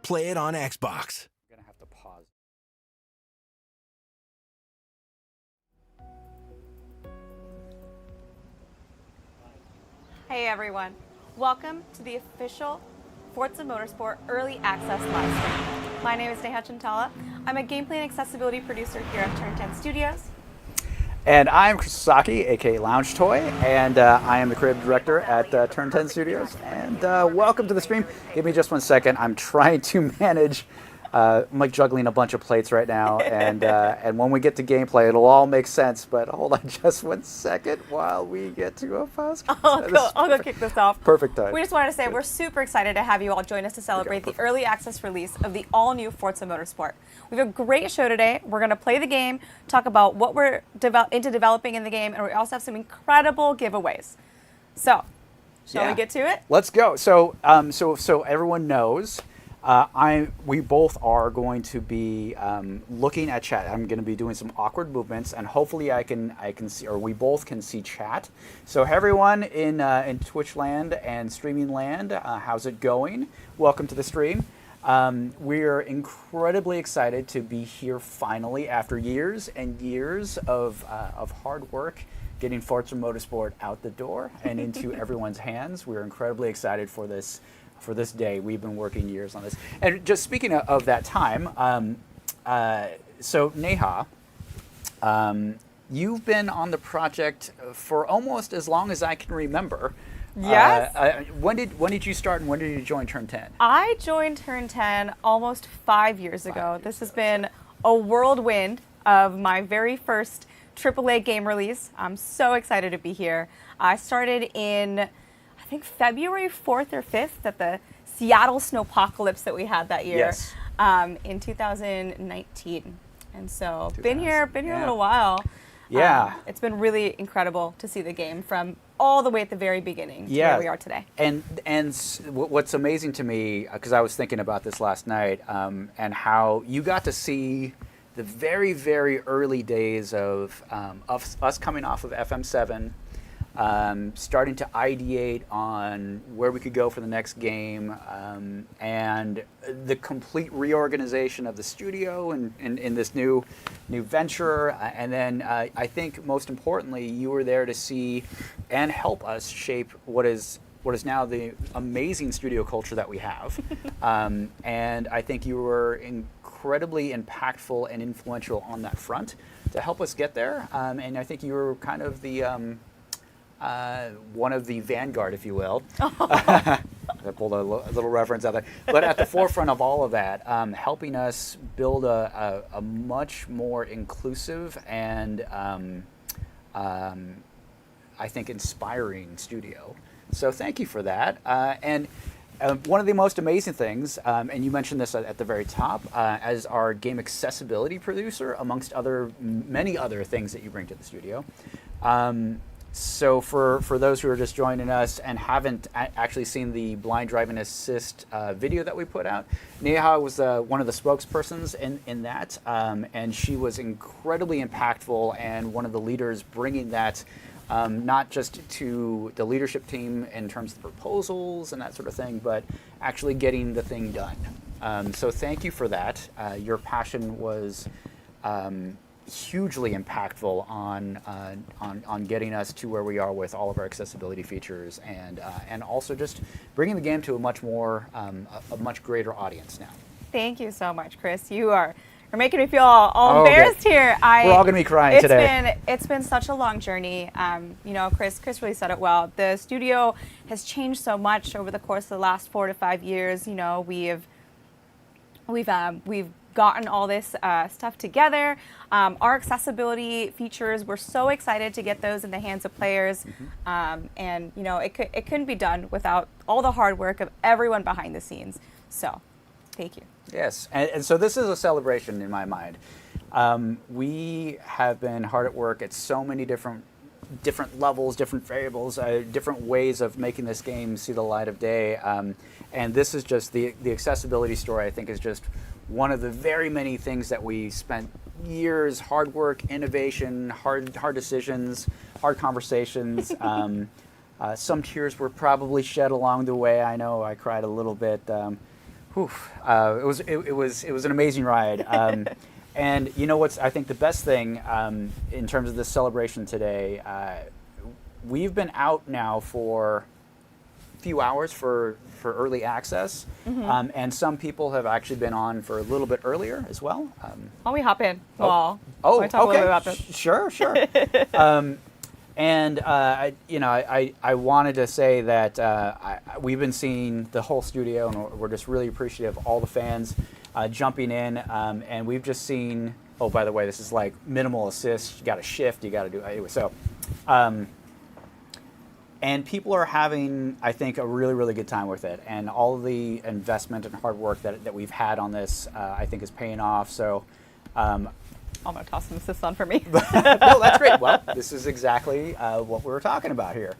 play it on Xbox. I'm going to have to pause. Hey everyone, welcome to the official Forza Motorsport Early Access live stream. My name is Neha Chintala. I'm a gameplay and accessibility producer here at Turn 10 Studios. And I'm Chris Sasaki, aka Lounge Toy, and I am the creative director at Turn 10 Studios. And welcome to the stream. Give me just 1 second. I'm trying to manage. I'm like juggling a bunch of plates right now, and when we get to gameplay, it'll all make sense. But hold on just 1 second while we get to a pause. I'll go kick this off. Perfect time. We just wanted to say we're super excited to have you all join us to celebrate the early access release of the all-new Forza Motorsport. We have a great show today. We're going to play the game, talk about what we're into developing in the game, and we also have some incredible giveaways. So, shall we get to it? Let's go. So everyone knows. We both are going to be looking at chat. I'm going to be doing some awkward movements, and hopefully I can see, or we both can see chat. So everyone in Twitch land and streaming land, how's it going? Welcome to the stream. We're incredibly excited to be here finally after years and years of hard work getting Forza Motorsport out the door and into everyone's hands. We're incredibly excited for this day. We've been working years on this. And just speaking of that time, so Neha, you've been on the project for almost as long as I can remember. Yes. When did you start, and when did you join Turn 10? I joined Turn 10 almost 5 years ago. This has been a whirlwind of my very first AAA game release. I'm so excited to be here. I started in, I think, February 4th or 5th at the Seattle snowpocalypse that we had that year. Yes. In 2019. And so been here a little while. Yeah. It's been really incredible to see the game from all the way at the very beginning to where we are today. And what's amazing to me, because I was thinking about this last night, and how you got to see the very, very early days of us coming off of FM7, starting to ideate on where we could go for the next game, and the complete reorganization of the studio and in this new venture. And then I think most importantly, you were there to see and help us shape what is now the amazing studio culture that we have. And I think you were incredibly impactful and influential on that front to help us get there. And I think you were kind of the one of the vanguard, if you will. I pulled a little reference out there. But at the forefront of all of that, helping us build a much more inclusive and I think inspiring studio. So thank you for that. And one of the most amazing things, and you mentioned this at the very top, as our game accessibility producer, amongst many other things that you bring to the studio. So for those who are just joining us and haven't actually seen the blind driving assist video that we put out, Neha was one of the spokespersons in that, and she was incredibly impactful and one of the leaders bringing that not just to the leadership team in terms of proposals and that sort of thing, but actually getting the thing done. So thank you for that. Your passion was hugely impactful on getting us to where we are with all of our accessibility features, and also just bringing the game to a much much greater audience now. Thank you so much, Chris. You're making me feel all embarrassed here. We're all gonna be crying today. It's been such a long journey. Chris really said it well. The studio has changed so much over the course of the last 4 to 5 years. We've gotten all this stuff together. Our accessibility features, we're so excited to get those in the hands of players. And it couldn't be done without all the hard work of everyone behind the scenes. So thank you. Yes, and so this is a celebration in my mind. We have been hard at work at so many different levels, different variables, different ways of making this game see the light of day. And this is just the accessibility story, I think, is just one of the very many things that we spent years, hard work, innovation, hard decisions, hard conversations. Some tears were probably shed along the way. I know I cried a little bit. It was an amazing ride. And you know what's, I think the best thing in terms of this celebration today, we've been out now for a few hours for early access, and some people have actually been on for a little bit earlier as well. Why don't we hop in? Oh, Well, talk a little okay. bit about this. Sure. And I wanted to say that we've been seeing the whole studio, and we're just really appreciative of all the fans jumping in, and we've just seen. Oh, by the way, this is like minimal assists. You got to shift. You got to do anyway. So, and people are having, I think, a really, really good time with it, and all of the investment and hard work that we've had on this, I think, is paying off. So. I'm going to toss some assists on for me. No, that's great. Well, this is exactly what we were talking about here.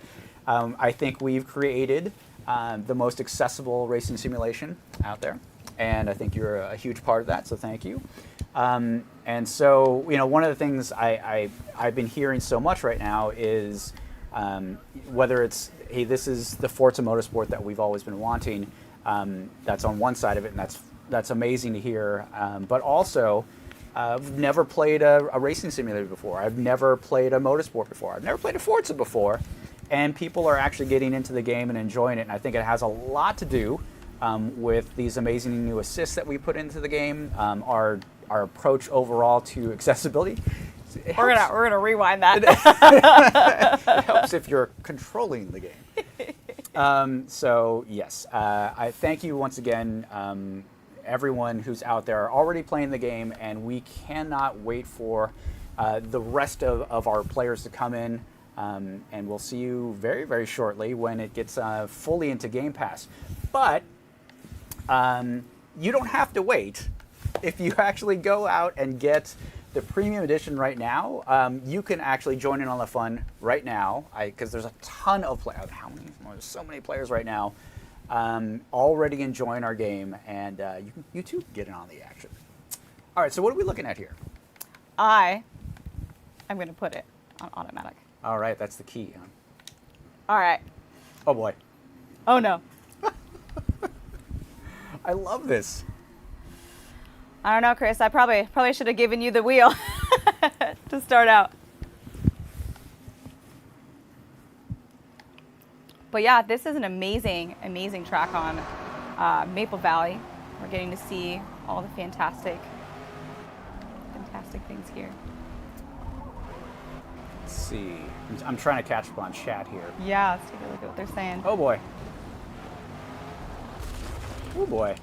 I think we've created the most accessible racing simulation out there, and I think you're a huge part of that, so thank you. And so, one of the things I've been hearing so much right now is whether it's, hey, this is the Forza Motorsport that we've always been wanting. That's on one side of it, and that's amazing to hear. But also, I've never played a racing simulator before. I've never played a motorsport before. I've never played a Forza before. And people are actually getting into the game and enjoying it. And I think it has a lot to do with these amazing new assists that we put into the game, our approach overall to accessibility. We're gonna rewind that. It helps if you're controlling the game. So yes, I thank you once again. Everyone who's out there already playing the game, and we cannot wait for the rest of our players to come in, and we'll see you very, very shortly when it gets fully into Game Pass. But you don't have to wait. If you actually go out and get the Premium Edition right now, you can actually join in on the fun right now, because there's a ton of players. There's so many players right now. Already enjoying our game, and you too can get in on the action. All right, so what are we looking at here? I'm going to put it on automatic. All right, that's the key. Huh? All right. Oh boy. Oh no. I love this. I don't know, Chris. I probably should have given you the wheel to start out. But yeah, this is an amazing, amazing track on Maple Valley. We're getting to see all the fantastic things here. Let's see. I'm trying to catch up on chat here. Yeah, let's take a look at what they're saying. Oh boy. Oh boy.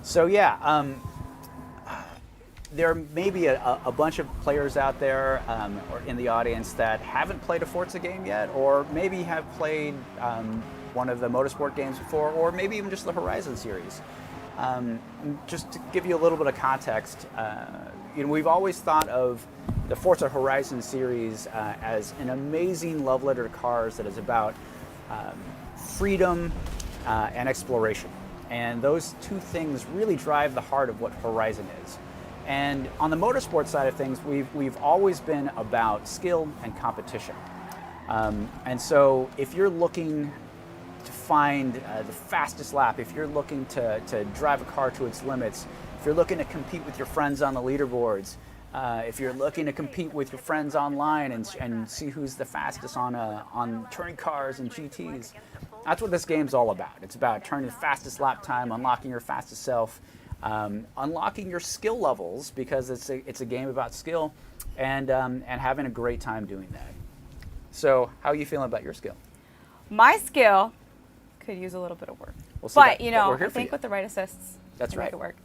So yeah, there may be a bunch of players out there or in the audience that haven't played a Forza game yet, or maybe have played one of the motorsport games before, or maybe even just the Horizon series. Just to give you a little bit of context, we've always thought of the Forza Horizon series as an amazing love letter to cars that is about freedom and exploration. And those two things really drive the heart of what Horizon is. And on the motorsport side of things, we've always been about skill and competition. And so if you're looking to find the fastest lap, if you're looking to drive a car to its limits, if you're looking to compete with your friends on the leaderboards, if you're looking to compete with your friends online and see who's the fastest on touring cars and GTs, that's what this game's all about. It's about turning the fastest lap time, unlocking your fastest self, unlocking your skill levels, because it's a game about skill, and having a great time doing that. So, how are you feeling about your skill? My skill could use a little bit of work, We'll see but that. We're here I for think you. with the right assists, That's we right. can make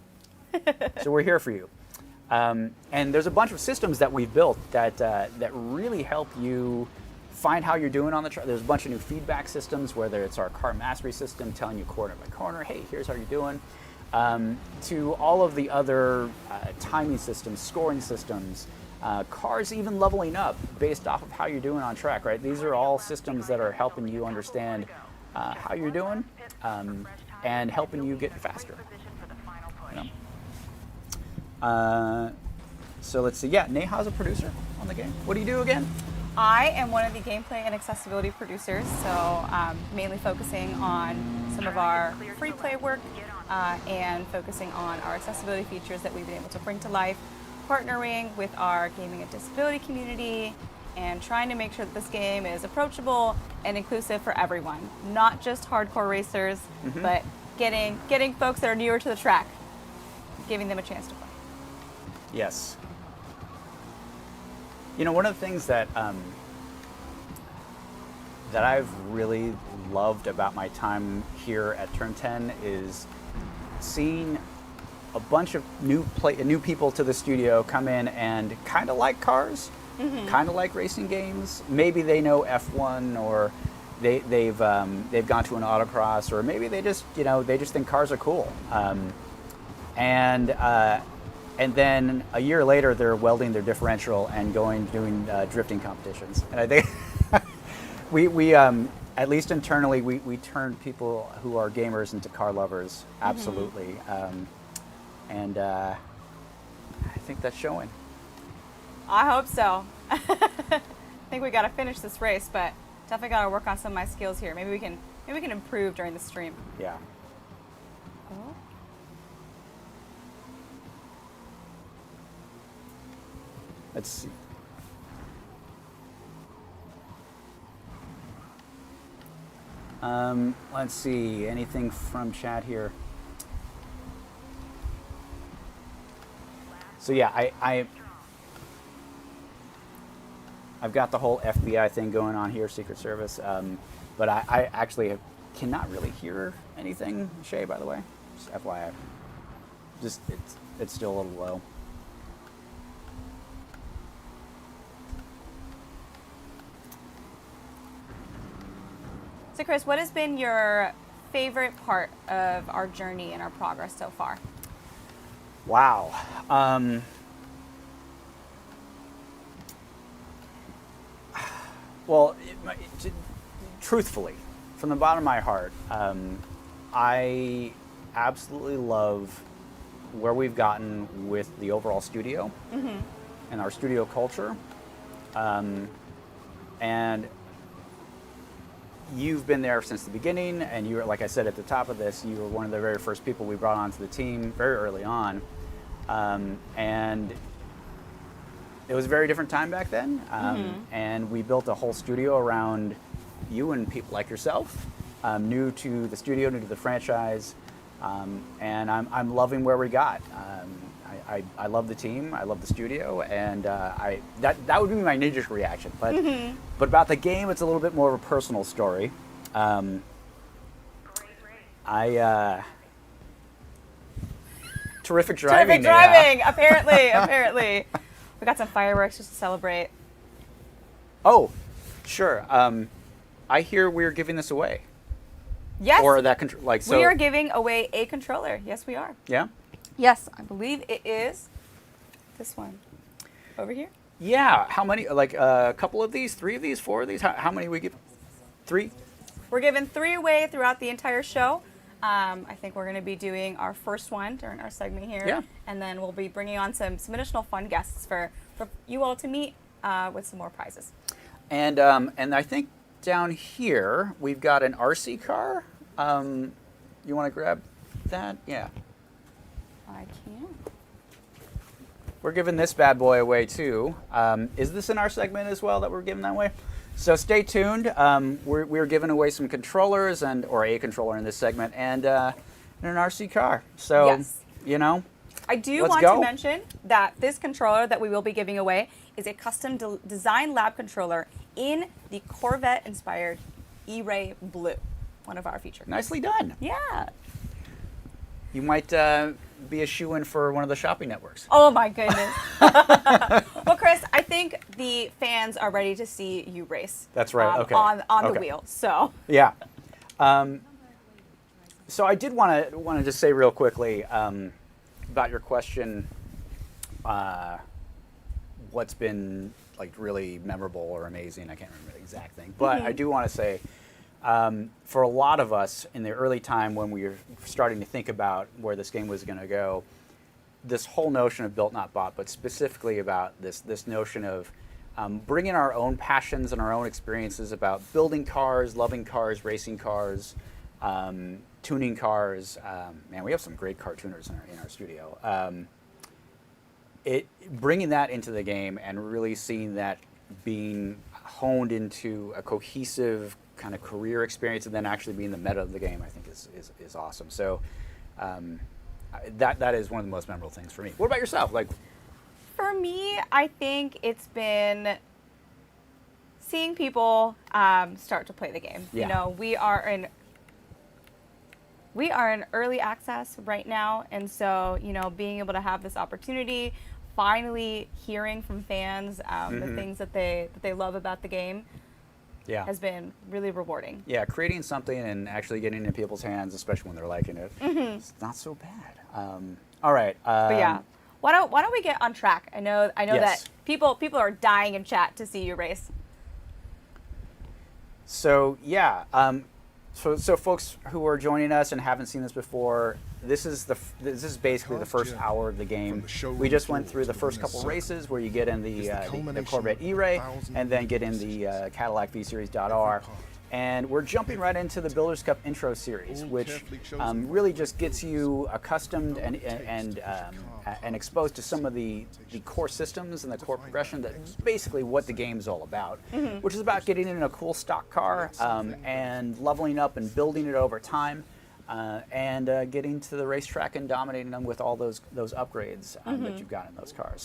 it work. So we're here for you. And there's a bunch of systems that we've built that really help you find how you're doing on the track. There's a bunch of new feedback systems, whether it's our car mastery system telling you corner by corner, hey, here's how you're doing, to all of the other timing systems, scoring systems, cars even leveling up based off of how you're doing on track, right? These are all systems that are helping you understand how you're doing and helping you get faster. So let's see. Yeah, Neha's a producer on the game. What do you do again? I am one of the gameplay and accessibility producers, so mainly focusing on some of our free play work and focusing on our accessibility features that we've been able to bring to life, partnering with our gaming and disability community, and trying to make sure that this game is approachable and inclusive for everyone, not just hardcore racers, but getting folks that are newer to the track, giving them a chance to play. Yes. You know, one of the things that that I've really loved about my time here at Turn 10 is seeing a bunch of new people to the studio come in and kind of like cars, kind of like racing games. Maybe they know F1, or they've gone to an autocross, or maybe they just think cars are cool. And then a year later, they're welding their differential and doing drifting competitions. And I think we at least internally, we turn people who are gamers into car lovers, absolutely. And I think that's showing. I hope so. I think we got to finish this race, but definitely got to work on some of my skills here. Maybe we can improve during the stream. Yeah. Oh. Let's see. Let's see. Anything from chat here? So yeah, I've got the whole FBI thing going on here, Secret Service, but I actually cannot really hear anything. Shay, by the way, just FYI, just it's still a little low. So Chris, what has been your favorite part of our journey and our progress so far? Wow. Well, truthfully, from the bottom of my heart, I absolutely love where we've gotten with the overall studio and our studio culture. And you've been there since the beginning, and you were, like I said at the top of this, you were one of the very first people we brought onto the team very early on. And it was a very different time back then. And we built a whole studio around you and people like yourself, new to the studio, new to the franchise. And I'm loving where we got. I love the team, I love the studio, and that would be my knee-jerk reaction. But about the game, it's a little bit more of a personal story. Terrific driving. Terrific driving, apparently. We got some fireworks just to celebrate. Oh, sure. I hear we're giving this away. Yes. Or that so. We are giving away a controller. Yes, we are. Yeah. Yes, I believe it is this one over here. Yeah. How many? Like a couple of these, 3 of these, 4 of these. How many we give? 3. We're giving 3 away throughout the entire show. I think we're going to be doing our first one during our segment here. Yeah. And then we'll be bringing on some additional fun guests for you all to meet with some more prizes. And I think down here we've got an RC car. You want to grab that? Yeah. I can. We're giving this bad boy away too. Is this in our segment as well that we're giving that away? So stay tuned. We're giving away some controllers or a controller in this segment and an RC car. So, yes. I do want to mention that this controller that we will be giving away is a custom design lab controller in the Corvette-inspired E-Ray Blue, one of our features. Nicely done. Yeah. You might be a shoo-in for one of the shopping networks. Oh my goodness. Well, Chris, I think the fans are ready to see you race. That's right. Okay. On the wheel. So. Yeah. So I did want to just say real quickly about your question. What's been like really memorable or amazing? I can't remember the exact thing, but I do want to say. For a lot of us in the early time when we were starting to think about where this game was going to go, this whole notion of built not bought, but specifically about this notion of bring in our own passions and our own experiences about building cars, loving cars, racing cars, tuning cars. Man, we have some great car tuners in our studio. Bringing that into the game and really seeing that being honed into a cohesive kind of career experience, and then actually being the meta of the game, I think is awesome. So that is one of the most memorable things for me. What about yourself? Like, for me, I think it's been seeing people start to play the game. Yeah. You know, we are in early access right now, and so, you know, being able to have this opportunity, finally hearing from fans the things that they love about the game, has been really rewarding. Yeah, creating something and actually getting it in people's hands, especially when they're liking it, it's not so bad. All right. But yeah, why don't we get on track? I know Yes. that people are dying in chat to see you race. So yeah, so folks who are joining us and haven't seen this before, this is basically the first hour of the game. We just went through the first couple races where you get in the Corvette E-Ray and then get in the Cadillac V-Series.R. And we're jumping right into the Builders Cup Intro Series, which really just gets you accustomed and exposed to some of the core systems and the core progression. That's basically what the game's all about, which is about getting in a cool stock car and leveling up and building it over time, and getting to the racetrack and dominating them with all those upgrades that you've got in those cars.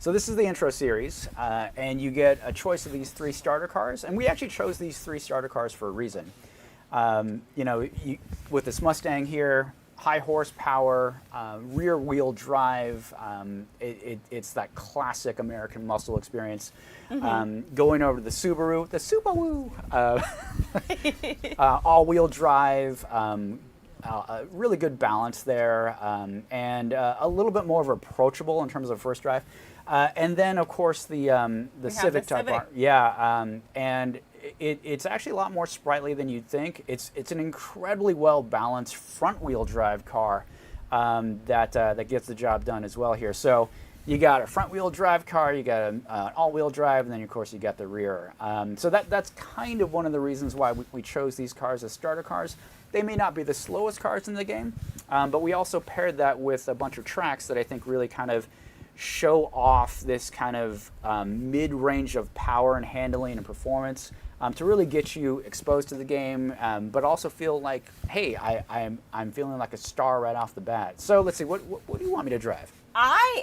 So this is the intro series, and you get a choice of these 3 starter cars, and we actually chose these 3 starter cars for a reason. You know, with this Mustang here, high horsepower, rear wheel drive, it's that classic American muscle experience. Going over to the Subaru, all wheel drive, a really good balance there, and a little bit more of approachable in terms of first drive. And then, of course, the Civic type. And it's actually a lot more sprightly than you'd think. It's an incredibly well balanced front wheel drive car that gets the job done as well here. So you got a front wheel drive car, you got an all wheel drive, and then of course you got the rear. So that's kind of one of the reasons why we chose these cars as starter cars. They may not be the slowest cars in the game, but we also paired that with a bunch of tracks that I think really kind of show off this kind of mid-range of power and handling and performance to really get you exposed to the game, but also feel like, hey, I'm feeling like a star right off the bat. So let's see, what do you want me to drive?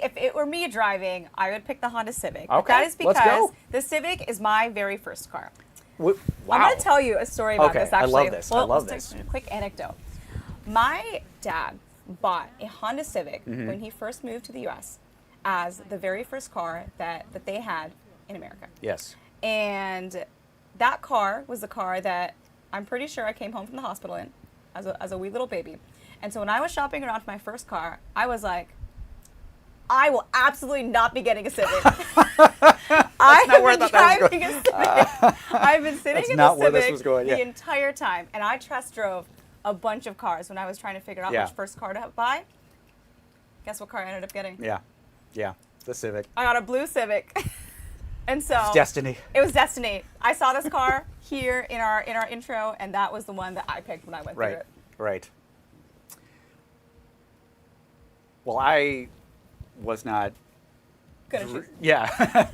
If it were me driving, I would pick the Honda Civic. Okay, That is let's because go. the Civic is my very first car. Wow. I'm going to tell you a story about this, actually. I love this. Well, I love just this. a quick anecdote. My dad bought a Honda Civic when he first moved to the U.S. as the very first car that they had in America. Yes. And that car was the car that I'm pretty sure I came home from the hospital in as a wee little baby. And so when I was shopping around for my first car, I was like, I will absolutely not be getting a Civic. I've been driving a Civic. I've been sitting in the Civic the entire time. And I test drove a bunch of cars when I was trying to figure out which first car to buy. Guess what car I ended up getting? Yeah, the Civic. I got a blue Civic. And so It's destiny. It was destiny. I saw this car here in our intro, and that was the one that I picked when I went through it. Right. Well, I was not. Gonna choose. Yeah.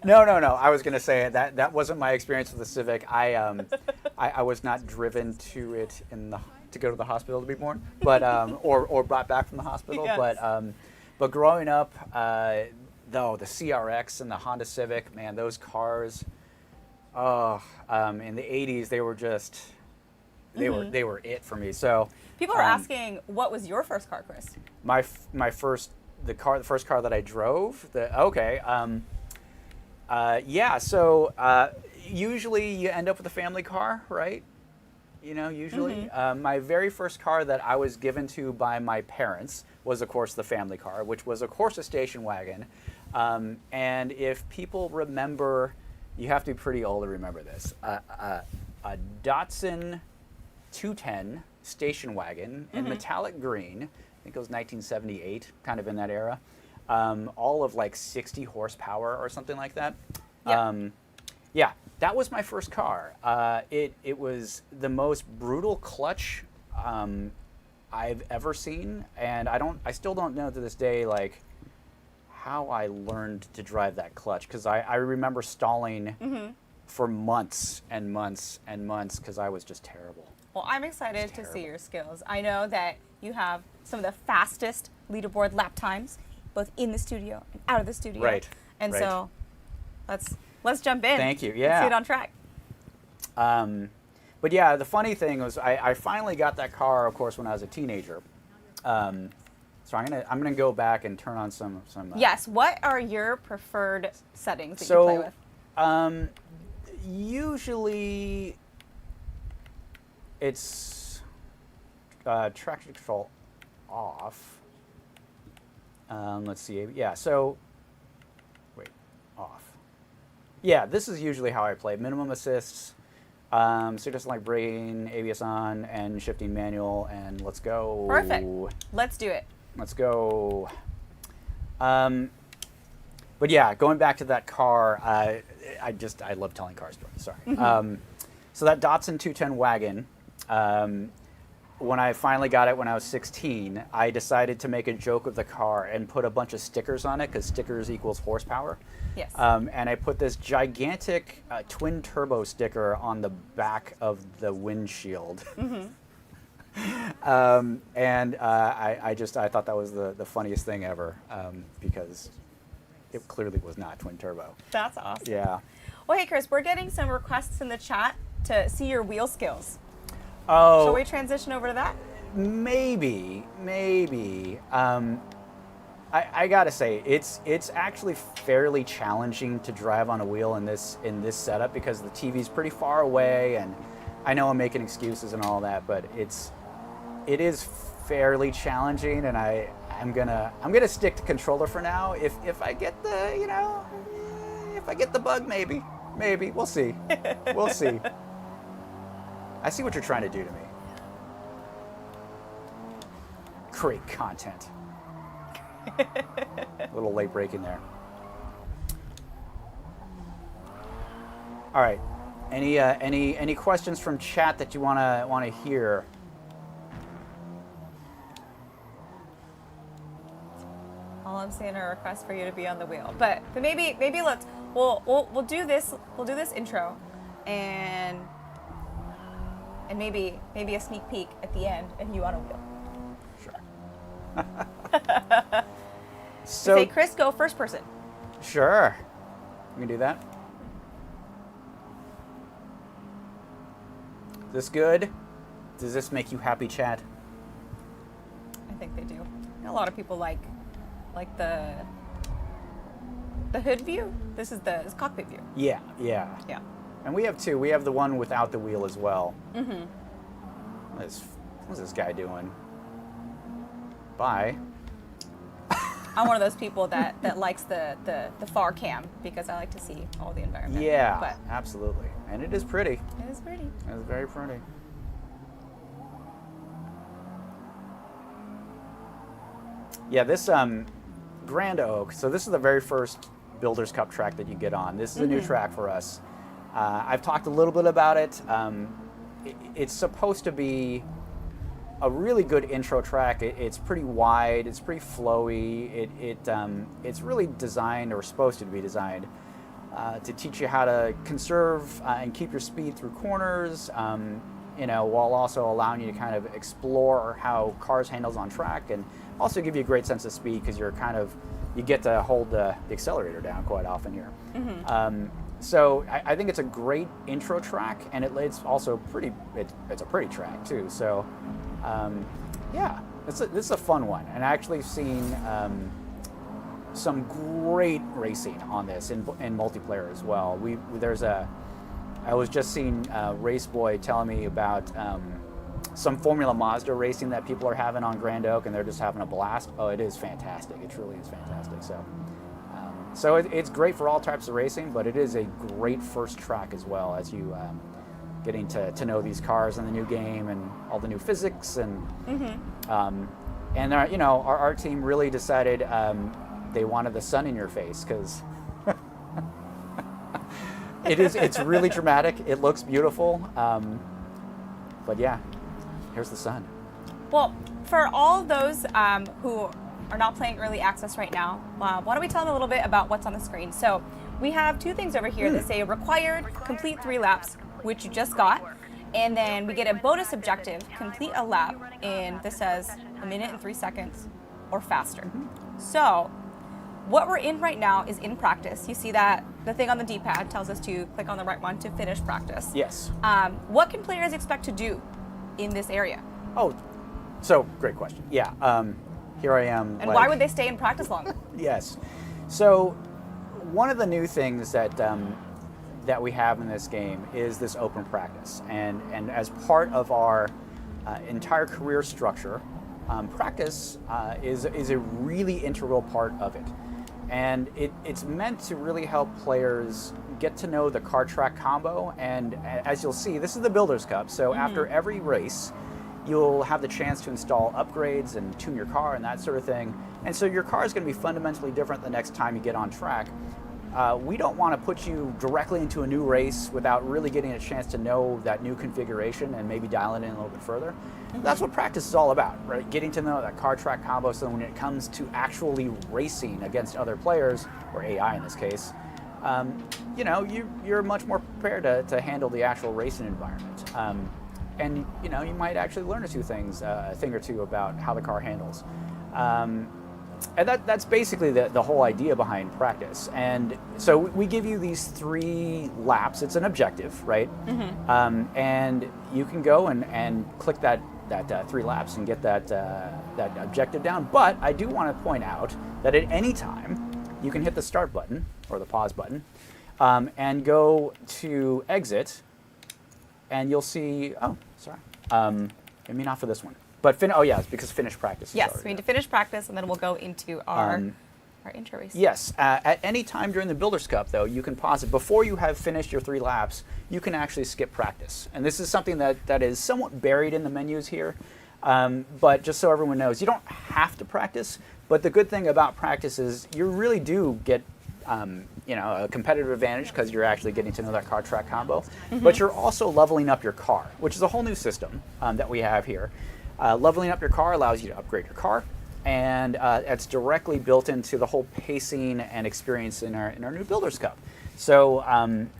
No. I was going to say that wasn't my experience with the Civic. I was not driven to it to go to the hospital to be born, but or brought back from the hospital. Yes. But growing up, though, the CRX and the Honda Civic, man, those cars. In the '80s, they were just they were it for me. So people are asking, what was your first car, Chris? My first the first car that I drove. So usually you end up with a family car, right? You know, usually. My very first car that I was given to by my parents was, of course, the family car, which was, of course, a station wagon. And if people remember, you have to be pretty old to remember this, a Datsun 210 station wagon in metallic green. I think it was 1978, kind of in that era. all of like 60 horsepower or something like that. Yep. Yeah, that was my first car. It was the most brutal clutch I've ever seen, and I still don't know to this day like how I learned to drive that clutch, because I remember stalling for months and months and months because I was just terrible. Well, I'm excited to see your skills. I know that you have some of the fastest leaderboard lap times, both in the studio and out of the studio. Right. And right. so let's jump in. Thank you. Yeah. See it on track. But yeah, the funny thing was I finally got that car, of course, when I was a teenager. So I'm gonna go back and turn on some. Yes. What are your preferred settings that you play with? Usually it's traction control off. Let's see. Yeah. So wait, off. Yeah, this is usually how I play. Minimum assists. So just like braking, ABS on, and shifting manual, and let's go. Perfect. Let's do it. Let's go. But yeah, going back to that car, I love telling car stories. Sorry. So that Datsun 210 wagon, when I finally got it when I was 16, I decided to make a joke of the car and put a bunch of stickers on it, because stickers equals horsepower. Yes. And I put this gigantic twin turbo sticker on the back of the windshield. And I thought that was the funniest thing ever, because it clearly was not twin turbo. That's awesome. Yeah. Well, hey, Chris, we're getting some requests in the chat to see your wheel skills. Oh. Shall we transition over to that? Maybe. I gotta say, it's actually fairly challenging to drive on a wheel in this setup, because the TV's pretty far away, and I know I'm making excuses and all that, but it is fairly challenging, and I'm gonna stick to controller for now. If I get if I get the bug, maybe we'll see. We'll see. I see what you're trying to do to me. Create content. A little late breaking there. All right. Any questions from chat that you wanna hear? All I'm seeing are requests for you to be on the wheel, but maybe we'll do this intro, and maybe a sneak peek at the end and you on a wheel. Sure. So say, Chris, go first person. Sure. We can do that. This good? Does this make you happy, chat? I think they do. A lot of people like the hood view. This is the cockpit view. Yeah. Yeah. And we have two. We have the one without the wheel as well. What's this guy doing? Bye. I'm one of those people that likes the far cam, because I like to see all the environment. Yeah, but absolutely. And it is pretty. it is pretty. It is very pretty. Yeah, this Grand Oak, so this is the very first Builders Cup track that you get on. This is a new track for us. I've talked a little bit about it. It's supposed to be a really good intro track. It's pretty wide, it's pretty flowy. It's really designed, or supposed to be designed, to teach you how to conserve and keep your speed through corners, while also allowing you to kind of explore how cars handles on track, and also give you a great sense of speed, because you get to hold the accelerator down quite often here. So I think it's a great intro track, and it's also it's a pretty track too. So yeah, this is a fun one, and I actually seen some great racing on this in multiplayer as well. I was just seeing Race Boy telling me about some Formula Mazda racing that people are having on Grand Oak, and they're just having a blast. Oh, it is fantastic. It truly is fantastic. So it's great for all types of racing, but it is a great first track as well, as you getting to know these cars in the new game and all the new physics, and our team really decided they wanted the sun in your face because it's really dramatic. It looks beautiful, but yeah, here's the sun. Well, for all those who are not playing early access right now, why don't we tell them a little bit about what's on the screen? So we have two things over here that say required, complete 3 laps, which you just got. And then we get a bonus objective, complete a lap in, this says 1 minute and 3 seconds or faster. So what we're in right now is in practice. You see that the thing on the D-pad tells us to click on the right one to finish practice. Yes. What can players expect to do in this area? Oh, so great question. Yeah. Here I am. And why would they stay in practice longer? Yes. So one of the new things that that we have in this game is this open practice, and as part of our entire career structure, practice is a really integral part of it, and it's meant to really help players get to know the car track combo. And as you'll see, this is the Builders Cup, so after every race you'll have the chance to install upgrades and tune your car and that sort of thing, and so your car is going to be fundamentally different the next time you get on track. We don't want to put you directly into a new race without really getting a chance to know that new configuration and maybe dial it in a little bit further. That's what practice is all about, right? Getting to know that car track combo, so when it comes to actually racing against other players, or AI in this case, you know, you're much more prepared to handle the actual racing environment. And you know, you might actually learn a thing or two about how the car handles. And that's basically the whole idea behind practice. And so we give you these 3 laps. It's an objective, right? And you can go and click that 3 laps and get that objective down. But I do want to point out that at any time, you can hit the start button or the pause button and go to exit, and you'll see, oh, sorry, maybe not for this one. But oh yeah, it's because finish practice. Yes, we need to finish practice, and then we'll go into our intro race. Yes, at any time during the Builders Cup, though, you can pause it. Before you have finished your 3 laps, you can actually skip practice. And this is something that is somewhat buried in the menus here. But just so everyone knows, you don't have to practice. But the good thing about practice is you really do get you know, a competitive advantage because you're actually getting to know that car track combo. But you're also leveling up your car, which is a whole new system that we have here. Leveling up your car allows you to upgrade your car, and it's directly built into the whole pacing and experience in our new Builders Cup. So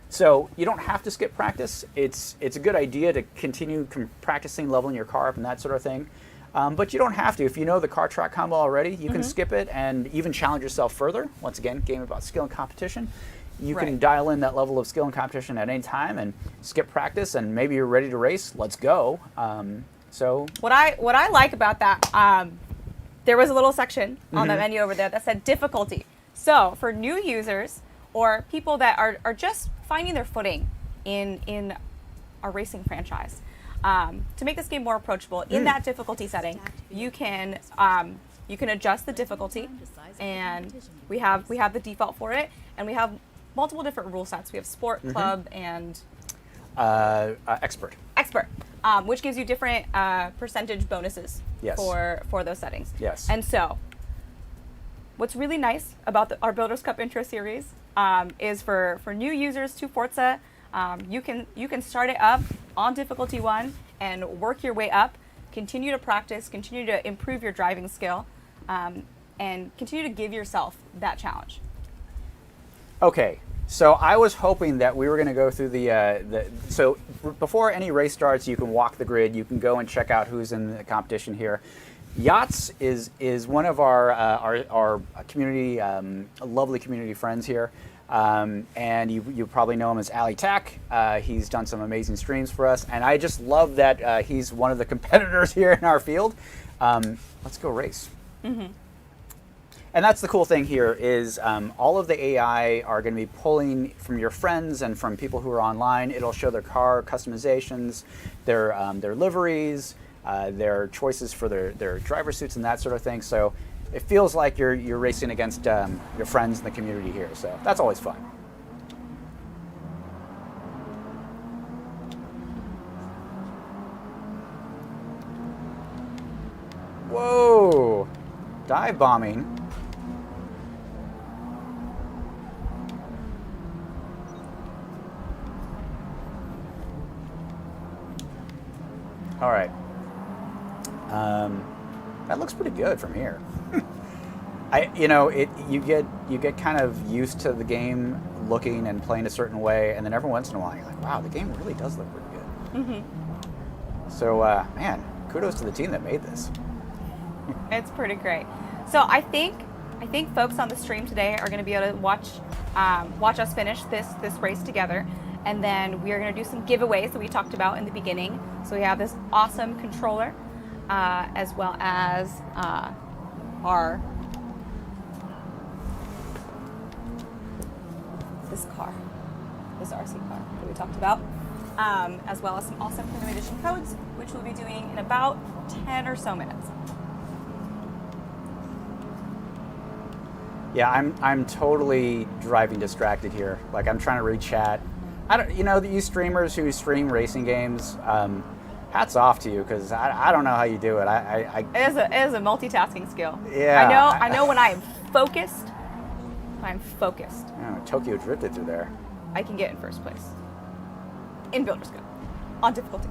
so you don't have to skip practice. It's a good idea to continue practicing leveling your car up and that sort of thing. But you don't have to. If you know the car track combo already, you can skip it and even challenge yourself further. Once again, game about skill and competition. You can dial in that level of skill and competition at any time and skip practice, and maybe you're ready to race. Let's go. So what I like about that, there was a little section on the menu over there that said difficulty. So for new users or people that are just finding their footing in a racing franchise, to make this game more approachable, in that difficulty setting, you can adjust the difficulty, and we have the default for it, and we have multiple different rule sets. We have sport, club, and expert. Expert, which gives you different percentage bonuses for those settings. Yes. And so, what's really nice about our Builders Cup intro series is for new users to Forza, you can start it up on difficulty 1 and work your way up, continue to practice, continue to improve your driving skill, and continue to give yourself that challenge. Okay. So I was hoping that we were going to go through so before any race starts, you can walk the grid. You can go and check out who's in the competition here. Yachts is one of our community, lovely community friends here, and you probably know him as Ali Tack. He's done some amazing streams for us, and I just love that he's one of the competitors here in our field. Let's go race. And that's the cool thing here is all of the AI are going to be pulling from your friends and from people who are online. It'll show their car customizations, their liveries, their choices for their driver suits and that sort of thing. So it feels like you're racing against your friends in the community here. So that's always fun. Whoa! Dive bombing. All right. That looks pretty good from here. You get kind of used to the game looking and playing a certain way, and then every once in a while you're like, wow, the game really does look pretty good. Mm-hmm. So, man, kudos to the team that made this. It's pretty great. So I think folks on the stream today are going to be able to watch us finish this race together, and then we are going to do some giveaways that we talked about in the beginning. So we have this awesome controller, as well as this RC car that we talked about, as well as some awesome Premium Edition codes, which we'll be doing in about 10 or so minutes. Yeah, I'm totally driving distracted here. Like, I'm trying to read chat. You streamers who stream racing games, hats off to you, because I don't know how you do it. It is a multitasking skill. Yeah. I know when I am focused. I'm focused. Oh, Tokyo drifted through there. I can get in first place. In Builder's Cup. On difficulty.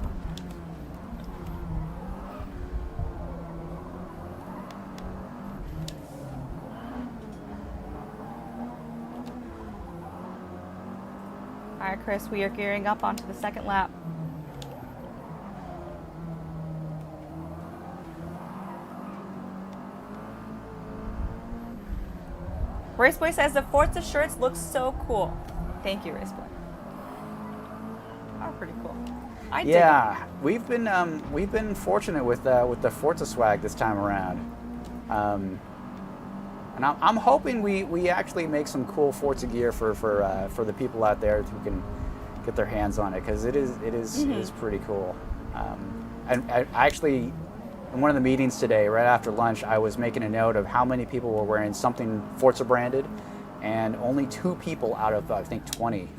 All right, Chris, we are gearing up onto the second lap. Raceboy says the Forza shirts look so cool. Thank you, Raceboy. Are pretty cool. Yeah, we've been fortunate with the Forza swag this time around, and I'm hoping we actually make some cool Forza gear for the people out there who can get their hands on it, because it is pretty cool. And I actually, in one of the meetings today, right after lunch, I was making a note of how many people were wearing something Forza branded, and only 2 people out of I think 20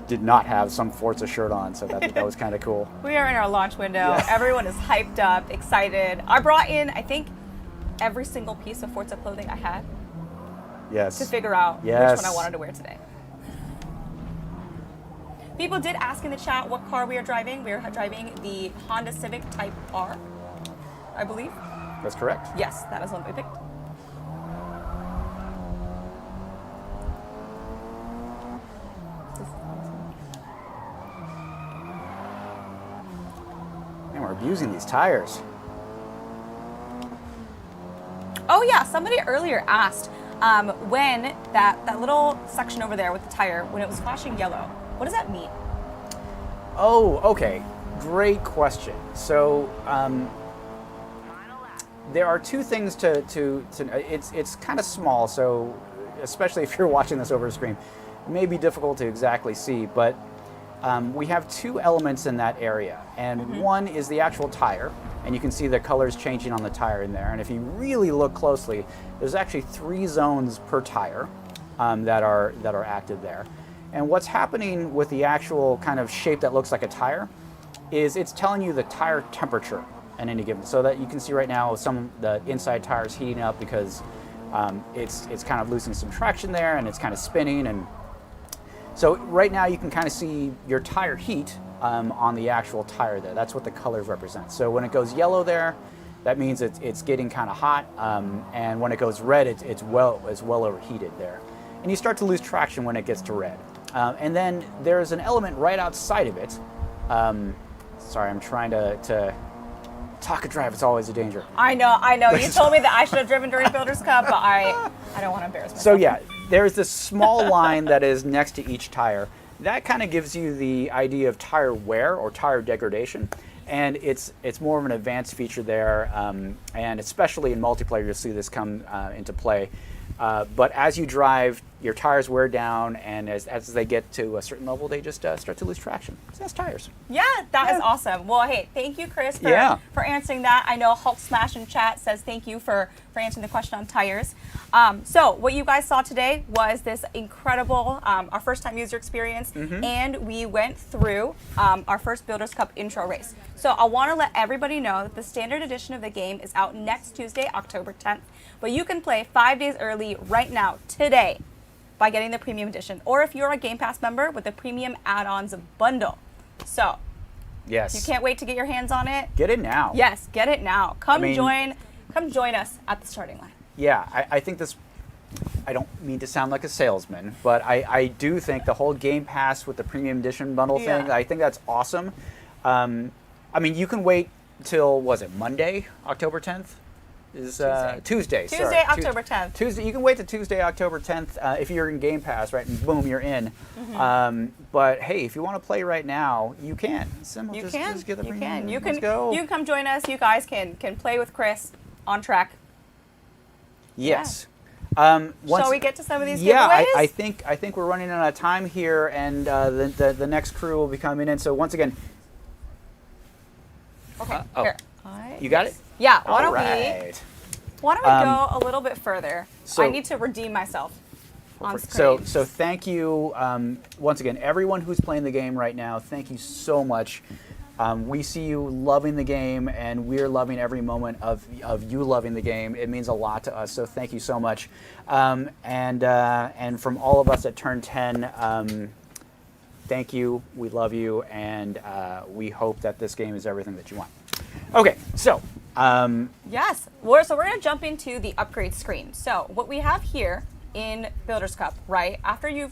did not have some Forza shirt on, so that was kind of cool. We are in our launch window. Yeah. Everyone is hyped up, excited. I brought in, I think, every single piece of Forza clothing I had. Yes. To figure out which one I wanted to wear today. People did ask in the chat what car we are driving. We are driving the Honda Civic Type R, I believe. That's correct. Yes, that is one we picked. Man, we're abusing these tires. Oh yeah, somebody earlier asked when that little section over there with the tire, when it was flashing yellow, what does that mean? Oh, okay. Great question. So there are 2 things to it's kind of small, so especially if you're watching this over a screen, it may be difficult to exactly see, but we have 2 elements in that area, and one is the actual tire, and you can see the colors changing on the tire in there, and if you really look closely, there's actually 3 zones per tire that are active there. And what's happening with the actual kind of shape that looks like a tire is it's telling you the tire temperature at any given. So that you can see right now the inside tire is heating up because it's kind of losing some traction there, and it's kind of spinning. And so right now you can kind of see your tire heat on the actual tire there. That's what the colors represent. So when it goes yellow there, that means it's getting kind of hot, and when it goes red, it's well overheated there. And you start to lose traction when it gets to red. And then there's an element right outside of it. Sorry, I'm trying to talk and drive. It's always a danger. I know. You told me that I should have driven during Builder's Cup, but I don't want to embarrass myself. So yeah, there's this small line that is next to each tire. That kind of gives you the idea of tire wear or tire degradation. And it's more of an advanced feature there, and especially in multiplayer, you'll see this come into play. But as you drive, your tires wear down, and as they get to a certain level, they just start to lose traction. So that's tires. Yeah, that is awesome. Well, hey, thank you, Chris, for answering that. I know Hulk Smash in chat says thank you for answering the question on tires. So what you guys saw today was this incredible, our first time user experience, and we went through our first Builders Cup intro race. So I want to let everybody know that the standard edition of the game is out next Tuesday, October 10th, but you can play 5 days early right now, today, by getting the Premium Edition, or if you're a Game Pass member with the Premium Add-Ons Bundle. So Yes. You can't wait to get your hands on it. Get it now. Yes, get it now. Come I mean, join us at the starting line. Yeah, I think this, I don't mean to sound like a salesman, but I do think the whole Game Pass with the Premium Edition bundle thing, I think that's awesome. I mean, you can wait till, was it Monday, October 10th? Tuesday. Tuesday, October 10th. Tuesday. You can wait to Tuesday, October 10th if you're in Game Pass, right? And boom, you're in. But hey, if you want to play right now, you can. Simple. You just get the You premium. can. You Let's can. go. You can come join us. You guys can play with Chris on track. Yes. Shall we get to some of these yeah, giveaways? I think we're running out of time here, and the next crew will be coming in. So once again, Okay. oh. Here. You got it? Yeah. Why don't Alright. we go a little bit further? so- I need to redeem myself on So screen. thank you once again, everyone who's playing the game right now. Thank you so much. We see you loving the game, and we're loving every moment of you loving the game. It means a lot to us. So thank you so much. And from all of us at Turn 10, thank you. We love you, and we hope that this game is everything that you want. Okay, so. Yes. We're going to jump into the upgrade screen. So what we have here in Builders Cup, right? After you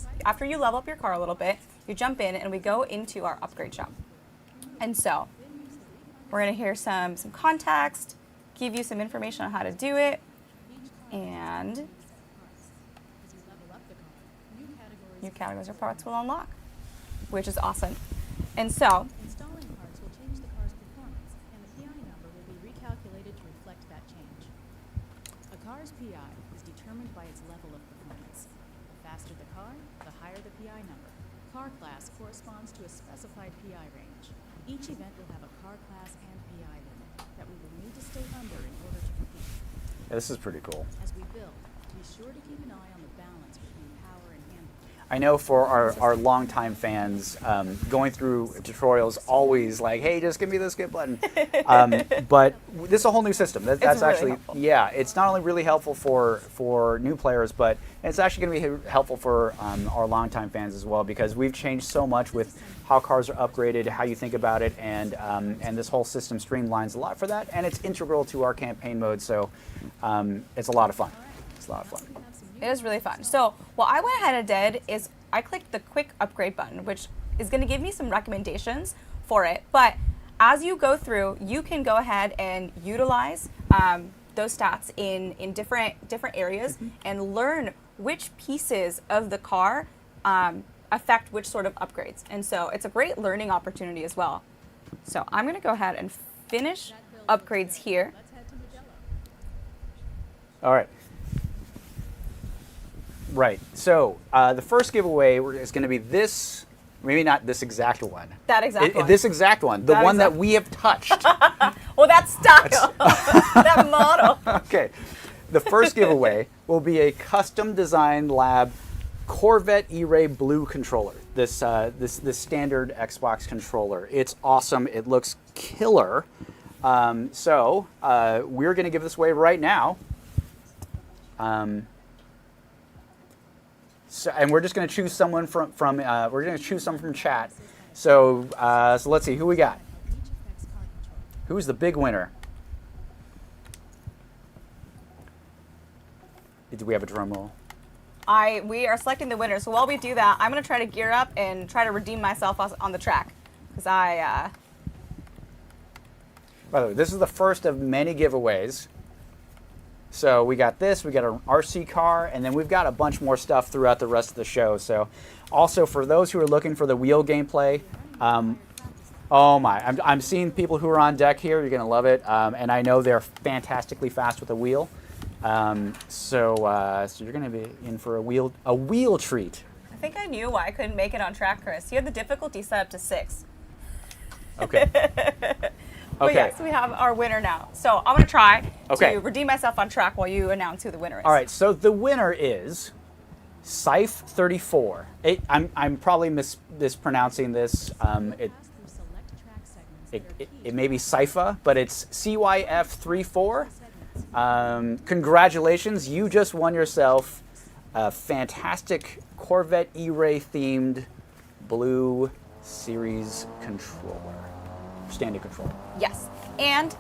level up your car a little bit, you jump in and we go into our upgrade shop. And so we're going to hear some context, give you some information on how to do it, and new categories or parts will unlock, which is awesome. And so Installing parts will change the car's performance, and the PI number will be recalculated to reflect that change. A car's PI is determined by its level of performance. The faster the car, the higher the PI number. Car class corresponds to a specified PI range. Each event will have a car class and PI limit that we will need to stay under in order to compete. Yeah, this is pretty cool. As we build, be sure to keep an eye on the balance between power and handling. I know for our longtime fans, going through tutorials always like, hey, just give me the skip button. But this is a whole new system. That's really actually, helpful. yeah, it's not only really helpful for new players, but it's actually going to be helpful for our longtime fans as well, because we've changed so much with how cars are upgraded, how you think about it, and this whole system streamlines a lot for that, and it's integral to our campaign mode, so it's a lot of fun. It's a lot of fun. it is really fun. So what I went ahead and did is I clicked the quick upgrade button, which is going to give me some recommendations for it. But as you go through, you can go ahead and utilize those stats in different areas and learn which pieces of the car affect which sort of upgrades. And so it's a great learning opportunity as well. So I'm going to go ahead and finish upgrades here. All right. Right. So the first giveaway is going to be this, maybe not this exact one. That exact one. This exact one. The That one exact- that we have touched. Well, that style, that model. Okay. The first giveaway will be a custom designed lab Corvette E-Ray Blue controller. This standard Xbox controller. It's awesome. It looks killer. So we're going to give this away right now. And we're just going to choose someone from we're going to choose someone from chat. So let's see who we got. Who's the big winner? Do we have a drum roll? We are selecting the winner. So while we do that, I'm going to try to gear up and try to redeem myself on the track. Because By the way, this is the first of many giveaways. So we got this, we got an RC car, and then we've got a bunch more stuff throughout the rest of the show. So also for those who are looking for the wheel gameplay, oh my, I'm seeing people who are on deck here. You're going to love it. And I know they're fantastically fast with a wheel. So you're going to be in for a wheel treat. I think I knew why I couldn't make it on track, Chris. You had the difficulty set up to 6. Okay. But Okay. yes, we have our winner now. So I'm going to try Okay. to redeem myself on track while you announce who the winner is. All right, so the winner is Scythe34. I'm probably mispronouncing this. It may be Cypha, but it's CYF34. Congratulations, you just won yourself a fantastic Corvette E-Ray themed Blue Series controller. standing control. Yes. And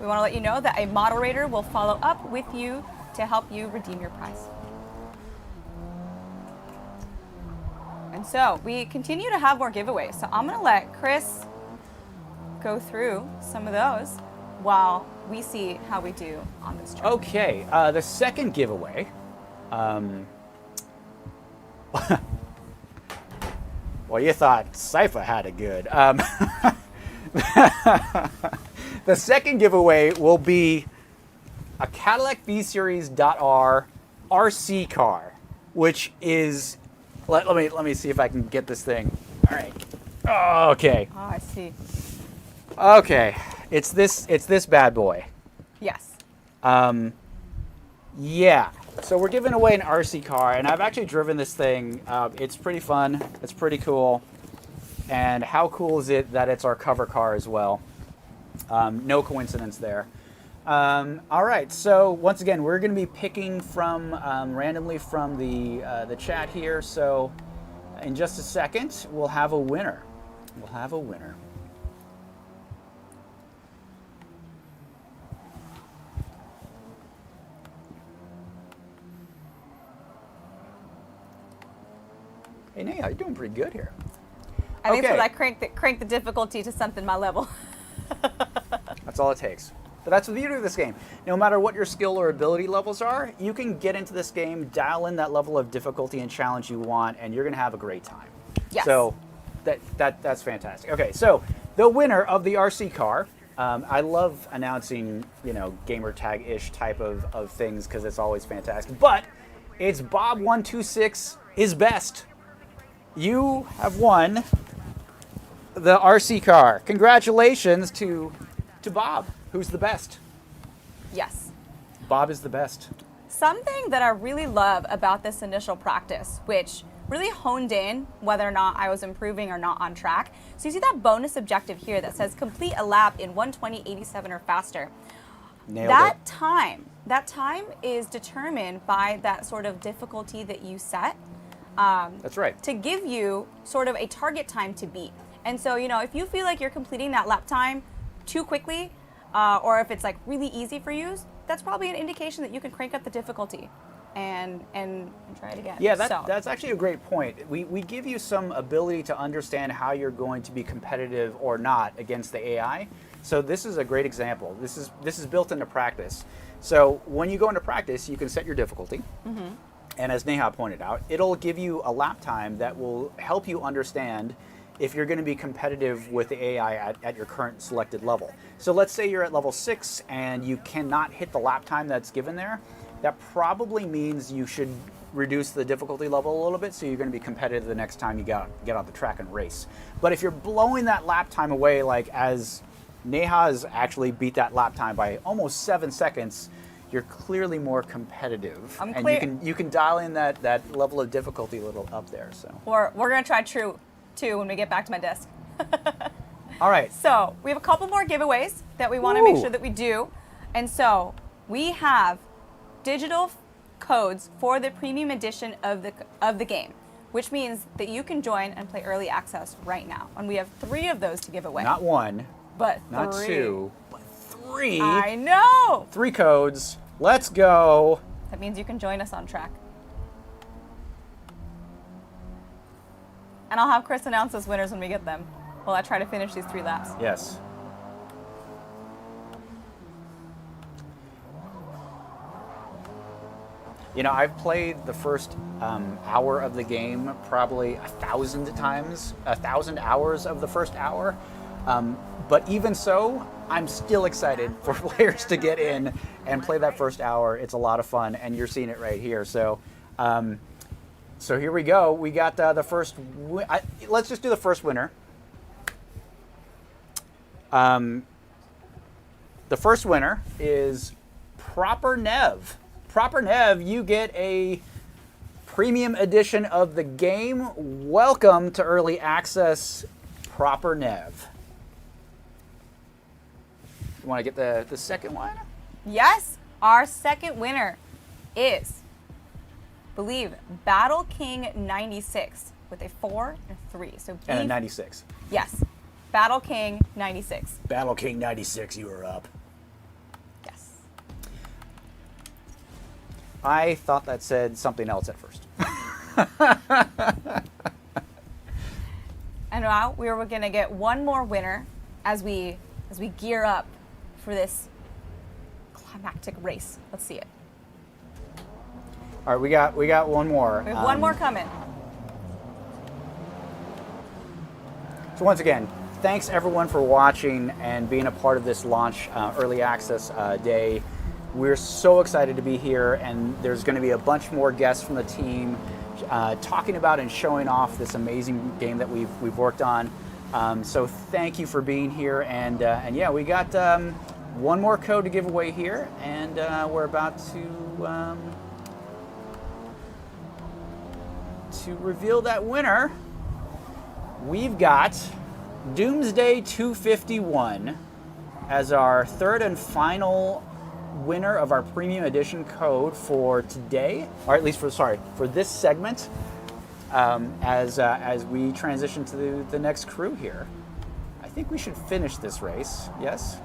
we want to let you know that a moderator will follow up with you to help you redeem your prize. And so we continue to have more giveaways. So I'm going to let Chris go through some of those while we see how we do on this trip. Okay, the second giveaway. Well, you thought Cypher had it good. The second giveaway will be a Cadillac V-Series.R RC car, which is, let me see if I can get this thing. All right. Oh, okay. Oh, I see. Okay. It's this bad boy. Yes. Yeah. So we're giving away an RC car, and I've actually driven this thing. It's pretty fun. It's pretty cool. And how cool is it that it's our cover car as well? No coincidence there. All right. So once again, we're going to be picking from randomly from the chat here. So in just a second, we'll have a winner. We'll have a winner. Hey, Nate, you're doing pretty good here. I think it's Okay. because I crank the difficulty to something my level. That's all it takes. But that's the beauty of this game. No matter what your skill or ability levels are, you can get into this game, dial in that level of difficulty and challenge you want, and you're going to have a great time. Yes. So that's fantastic. Okay, so the winner of the RC car. I love announcing, gamer tag-ish type of things because it's always fantastic. But it's Bob126 is best. You have won the RC car. Congratulations to Bob, who's the best. Yes. Bob is the best. Something that I really love about this initial practice, which really honed in whether or not I was improving or not on track. So you see that bonus objective here that says complete a lap in 1:20.87 or faster. Nailed That it. time is determined by that sort of difficulty that you set. That's right. To give you sort of a target time to beat. And so, if you feel like you're completing that lap time too quickly, or if it's like really easy for you, that's probably an indication that you can crank up the difficulty and try it again. Yeah, So, that's actually a great point. We give you some ability to understand how you're going to be competitive or not against the AI. So this is a great example. This is built into practice. So when you go into practice, you can set your difficulty. Mm-hmm. And as Neha pointed out, it'll give you a lap time that will help you understand if you're going to be competitive with the AI at your current selected level. So let's say you're at level 6 and you cannot hit the lap time that's given there. That probably means you should reduce the difficulty level a little bit so you're going to be competitive the next time you get on the track and race. But if you're blowing that lap time away, like as Neha's actually beat that lap time by almost 7 seconds, you're clearly more competitive. I'm and clear. you can dial in that level of difficulty a little up there. So we're going to try True 2 when we get back to my desk. all right. So we have a couple more giveaways that we want to make Ooh. sure that we do. And so we have digital codes for the premium edition of the game, which means that you can join and play early access right now. And we have 3 of those to give away. Not 1, but not 3. 2, but 3. I know. 3 codes. Let's go. That means you can join us on track. And I'll have Chris announce those winners when we get them while I try to finish these 3 laps. Yes. I've played the first hour of the game probably 1,000 times, 1,000 hours of the first hour. But even so, I'm still excited for players to get in and play that first hour. It's a lot of fun, and you're seeing it right here. So, so here we go. We got the first. Let's just do the first winner. The first winner is Proper Nev. Proper Nev, you get a premium edition of the game. Welcome to early access, Proper Nev. You want to get the second one? Yes, our second winner is, believe, Battle King 96 with a 4 and a 3. So And a 96. Yes. Battle King 96. Battle King 96, you are up. Yes. I thought that said something else at first. And now we are going to get one more winner as we gear up for this climactic race. Let's see it. All right, we got one more. We have one more coming. So once again, thanks everyone for watching and being a part of this launch early access day. We're so excited to be here, and there's going to be a bunch more guests from the team talking about and showing off this amazing game that we've worked on. So thank you for being here, and yeah, we got one more code to give away here, and we're about to reveal that winner. We've got Doomsday 251 as our third and final winner of our premium edition code for today, or at least for this segment, as we transition to the next crew here. I think we should finish this race. Yes,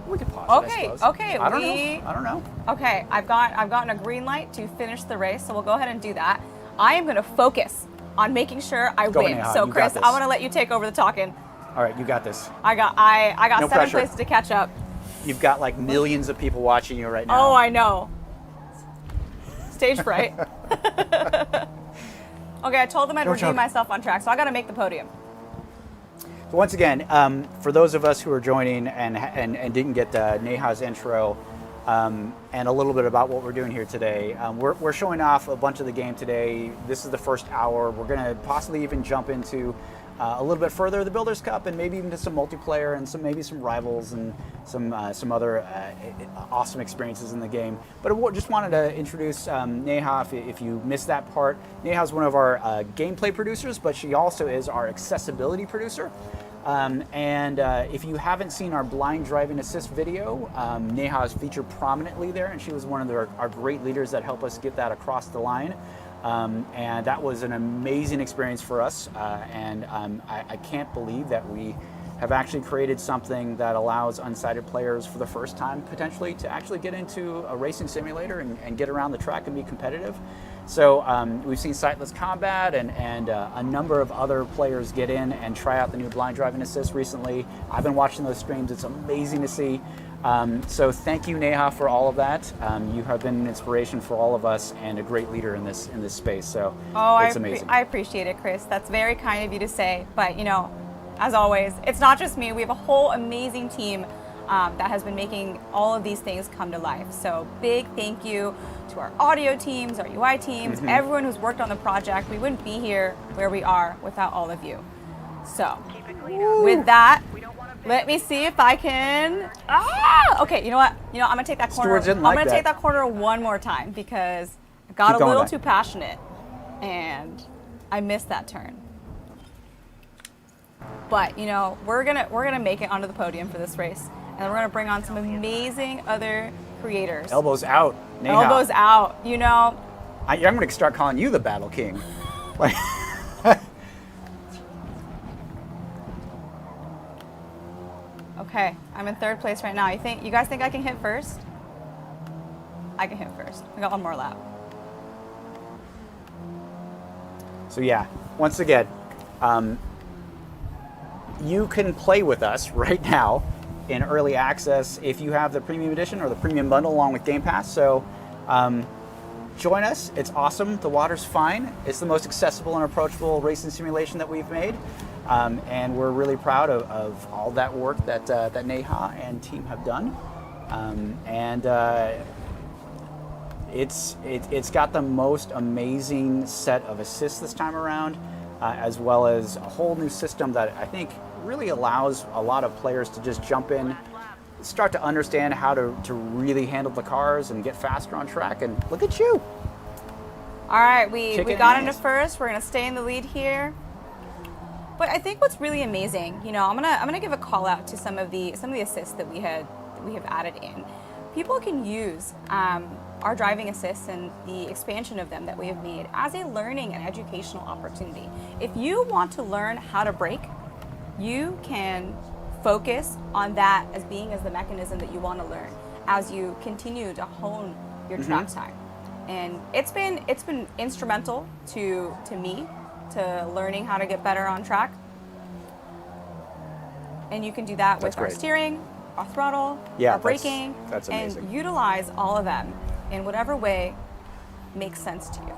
we could pause. Okay, it, I suppose. okay. I don't know. Okay, I've gotten a green light to finish the race, so we'll go ahead and do that. I am going to focus on making sure I win. Neha, So you Chris, got this. I want to let you take over the talking. All right, you got this. I got No 7 pressure. places to catch up. You've got like millions of people watching you right now. Oh, I know. Stage fright. Okay, I told them I'd Don't redeem choke. myself on track, so I got to make the podium. So once again, for those of us who are joining and didn't get Neha's intro and a little bit about what we're doing here today, we're showing off a bunch of the game today. This is the first hour. We're going to possibly even jump into a little bit further of the Builders Cup and maybe even to some multiplayer and maybe some rivals and some other awesome experiences in the game. But I just wanted to introduce Neha. If you missed that part, Neha is one of our gameplay producers, but she also is our accessibility producer. If you haven't seen our blind driving assist video, Neha is featured prominently there, and she was one of our great leaders that helped us get that across the line. And that was an amazing experience for us, I can't believe that we have actually created something that allows unsighted players for the first time potentially to actually get into a racing simulator and get around the track and be competitive. So we've seen Sightless Combat and a number of other players get in and try out the new blind driving assist recently. I've been watching those streams. It's amazing to see. So thank you, Neha, for all of that. You have been an inspiration for all of us and a great leader in this space. So it's amazing. I appreciate it, Chris. That's very kind of you to say. But as always, it's not just me. We have a whole amazing team that has been making all of these things come to life. So big thank you to our audio teams, our UI teams, everyone who's worked on the project. We wouldn't be here where we are without all of you. So with that, let me see if I can. Okay, you know what? I'm gonna take that corner. Stewards didn't like I'm gonna take that. that corner one more time because I got Keep a going little back. too passionate and I missed that turn. But we're gonna make it onto the podium for this race, and we're gonna bring on some amazing other creators. Elbows out, Neha. Elbows out. I'm going to start calling you the Battle King. Like, Okay, I'm in 3rd place right now. You guys think I can hit first? I can hit first. I got one more lap. so yeah, once again, you can play with us right now in early access if you have the premium edition or the premium bundle along with Game Pass. So join us. It's awesome. The water's fine. It's the most accessible and approachable racing simulation that we've made. And we're really proud of all that work that Neha and team have done. It's got the most amazing set of assists this time around, as well as a whole new system that I think really allows a lot of players to just jump in, start to understand how to really handle the cars and get faster on track. And look at you. All right, we Kicking got into ass. first. We're gonna stay in the lead here. But I think what's really amazing, I'm gonna give a call out to some of the assists that we have added in. People can use our driving assists and the expansion of them that we have made as a learning and educational opportunity. If you want to learn how to brake, you can focus on that as being as the mechanism that you want to learn as you continue to hone your track time. And it's been instrumental to me to learning how to get better on track. And you can do that with our steering, our throttle, our braking, that's amazing. and utilize all of them in whatever way makes sense to you.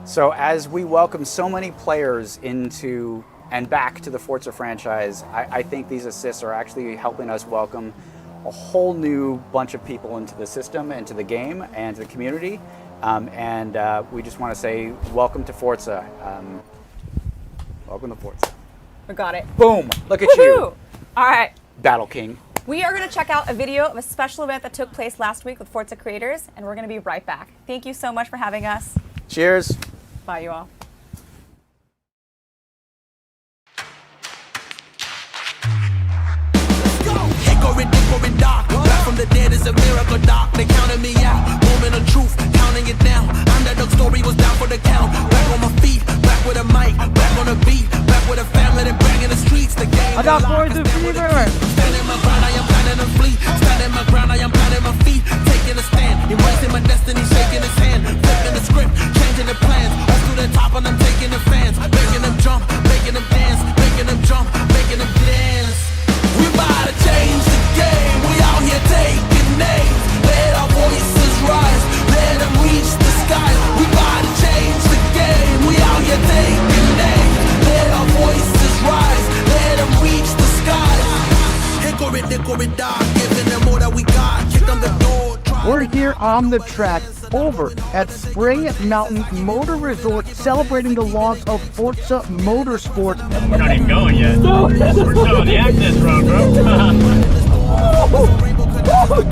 So as we welcome so many players into and back to the Forza franchise, I think these assists are actually helping us welcome a whole new bunch of people into the system, into the game, and to the community. We just want to say welcome to Forza. Welcome to Forza. We got it. Boom! Look at Woohoo! you, All right. Battle King. We are going to check out a video of a special event that took place last week with Forza creators, and we're going to be right back. Thank you so much for having us. Cheers. Bye, you all. Hickory dock, back from the dead is a miracle, doc. They counted me out, moment of truth, counting it down. Underdog story was down for the count. Back on my feet, back with a mic, back on the beat, back with a family that bang in the streets. The game. I got Forza fever. Standing my ground, I am planning to flee. Standing my ground, I am planting my feet. Taking a stand, embracing my destiny, shaking his hand, flipping the script, changing the plans. Up to the top, and I'm taking the fans, making them jump, making them dance, making them jump, making them dance. We about to change the game. We out here taking names. Let our voices rise. Let them reach the sky. We about to change the game. We out here taking names. Let our voices rise. Let them reach the sky. Hickory dock, giving them all that we got. Kick them the door. We're here on the track over at Spring Mountain Motor Resort celebrating the launch of Forza Motorsport. We're not even going yet. We're still on the access road, bro. Freaking love it.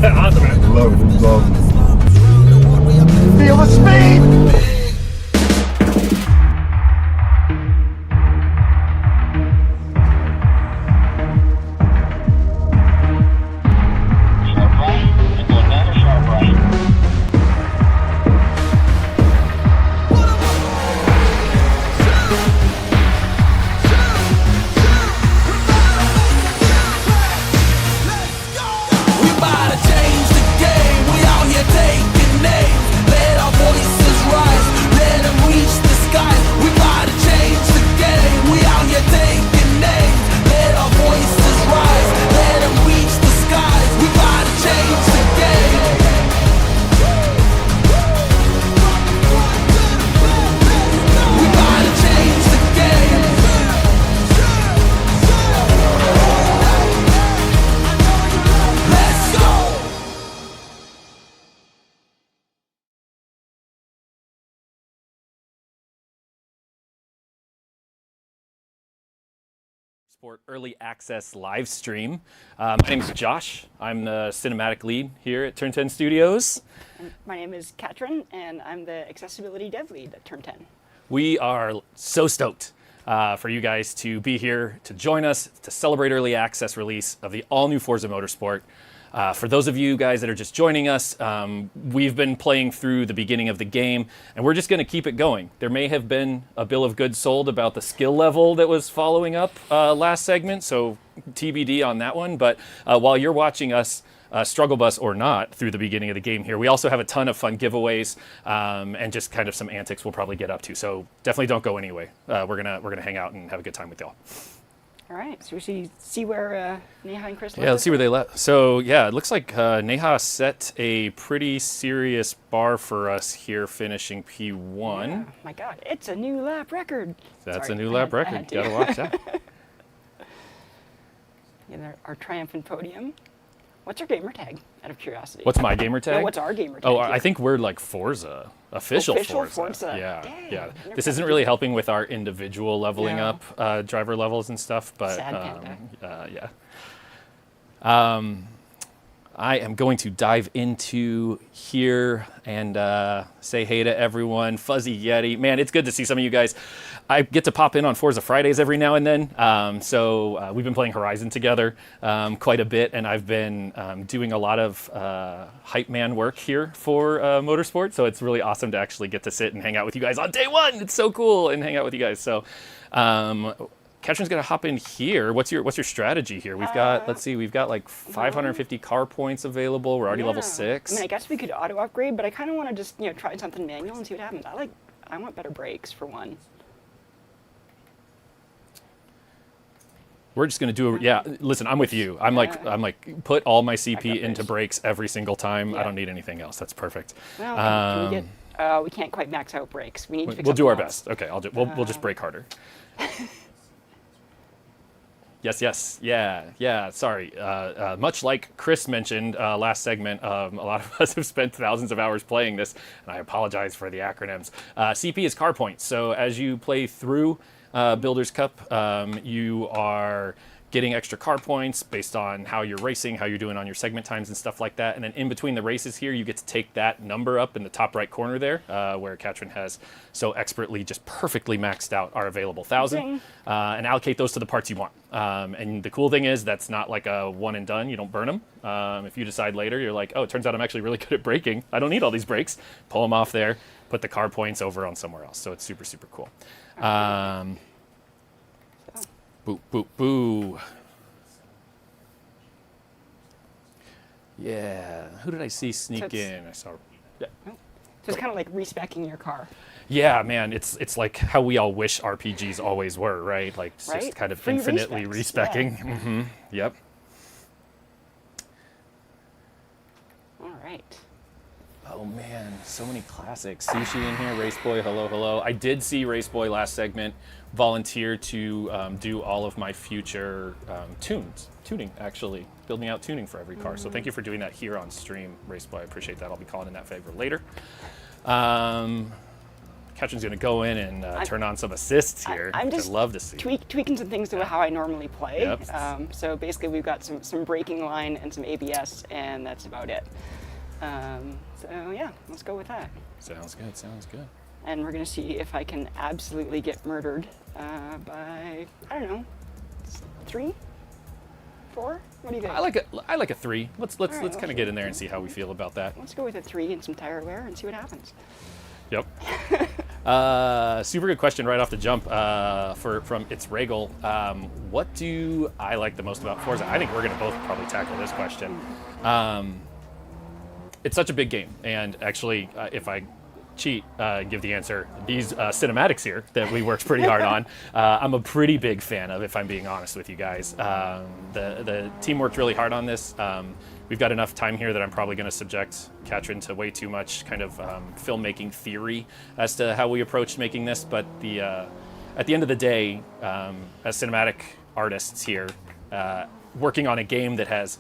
Awesome, man. Love it. Love it. Feel the speed! Sport Early Access live stream. My name is Josh. I'm the cinematic lead here at Turn 10 Studios. My name is Katrin, and I'm the accessibility dev lead at Turn 10. We are so stoked for you guys to be here to join us to celebrate early access release of the all-new Forza Motorsport. For those of you guys that are just joining us, we've been playing through the beginning of the game, and we're just going to keep it going. There may have been a bill of goods sold about the skill level that was following up last segment, so TBD on that one. But while you're watching us struggle bus or not through the beginning of the game here, we also have a ton of fun giveaways and just kind of some antics we'll probably get up to. So definitely don't go anyway. We're gonna hang out and have a good time with y'all. All right, so we should see where Neha and Chris left. Yeah, let's see where they left. So yeah, it looks like Neha set a pretty serious bar for us here, finishing P1. Yeah, my God, it's a new lap record. That's Sorry, a new lap I record. had to. Gotta watch that. And our triumphant podium. What's our gamer tag, out of curiosity? What's my gamer tag? Yeah, what's our gamer tag? Oh, here? I think we're like Forza. Official Forza. Yeah, Dang, yeah. never This isn't got really to- helping with our individual leveling No. up driver levels and stuff, but Sad panda. yeah. I am going to dive into here and say hey to everyone. Fuzzy Yeti, man, it's good to see some of you guys. I get to pop in on Forza Fridays every now and then. So we've been playing Horizon together quite a bit, and I've been doing a lot of hype man work here for Motorsport. So it's really awesome to actually get to sit and hang out with you guys on day one. It's so cool and hang out with you guys. So Katrin's gonna hop in here. What's your strategy here? We've got we've got like 550 car points available. We're already level 6. I mean, I guess we could auto upgrade, but I kind of want to just try something manual and see what happens. I want better brakes for one. We're just gonna do listen, I'm with you. I'm like put all my CP into brakes every single time. Yeah. I don't need anything else. That's perfect. Well, can we get? We can't quite max out brakes. We need to fix. We'll up do our balance. best. Okay, we'll just brake harder. Yes, yeah. Sorry. Much like Chris mentioned last segment, a lot of us have spent thousands of hours playing this, and I apologize for the acronyms. CP is car points. So as you play through Builders Cup, you are getting extra car points based on how you're racing, how you're doing on your segment times and stuff like that. And then in between the races here, you get to take that number up in the top right corner there, where Katrin has so expertly, just perfectly maxed out our available 1,000, and allocate those to the parts you want. And the cool thing is that's not like a one and done. You don't burn them. If you decide later, you're like, oh, it turns out I'm actually really good at braking. I don't need all these brakes. Pull them off there, put the car points over on somewhere else. So it's super, super cool. Boo, boo, boo. Yeah. Who did I see sneak in? I saw. Yeah. So it's kind of like respecking your car. Yeah, man. It's like how we all wish RPGs always were, right? Like it's Right? just kind of Free infinitely respects, respecking. yeah. Mm-hmm. Yep. All right. Oh man, so many classics. Sushi in here, Race Boy, hello. I did see Race Boy last segment volunteer to do all of my future tuning, actually. Building out tuning for every car. So thank you for doing that here on stream, Race Boy. I appreciate that. I'll be calling in that favor later. Katrin's going to go in and turn on some assists here. I'm just I'd love to see. tweaking some things to how I normally play. Yep. So basically we've got some braking line and some ABS, and that's about it. So yeah, let's go with that. Sounds good. And we're gonna see if I can absolutely get murdered by, I don't know, 3, 4. What do you think? I like a 3. Let's right, kind of get in there and see how we feel about that. Let's go with a 3 and some tire wear and see what happens. Yep. Super good question right off the jump from It's Regal. What do I like the most about Forza? I think we're going to both probably tackle this question. It's such a big game, and actually, if I cheat, give the answer, these cinematics here that we worked pretty hard on, I'm a pretty big fan of, if I'm being honest with you guys. The team worked really hard on this. We've got enough time here that I'm probably going to subject Katrin to way too much kind of filmmaking theory as to how we approached making this, but at the end of the day, as cinematic artists here, working on a game that has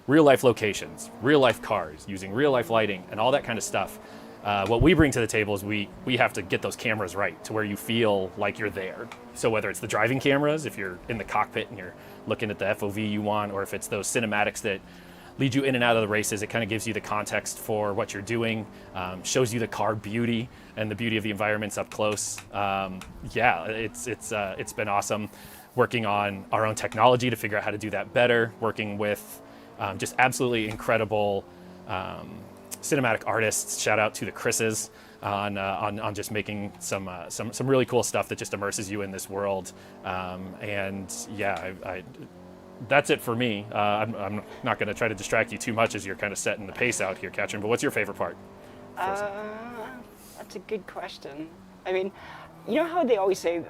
real life locations, real life cars, using real life lighting, and all that kind of stuff. What we bring to the table is we have to get those cameras right to where you feel like you're there. So whether it's the driving cameras, if you're in the cockpit and you're looking at the FOV you want, or if it's those cinematics that lead you in and out of the races, it kind of gives you the context for what you're doing, shows you the car beauty and the beauty of the environments up close. It's been awesome working on our own technology to figure out how to do that better, working with just absolutely incredible cinematic artists. Shout out to the Chris's on just making some really cool stuff that just immerses you in this world. That's it for me. I'm not going to try to distract you too much as you're kind of setting the pace out here, Katrin. But what's your favorite part? That's a good question. I mean, you know how they always say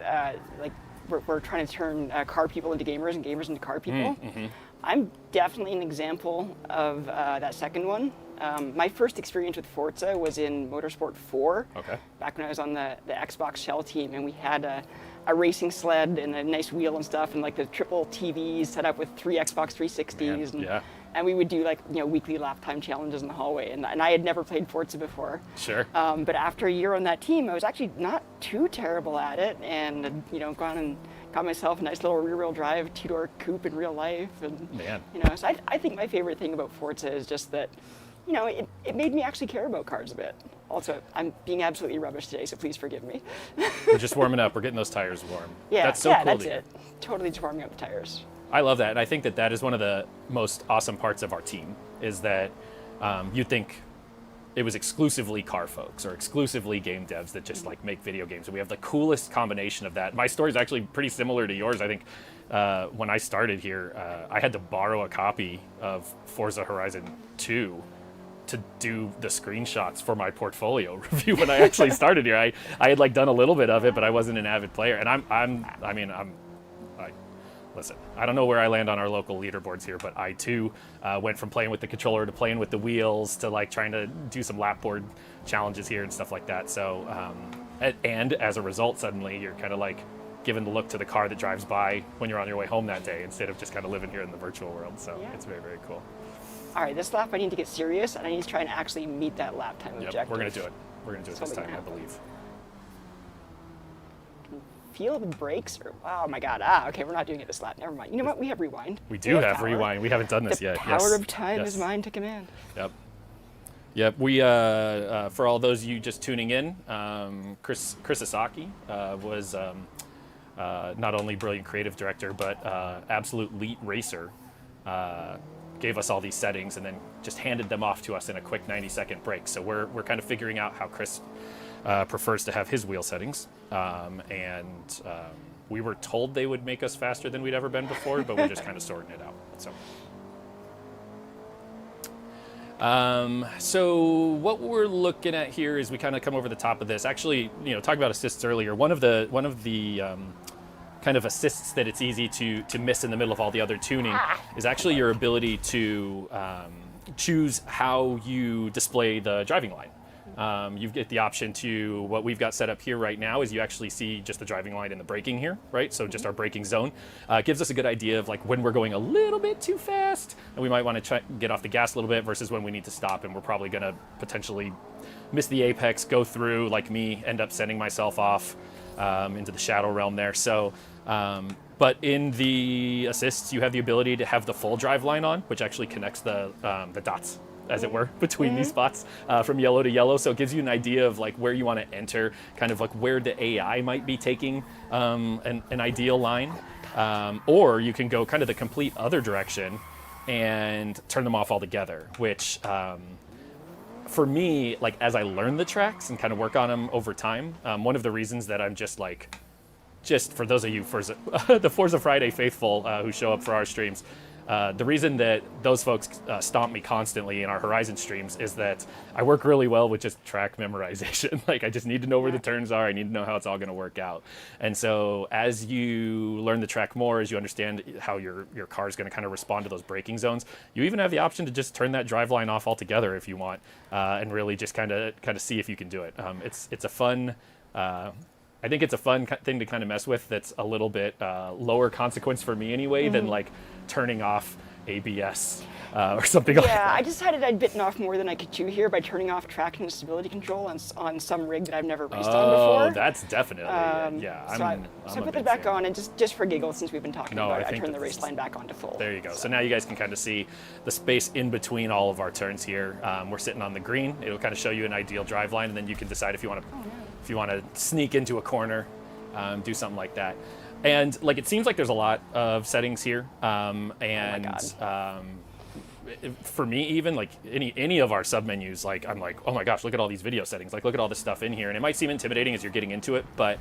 like we're trying to turn car people into gamers and gamers into car people? Mm-hmm. I'm definitely an example of that second one. My first experience with Forza was in Motorsport 4, back when I was on the Xbox Shell team, and we had a racing sled and a nice wheel and stuff, and like the triple TVs set up with 3 Xbox 360s, and we would do like weekly lap time challenges in the hallway, and I had never played Forza before. Sure. But after a year on that team, I was actually not too terrible at it, and gone and got myself a nice little rear-wheel drive 2-door coupe in real life, and so I think my favorite thing about Forza is just that you know, it made me actually care about cars a bit. Also, I'm being absolutely rubbish today, so please forgive me. We're just warming up. We're getting those tires warm. Yeah, that's so yeah, cool. that's to hear. it. Totally just warming up the tires. I love that, and I think that that is one of the most awesome parts of our team, is that you think it was exclusively car folks or exclusively game devs that just like make video games, and we have the coolest combination of that. My story is actually pretty similar to yours. I think when I started here, I had to borrow a copy of Forza Horizon 2 to do the screenshots for my portfolio review when I actually started here. I had like done a little bit of it, but I wasn't an avid player, and listen, I don't know where I land on our local leaderboards here, but I too went from playing with the controller to playing with the wheels to like trying to do some lap board challenges here and stuff like that. So, and as a result, suddenly you're kind of like giving the look to the car that drives by when you're on your way home that day instead of just kind of living here in the virtual world. So Yeah. it's very, very cool. All right, this lap I need to get serious, and I need to try and actually meet that lap time Yep, objective. we're going to do it. We're going to do it this Totally time, I gonna believe. Feel the brakes, or oh my god, okay, we're not doing it this lap. Never mind. You know what? We have rewind. We do have power. rewind. We haven't done this The yet. power Yes. of time Yes. is mine to command. Yep. Yep. We for all those of you just tuning in, Chris Asaki was not only brilliant creative director but absolute elite racer. Gave us all these settings and then just handed them off to us in a quick 90-second break. So we're kind of figuring out how Chris prefers to have his wheel settings, and we were told they would make us faster than we'd ever been before, but we're just kind of sorting it out. So what we're looking at here is we kind of come over the top of this. Actually, you know, talking about assists earlier, one of the kind of assists that it's easy to miss in the middle of all the other tuning is actually your ability to choose how you display the driving line. You get the option to, what we've got set up here right now is you actually see just the driving line and the braking here, right? So just our braking zone. It gives us a good idea of like when we're going a little bit too fast and we might want to get off the gas a little bit versus when we need to stop and we're probably going to potentially miss the apex, go through, like me, end up sending myself off into the shadow realm there. So, but in the assists, you have the ability to have the full drive line on, which actually connects the dots, as it were, between these spots from yellow to yellow. So it gives you an idea of like where you want to enter, kind of like where the AI might be taking an ideal line. Or you can go kind of the complete other direction and turn them off altogether, which for me, like as I learn the tracks and kind of work on them over time, one of the reasons that I'm just for those of you the Forza Friday faithful who show up for our streams, the reason that those folks stomp me constantly in our Horizon streams is that I work really well with just track memorization. Like I just need to know where the turns are. I need to know how it's all going to work out. And so as you learn the track more, as you understand how your car is going to kind of respond to those braking zones, you even have the option to just turn that drive line off altogether if you want, and really just kind of see if you can do it. It's a fun. I think it's a fun thing to kind of mess with. That's a little bit lower consequence for me anyway than like turning off ABS or something like that. Yeah, I decided I'd bitten off more than I could chew here by turning off traction and stability control on some rig that I've never raced on before. Oh, that's definitely yeah. So I put that back on, and just for giggles, since we've been talking about it, I turned the race line back on to full. There you go. So now you guys can kind of see the space in between all of our turns here. We're sitting on the green. It'll kind of show you an ideal drive line, and then you can decide if you want to sneak into a corner, do something like that. And like it seems like there's a lot of settings here, for me, even like any of our submenus, like I'm like, oh my gosh, look at all these video settings, like look at all this stuff in here, and it might seem intimidating as you're getting into it, but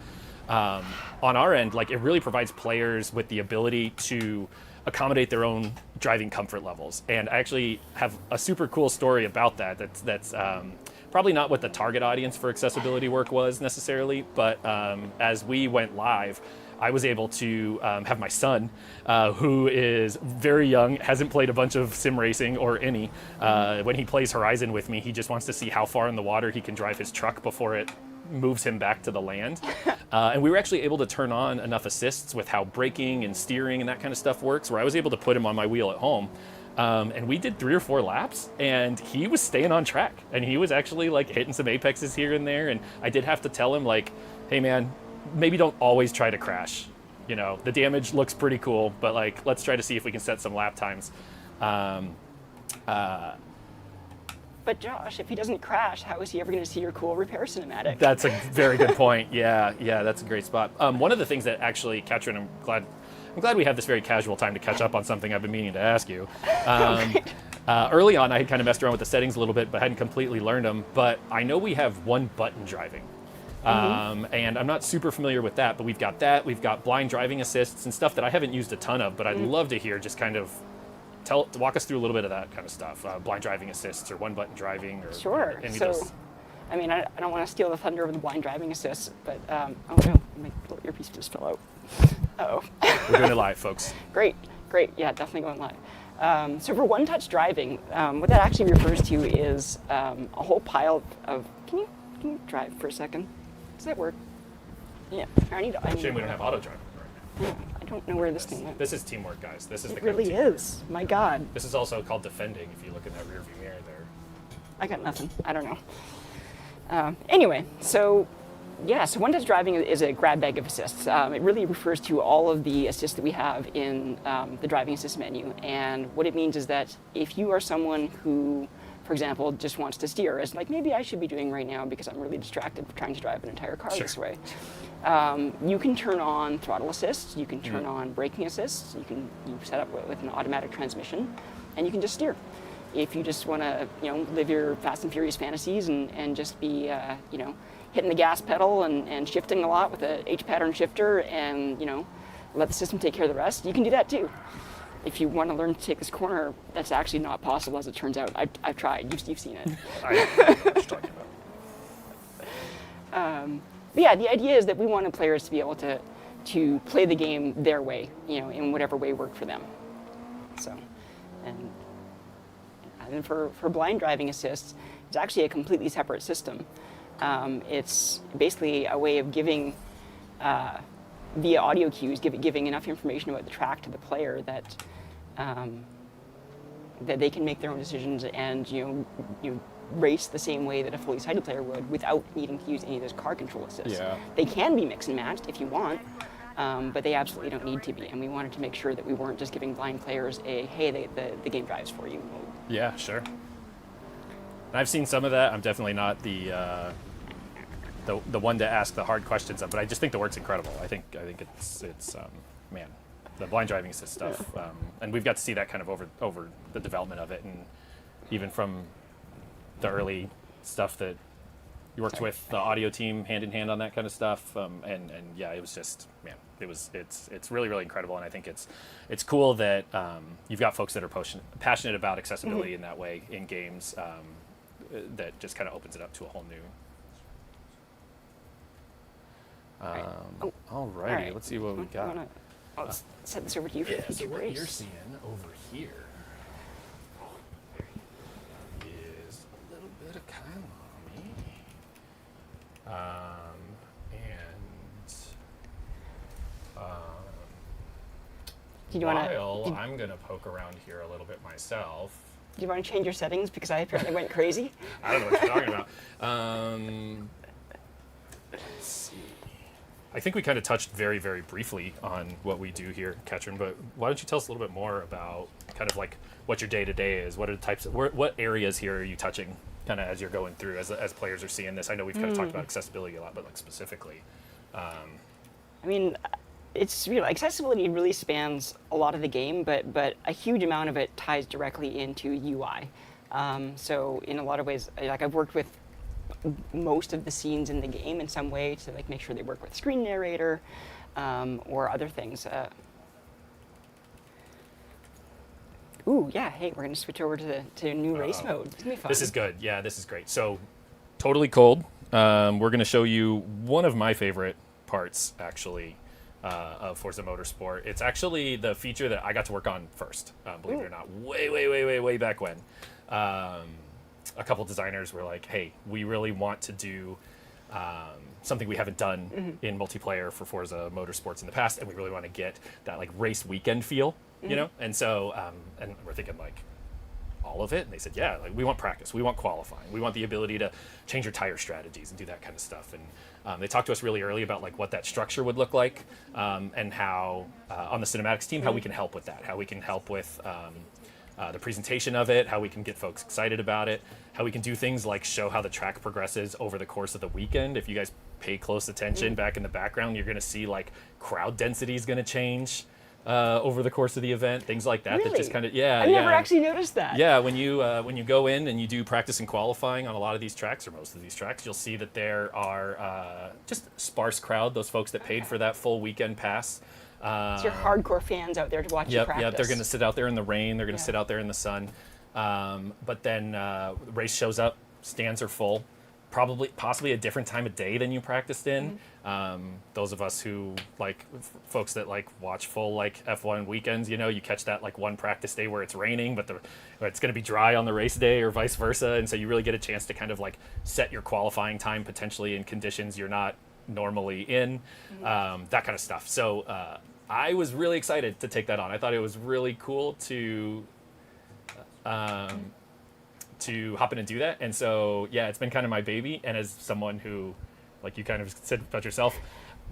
on our end, like it really provides players with the ability to accommodate their own driving comfort levels. And I actually have a super cool story about that. That's probably not what the target audience for accessibility work was necessarily, but as we went live, I was able to have my son, who is very young, hasn't played a bunch of sim racing or any. When he plays Horizon with me, he just wants to see how far in the water he can drive his truck before it moves him back to the land. And we were actually able to turn on enough assists with how braking and steering and that kind of stuff works, where I was able to put him on my wheel at home. And we did 3 or 4 laps, and he was staying on track, and he was actually like hitting some apexes here and there. And I did have to tell him like, hey man, maybe don't always try to crash. You know, the damage looks pretty cool, but like, let's try to see if we can set some lap times. But Josh, if he doesn't crash, how is he ever going to see your cool repair cinematic? That's a very good point. Yeah, that's a great spot. One of the things that actually, Katrin, I'm glad we had this very casual time to catch up on something I've been meaning to ask you. Early on, I had kind of messed around with the settings a little bit, but hadn't completely learned them. But I know we have one button driving. And I'm not super familiar with that, but we've got that. We've got blind driving assists and stuff that I haven't used a ton of, but I'd love to hear just kind of walk us through a little bit of that kind of stuff. Blind driving assists or one button driving. Or Sure. any of So, those. I mean, I don't want to steal the thunder of the blind driving assist, but oh no, my little earpiece just fell out. Uh-oh. We're doing it live, folks. Great. Yeah, definitely going live. So for one-touch driving, what that actually refers to is a whole pile of. Can you drive for a second? Does that work? Yeah. I need Shame we don't have auto driving right now. I don't know where this thing went. This is teamwork, guys. This is the It kind of really teamwork. is. My God. This is also called defending. If you look in that rear view mirror there. I got nothing. I don't know. Anyway, so one-touch driving is a grab bag of assists. It really refers to all of the assists that we have in the driving assist menu. And what it means is that if you are someone who, for example, just wants to steer, as like maybe I should be doing right now because I'm really distracted trying to drive an entire car this way, you can turn on throttle assist, you can turn on braking assist, you set up with an automatic transmission, and you can just steer. If you just want to, live your Fast and Furious fantasies and just be, hitting the gas pedal and shifting a lot with a H-pattern shifter and, let the system take care of the rest, you can do that too. If you want to learn to take this corner, that's actually not possible, as it turns out. I've tried. You've seen it. I know what you're talking about. But yeah, the idea is that we wanted players to be able to play the game their way, in whatever way worked for them. So, and for blind driving assists, it's actually a completely separate system. It's basically a way of giving, via audio cues, giving enough information about the track to the player that they can make their own decisions and you race the same way that a fully sighted player would without needing to use any of those car control assists. Yeah. They can be mixed and matched if you want, but they absolutely don't need to be. And we wanted to make sure that we weren't just giving blind players the game drives for you mode. Yeah, sure. I've seen some of that. I'm definitely not the one to ask the hard questions of, but I just think the work's incredible. I think it's man, the blind driving assist stuff, and we've got to see that kind of over the development of it, and even from the early stuff that you worked with the audio team hand in hand on that kind of stuff, and yeah, it was just, man, it's really, really incredible, and I think it's cool that you've got folks that are passionate about accessibility in that way in games, that just kind of opens it up to a whole new. Alrighty, right. Let's see what we got. I'll set this over to you for Yeah, future so what grace. you're seeing over here is a little bit of Kylomi. Do you want While I'm going to poke around here a little bit myself. Do you want to change your settings because I apparently went crazy? I don't know what you're talking about. Let's see. I think we kind of touched very, very briefly on what we do here, Katrin, but why don't you tell us a little bit more about kind of like what your day-to-day is? What are the types of, what areas here are you touching kind of as you're going through, as players are seeing this? I know we've kind of talked about accessibility a lot, but like specifically. I mean, it's real. Accessibility really spans a lot of the game, but a huge amount of it ties directly into UI. So in a lot of ways, like I've worked with most of the scenes in the game in some way to like make sure they work with screen narrator or other things. Ooh, yeah. Hey, we're gonna switch over to new race mode. It's gonna be fun. This is good. Yeah, this is great. So, totally cold. We're going to show you one of my favorite parts, actually, of Forza Motorsport. It's actually the feature that I got to work on first, believe it or not, way back when. A couple designers were like, hey, we really want to do something we haven't done in multiplayer for Forza Motorsports in the past, and we really want to get that like race weekend feel, you know? And so, and we're thinking like, all of it? And they said, yeah, like we want practice, we want qualifying, we want the ability to change your tire strategies and do that kind of stuff. And they talked to us really early about like what that structure would look like, and how on the cinematics team, how we can help with that, how we can help with the presentation of it, how we can get folks excited about it, how we can do things like show how the track progresses over the course of the weekend. If you guys pay close attention back in the background, you're going to see like crowd density is going to change over the course of the event, things like that. Really? That just kind of, yeah. I never actually noticed that. Yeah, when you go in and you do practice and qualifying on a lot of these tracks, or most of these tracks, you'll see that there are just a sparse crowd, those folks that paid for that full weekend pass. It's your hardcore fans out there to watch you practice. Yeah, they're going to sit out there in the rain. They're going to sit out there in the sun. But then the race shows up, stands are full, possibly a different time of day than you practiced in. Those of us who folks that watch full F1 weekends, you catch that one practice day where it's raining, but it's going to be dry on the race day or vice versa. And so you really get a chance to kind of set your qualifying time potentially in conditions you're not normally in, that kind of stuff. So I was really excited to take that on. I thought it was really cool to hop in and do that. And so, yeah, it's been kind of my baby. And as someone who, like you kind of said about yourself,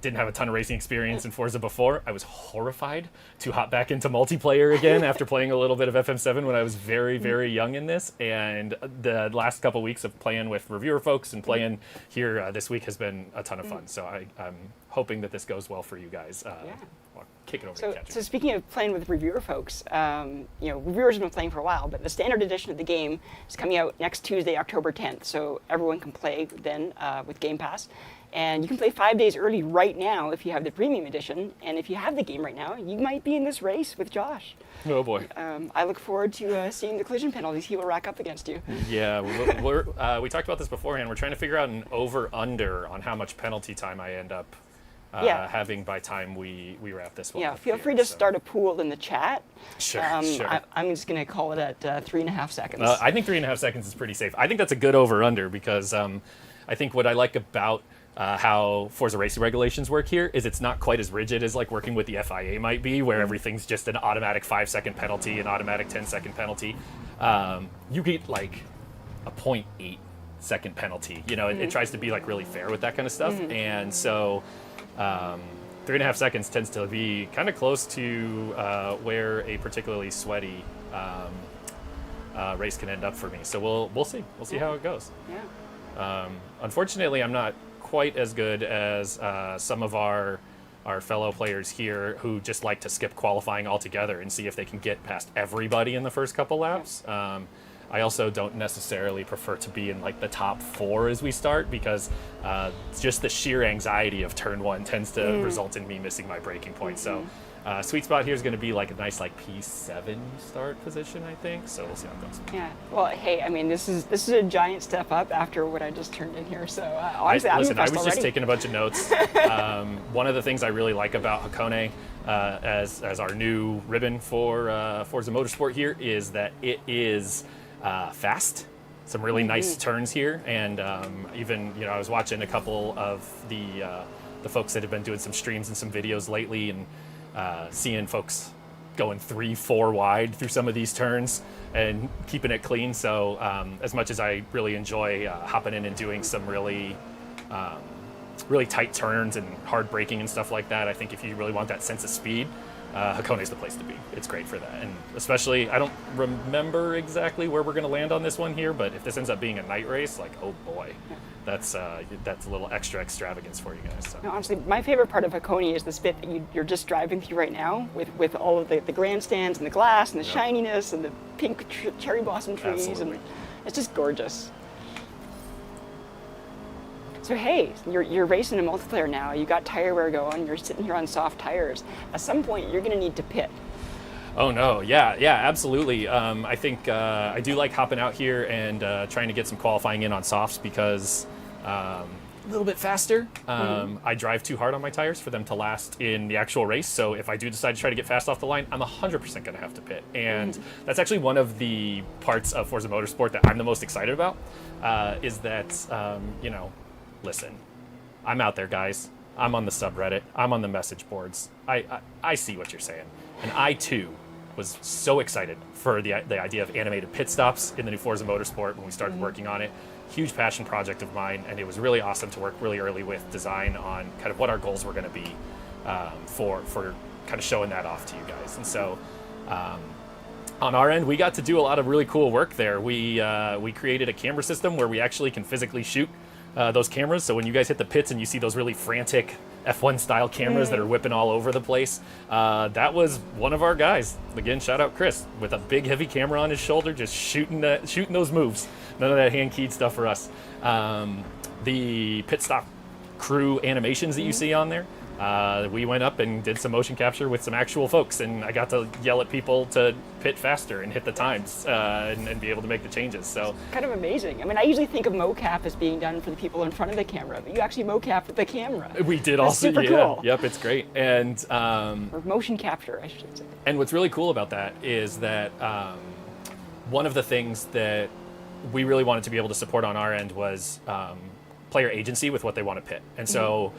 didn't have a ton of racing experience in Forza before, I was horrified to hop back into multiplayer again after playing a little bit of FM7 when I was very, very young in this. And the last couple weeks of playing with reviewer folks and playing here this week has been a ton of fun. So I'm hoping that this goes well for you guys. I'll kick it over to Katja. So speaking of playing with reviewer folks, reviewers have been playing for a while, but the standard edition of the game is coming out next Tuesday, October 10th. So everyone can play then with Game Pass. And you can play 5 days early right now if you have the Premium Edition. And if you have the game right now, you might be in this race with Josh. Oh, boy. I look forward to seeing the collision penalties he will rack up against you. Yeah, we talked about this beforehand. We're trying to figure out an over-under on how much penalty time I end up having by time we wrap this one up. Feel free to start a pool in the chat. Sure. I'm just going to call it at 3.5 seconds. I think 3.5 seconds is pretty safe. I think that's a good over-under because I think what I like about how Forza racing regulations work here is it's not quite as rigid as working with the FIA might be, where everything's just an automatic 5-second penalty, an automatic 10-second penalty. You get a 0.8 second penalty. It tries to be really fair with that kind of stuff. And so 3.5 seconds tends to be kind of close to where a particularly sweaty race can end up for me. So we'll see. We'll see how it goes. Yeah. Unfortunately, I'm not quite as good as some of our fellow players here who just like to skip qualifying altogether and see if they can get past everybody in the first couple laps. I also don't necessarily prefer to be in the top 4 as we start because just the sheer anxiety of turn 1 tends to result in me missing my braking point. So sweet spot here is going to be a nice P7 start position, I think. So we'll see how it goes. Yeah. Well, hey, I mean, this is a giant step up after what I just turned in here. So honestly, I'm impressed I was already. just taking a bunch of notes. One of the things I really like about Hakone as our new ribbon for Forza Motorsport here is that it is fast. Some really nice turns here, and even I was watching a couple of the folks that have been doing some streams and some videos lately, and seeing folks going 3-4 wide through some of these turns and keeping it clean. So as much as I really enjoy hopping in and doing some really tight turns and hard braking and stuff like that, I think if you really want that sense of speed, Hakone's the place to be. It's great for that. And especially, I don't remember exactly where we're going to land on this one here, but if this ends up being a night race, oh boy, that's a little extra extravagance for you guys. So. No, honestly, my favorite part of Hakone is this bit that you're just driving through right now with all of the grandstands and the glass and the shininess and the pink cherry blossom trees. Absolutely. And it's just gorgeous. So hey, you're racing in multiplayer now. You got tire wear going. You're sitting here on soft tires. At some point, you're going to need to pit. Oh no, yeah, absolutely. I think I do like hopping out here and trying to get some qualifying in on softs because a little bit faster. I drive too hard on my tires for them to last in the actual race. So if I do decide to try to get fast off the line, I'm 100% going to have to pit. And that's actually one of the parts of Forza Motorsport that I'm the most excited about. Is that listen, I'm out there, guys. I'm on the subreddit. I'm on the message boards. I see what you're saying. And I, too, was so excited for the idea of animated pit stops in the new Forza Motorsport when we started working on it. Huge passion project of mine, and it was really awesome to work really early with design on kind of what our goals were going to be for kind of showing that off to you guys. And so on our end, we got to do a lot of really cool work there. We created a camera system where we actually can physically shoot those cameras. So when you guys hit the pits and you see those really frantic F1 style cameras that are whipping all over the place, that was one of our guys. Again, shout out Chris, with a big heavy camera on his shoulder, just shooting those moves. None of that hand keyed stuff for us. The pit stop crew animations that you see on there, we went up and did some motion capture with some actual folks, and I got to yell at people to pit faster and hit the times and be able to make the changes. So Kind of amazing. I mean, I usually think of mocap as being done for the people in front of the camera, but you actually mocap with the camera. we did That's also, super yeah, cool. yep, it's great. And Or motion capture, I should say. and what's really cool about that is that one of the things that we really wanted to be able to support on our end was player agency with what they want to pit. And so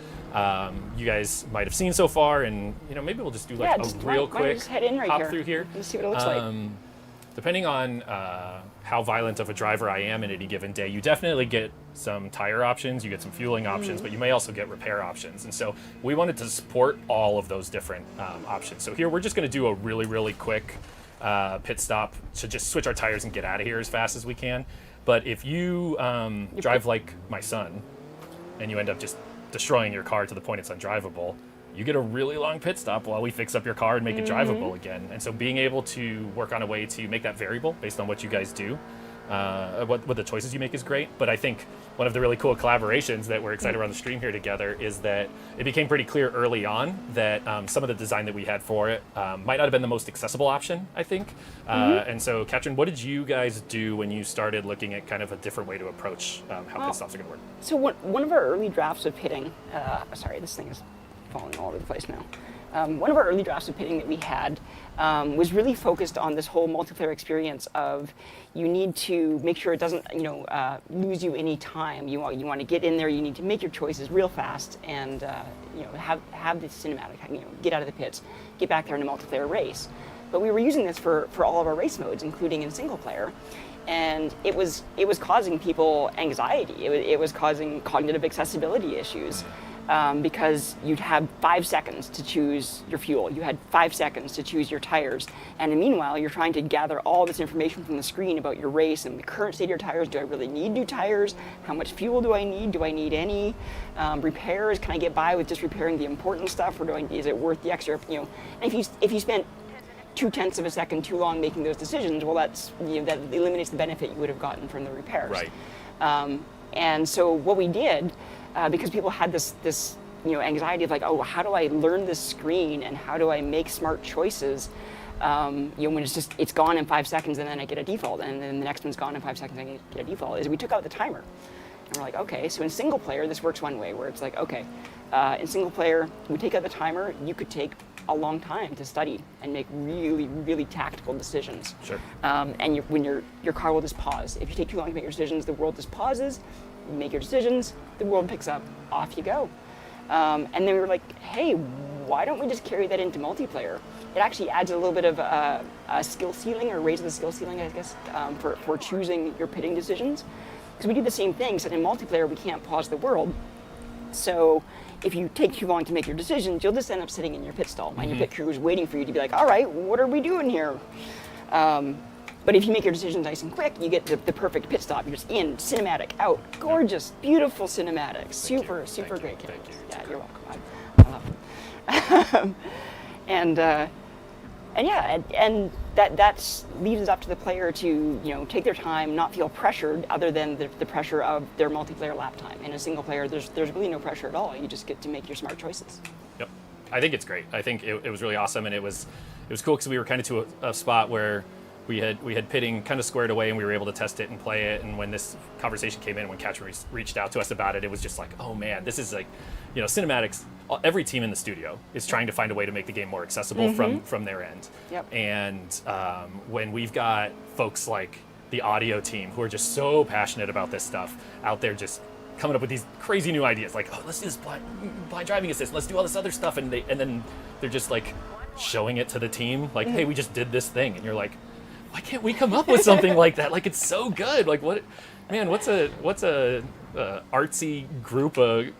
you guys might have seen so far, and maybe we'll just do like just a real why don't we quick just head in right hop here? through here. Let's see what it looks like. Depending on how violent of a driver I am in any given day, you definitely get some tire options, you get some fueling options, but you may also get repair options. And so we wanted to support all of those different options. So here we're just going to do a really, really quick pit stop to just switch our tires and get out of here as fast as we can. But if you drive like my son and you end up just destroying your car to the point it's undrivable, you get a really long pit stop while we fix up your car and make it drivable again. And so being able to work on a way to make that variable based on what you guys do, what the choices you make is great. But I think one of the really cool collaborations that we're excited around the stream here together is that it became pretty clear early on that some of the design that we had for it might not have been the most accessible option, I think. And so, Katrin, what did you guys do when you started looking at kind of a different way to approach how pit stops are going to work? So one of our early drafts of pitting, sorry, this thing is falling all over the place now. One of our early drafts of pitting that we had was really focused on this whole multiplayer experience of you need to make sure it doesn't lose you any time. You want to get in there. You need to make your choices real fast and have the cinematic. Get out of the pits, get back there in a multiplayer race. But we were using this for all of our race modes, including in single player. And it was causing people anxiety. It was causing cognitive accessibility issues. Because you'd have 5 seconds to choose your fuel. You had 5 seconds to choose your tires. And meanwhile, you're trying to gather all this information from the screen about your race and the current state of your tires. Do I really need new tires? How much fuel do I need? Do I need any? Repairs, can I get by with just repairing the important stuff, or is it worth the extra? And if you spent 0.2 of a second too long making those decisions, well, that eliminates the benefit you would have gotten from the repairs. Right. And so what we did, because people had this anxiety of like, oh, how do I learn this screen and how do I make smart choices? When it's gone in 5 seconds and then I get a default, and then the next one's gone in 5 seconds and I get a default. Is we took out the timer, and we're like, okay, so in single player this works one way, where it's like, okay, in single player we take out the timer. You could take a long time to study and make really, really tactical decisions. Sure. And when your car will just pause. If you take too long to make your decisions, the world just pauses. You make your decisions, the world picks up, off you go. And then we were like, hey, why don't we just carry that into multiplayer? It actually adds a little bit of a skill ceiling, or raises the skill ceiling, I guess, for choosing your pitting decisions. Because we do the same thing, except in multiplayer we can't pause the world. So if you take too long to make your decisions, you'll just end up sitting in your pit stall. And your pit crew is waiting for you to be like, all right, what are we doing here? But if you make your decisions nice and quick, you get the perfect pit stop. You're just in, cinematic, out. Gorgeous, beautiful cinematics. Super great cameras. Yeah, you're welcome. I love them. And that leaves it up to the player to take their time, not feel pressured, other than the pressure of their multiplayer lap time. In a single player, there's really no pressure at all. You just get to make your smart choices. Yep, I think it's great. I think it was really awesome, and it was cool because we were kind of to a spot where we had pitting kind of squared away, and we were able to test it and play it. And when this conversation came in, when Katrin reached out to us about it, it was just like, oh man, this is like, cinematics. Every team in the studio is trying to find a way to make the game more accessible from their end. Yep. And when we've got folks like the audio team who are just so passionate about this stuff out there, just coming up with these crazy new ideas, like, oh, let's do this blind driving assist, let's do all this other stuff, and then they're just like showing it to the team, like, hey, we just did this thing, and you're like, why can't we come up with something like that? Like, it's so good. Like, what's a artsy group of,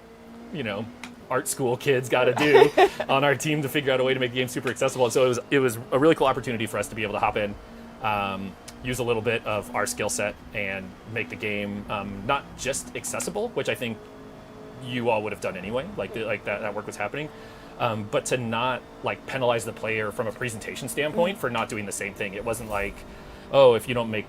art school kids got to do on our team to figure out a way to make the game super accessible? And so it was a really cool opportunity for us to be able to hop in, use a little bit of our skill set and make the game not just accessible, which I think you all would have done anyway, like that work was happening, but to not like penalize the player from a presentation standpoint for not doing the same thing. It wasn't like, oh, if you don't make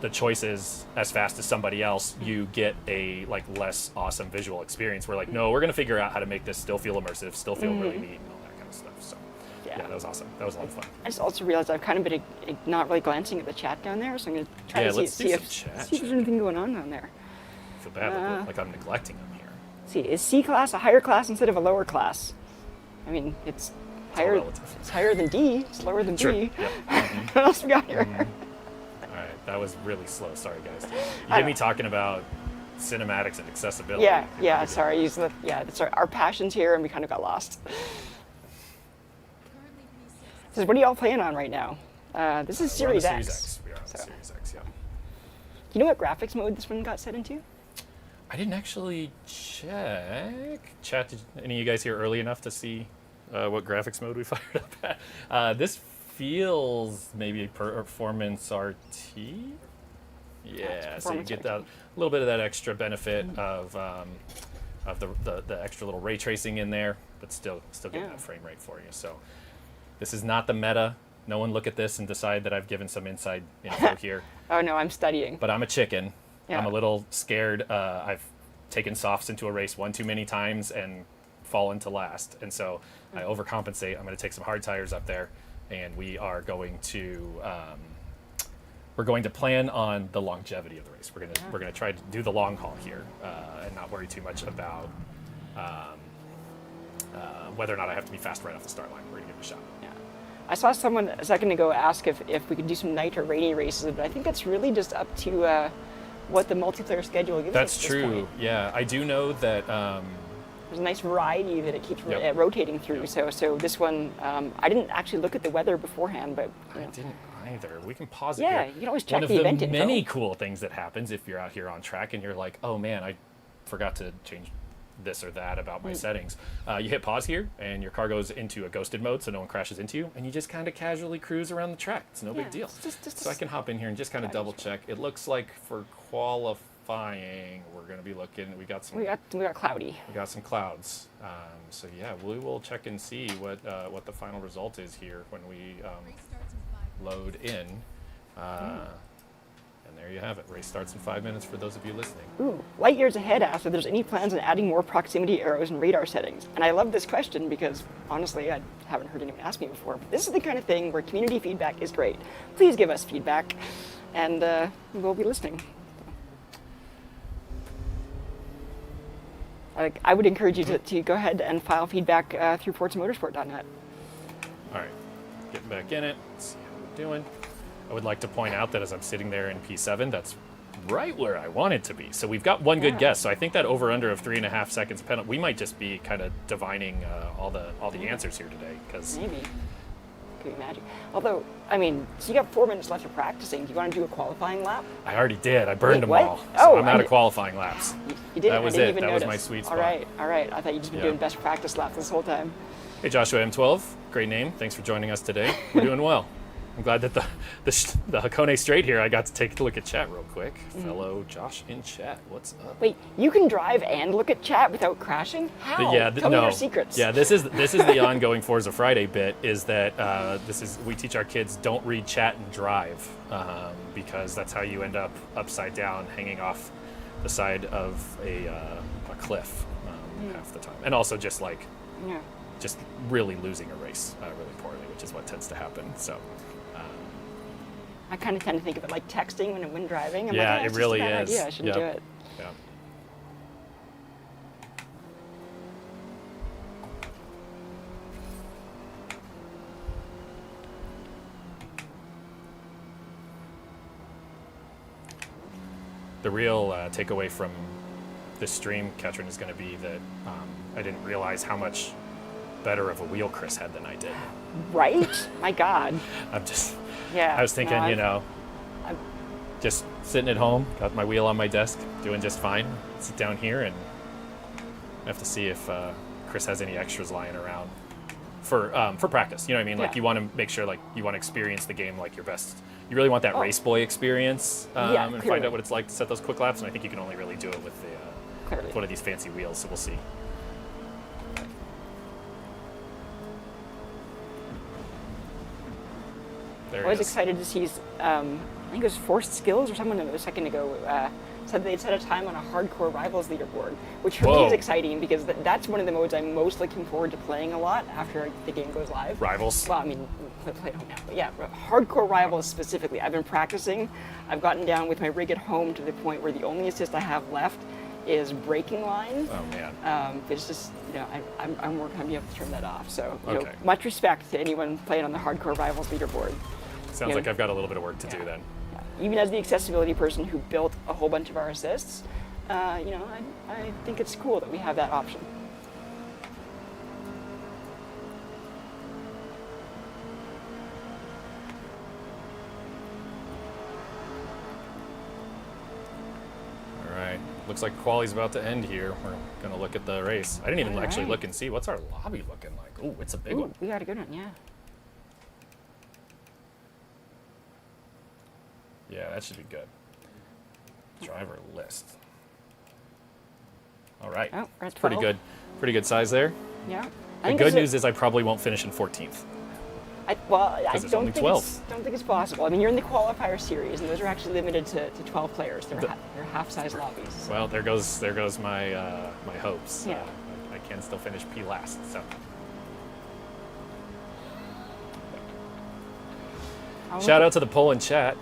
the choices as fast as somebody else, you get a like less awesome visual experience. We're like, no, we're going to figure out how to make this still feel immersive, still feel really neat, and all that kind of stuff. So yeah, that was awesome. That was a lot of fun. I just also realized I've kind of been not really glancing at the chat down there, so I'm going to try to see if there's anything going on down there. I feel bad, like I'm neglecting them here. See, is C class a higher class instead of a lower class? I mean, it's higher. It's higher than D. It's lower than B. Yep. What else we got here? All right, that was really slow. Sorry, guys. You get me talking about cinematics and accessibility. Yeah. Sorry. Sorry. Our passions here, and we kind of got lost. So, what are y'all playing on right now? This is Series X. Series X. We are on Series X. Yeah. Do you know what graphics mode this one got set into? I didn't actually check. Chat, did any of you guys here early enough to see what graphics mode we fired up at? This feels maybe performance RT. Yeah, so you get that a little bit of that extra benefit of the extra little ray tracing in there, but still getting that frame rate for you. So this is not the meta. No one look at this and decide that I've given some inside info here. Oh no, I'm studying. But I'm a chicken. Yeah. I'm a little scared. I've taken softs into a race one too many times and fallen to last. And so I overcompensate. I'm going to take some hard tires up there, and we are going to plan on the longevity of the race. We're going to try to do the long haul here and not worry too much about whether or not I have to be fast right off the start line. We're going to give it a shot. Yeah. I saw someone a second ago ask if we could do some night or rainy races, but I think that's really just up to what the multiplayer schedule gives us. That's true. Yeah, I do know that there's a nice variety that it keeps rotating through. So this one, I didn't actually look at the weather beforehand, but I didn't either. We can pause it. Yeah, here. you can always check the event info. One of the many cool things that happens if you're out here on track and you're like, oh man, I forgot to change this or that about my settings. You hit pause here, and your car goes into a ghosted mode, so no one crashes into you, and you just kind of casually cruise around the track. It's no big deal. So I can hop in here and just kind of double check. It looks like for qualifying, we're going to be looking. We got cloudy. We got some clouds. So yeah, we will check and see what the final result is here when we load in. And there you have it. Race starts in 5 minutes for those of you listening. Ooh, Light Years Ahead asked if there's any plans on adding more proximity arrows and radar settings. And I love this question because, honestly, I haven't heard anyone ask me before. But this is the kind of thing where community feedback is great. Please give us feedback, and we'll be listening. I would encourage you to go ahead and file feedback through ForzaMotorsport.net. All right, getting back in it. Let's see how we're doing. I would like to point out that as I'm sitting there in P7, that's right where I want it to be. So we've got one good guess. So I think that over/under of 3.5 seconds penalty, we might just be kind of divining all the answers here today. Cause maybe. Could be magic. Although, I mean, so you got 4 minutes left of practicing. Do you want to do a qualifying lap? I already did. I burned them what? all. So I'm out of qualifying laps. You did. That was it. That was my sweet spot. All right. I thought you'd just been doing best practice laps this whole time. Hey, Joshua M12. Great name. Thanks for joining us today. We're doing well. I'm glad that the Hakone Straight here, I got to take a look at chat real quick. Fellow Josh in chat, what's up? Wait, you can drive and look at chat without crashing? How? Tell me your secrets. Yeah, this is the ongoing Forza Friday bit. Is that we teach our kids don't read chat and drive because that's how you end up upside down, hanging off the side of a cliff half the time, and also just really losing a race really poorly, which is what tends to happen. So. I kind of tend to think of it like texting when driving. I'm it really is. Idea. I shouldn't do it. Yeah. The real takeaway from this stream, Ketrin, is going to be that I didn't realize how much better of a wheel Chris had than I did. Right? My God. I was thinking, I'm just sitting at home, got my wheel on my desk, doing just fine. Sit down here and I have to see if Chris has any extras lying around for practice. You know what I mean? Like Yeah. you want to make sure like you want to experience the game like your best. You really want that race boy experience Yeah, and find clearly. out what it's like to set those quick laps. And I think you can only really do it with Clearly. with one of these fancy wheels. So we'll see. There I was it is. excited to see, I think it was Forced Skills or someone a second ago said they'd set a time on a Hardcore Rivals leaderboard, which for me Whoa. is exciting because that's one of the modes I'm most looking forward to playing a lot after the game goes live. Rivals. Well, I mean, we play it home now, but yeah, Hardcore Rivals specifically. I've been practicing. I've gotten down with my rig at home to the point where the only assist I have left is braking line. Oh man. It's just, I'm working on being able to turn that off. So, Okay. much respect to anyone playing on the Hardcore Rivals leaderboard. Sounds Yeah. like I've got a little bit of work to do then. Yeah. Even as the accessibility person who built a whole bunch of our assists, I think it's cool that we have that option. All right. Looks like quali's about to end here. We're gonna look at the race. I didn't even All actually right. look and see what's our lobby looking like. Oh, it's a big Ooh, one. we got a good one, yeah. Yeah, that should be good. Driver list. All right. Oh, we're at It's pretty 12. good. Pretty good size there. Yeah. The good news is I probably won't finish in 14th. I 'Cause it's only 12. don't think it's possible. I mean, you're in the qualifier series, and those are actually limited to 12 players. They're half-size lobbies. Well, there goes my my hopes. Yeah. I can still finish P last. So shout out to the poll in chat.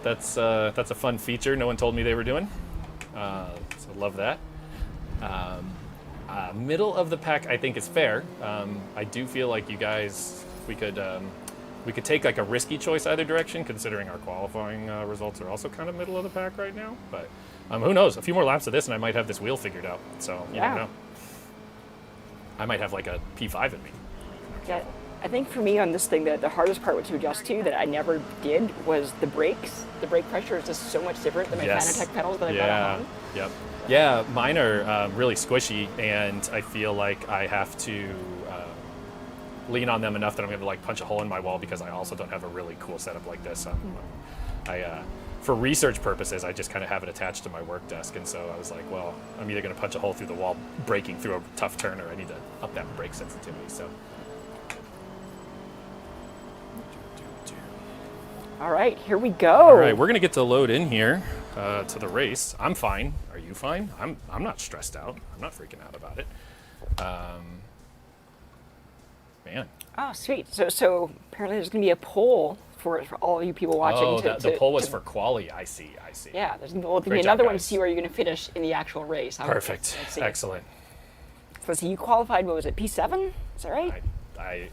That's a fun feature. No one told me they were doing. So love that. Middle of the pack, I think is fair. I do feel like you guys, we could take like a risky choice either direction, considering our qualifying results are also kind of middle of the pack right now. But who knows? A few more laps of this, and I might have this wheel figured out. So you never Yeah. know. I might have like a P5 in me. Yeah, I think for me on this thing, the hardest part to adjust to that I never did was the brakes. The brake pressure is just so much different than my Fanatec pedals that I've got at home. Yep. Yeah, mine are really squishy, and I feel like I have to lean on them enough that I'm going to like punch a hole in my wall because I also don't have a really cool setup like this. For research purposes, I just kind of have it attached to my work desk, and so I was like, well, I'm either going to punch a hole through the wall braking through a tough turn, or I need to up that brake sensitivity. So. All right, here we go. All right, we're gonna get to load in here to the race. I'm fine. Are you fine? I'm not stressed out. I'm not freaking out about it. Man. Oh, sweet. So apparently there's going to be a poll for all you people watching. Oh, the poll was for quali. I see. Yeah, there's going to be Great job, another one to guys. see where you're going to finish in the actual race. Perfect. Let's see. Excellent. So you qualified, what was it, P7? Is that right?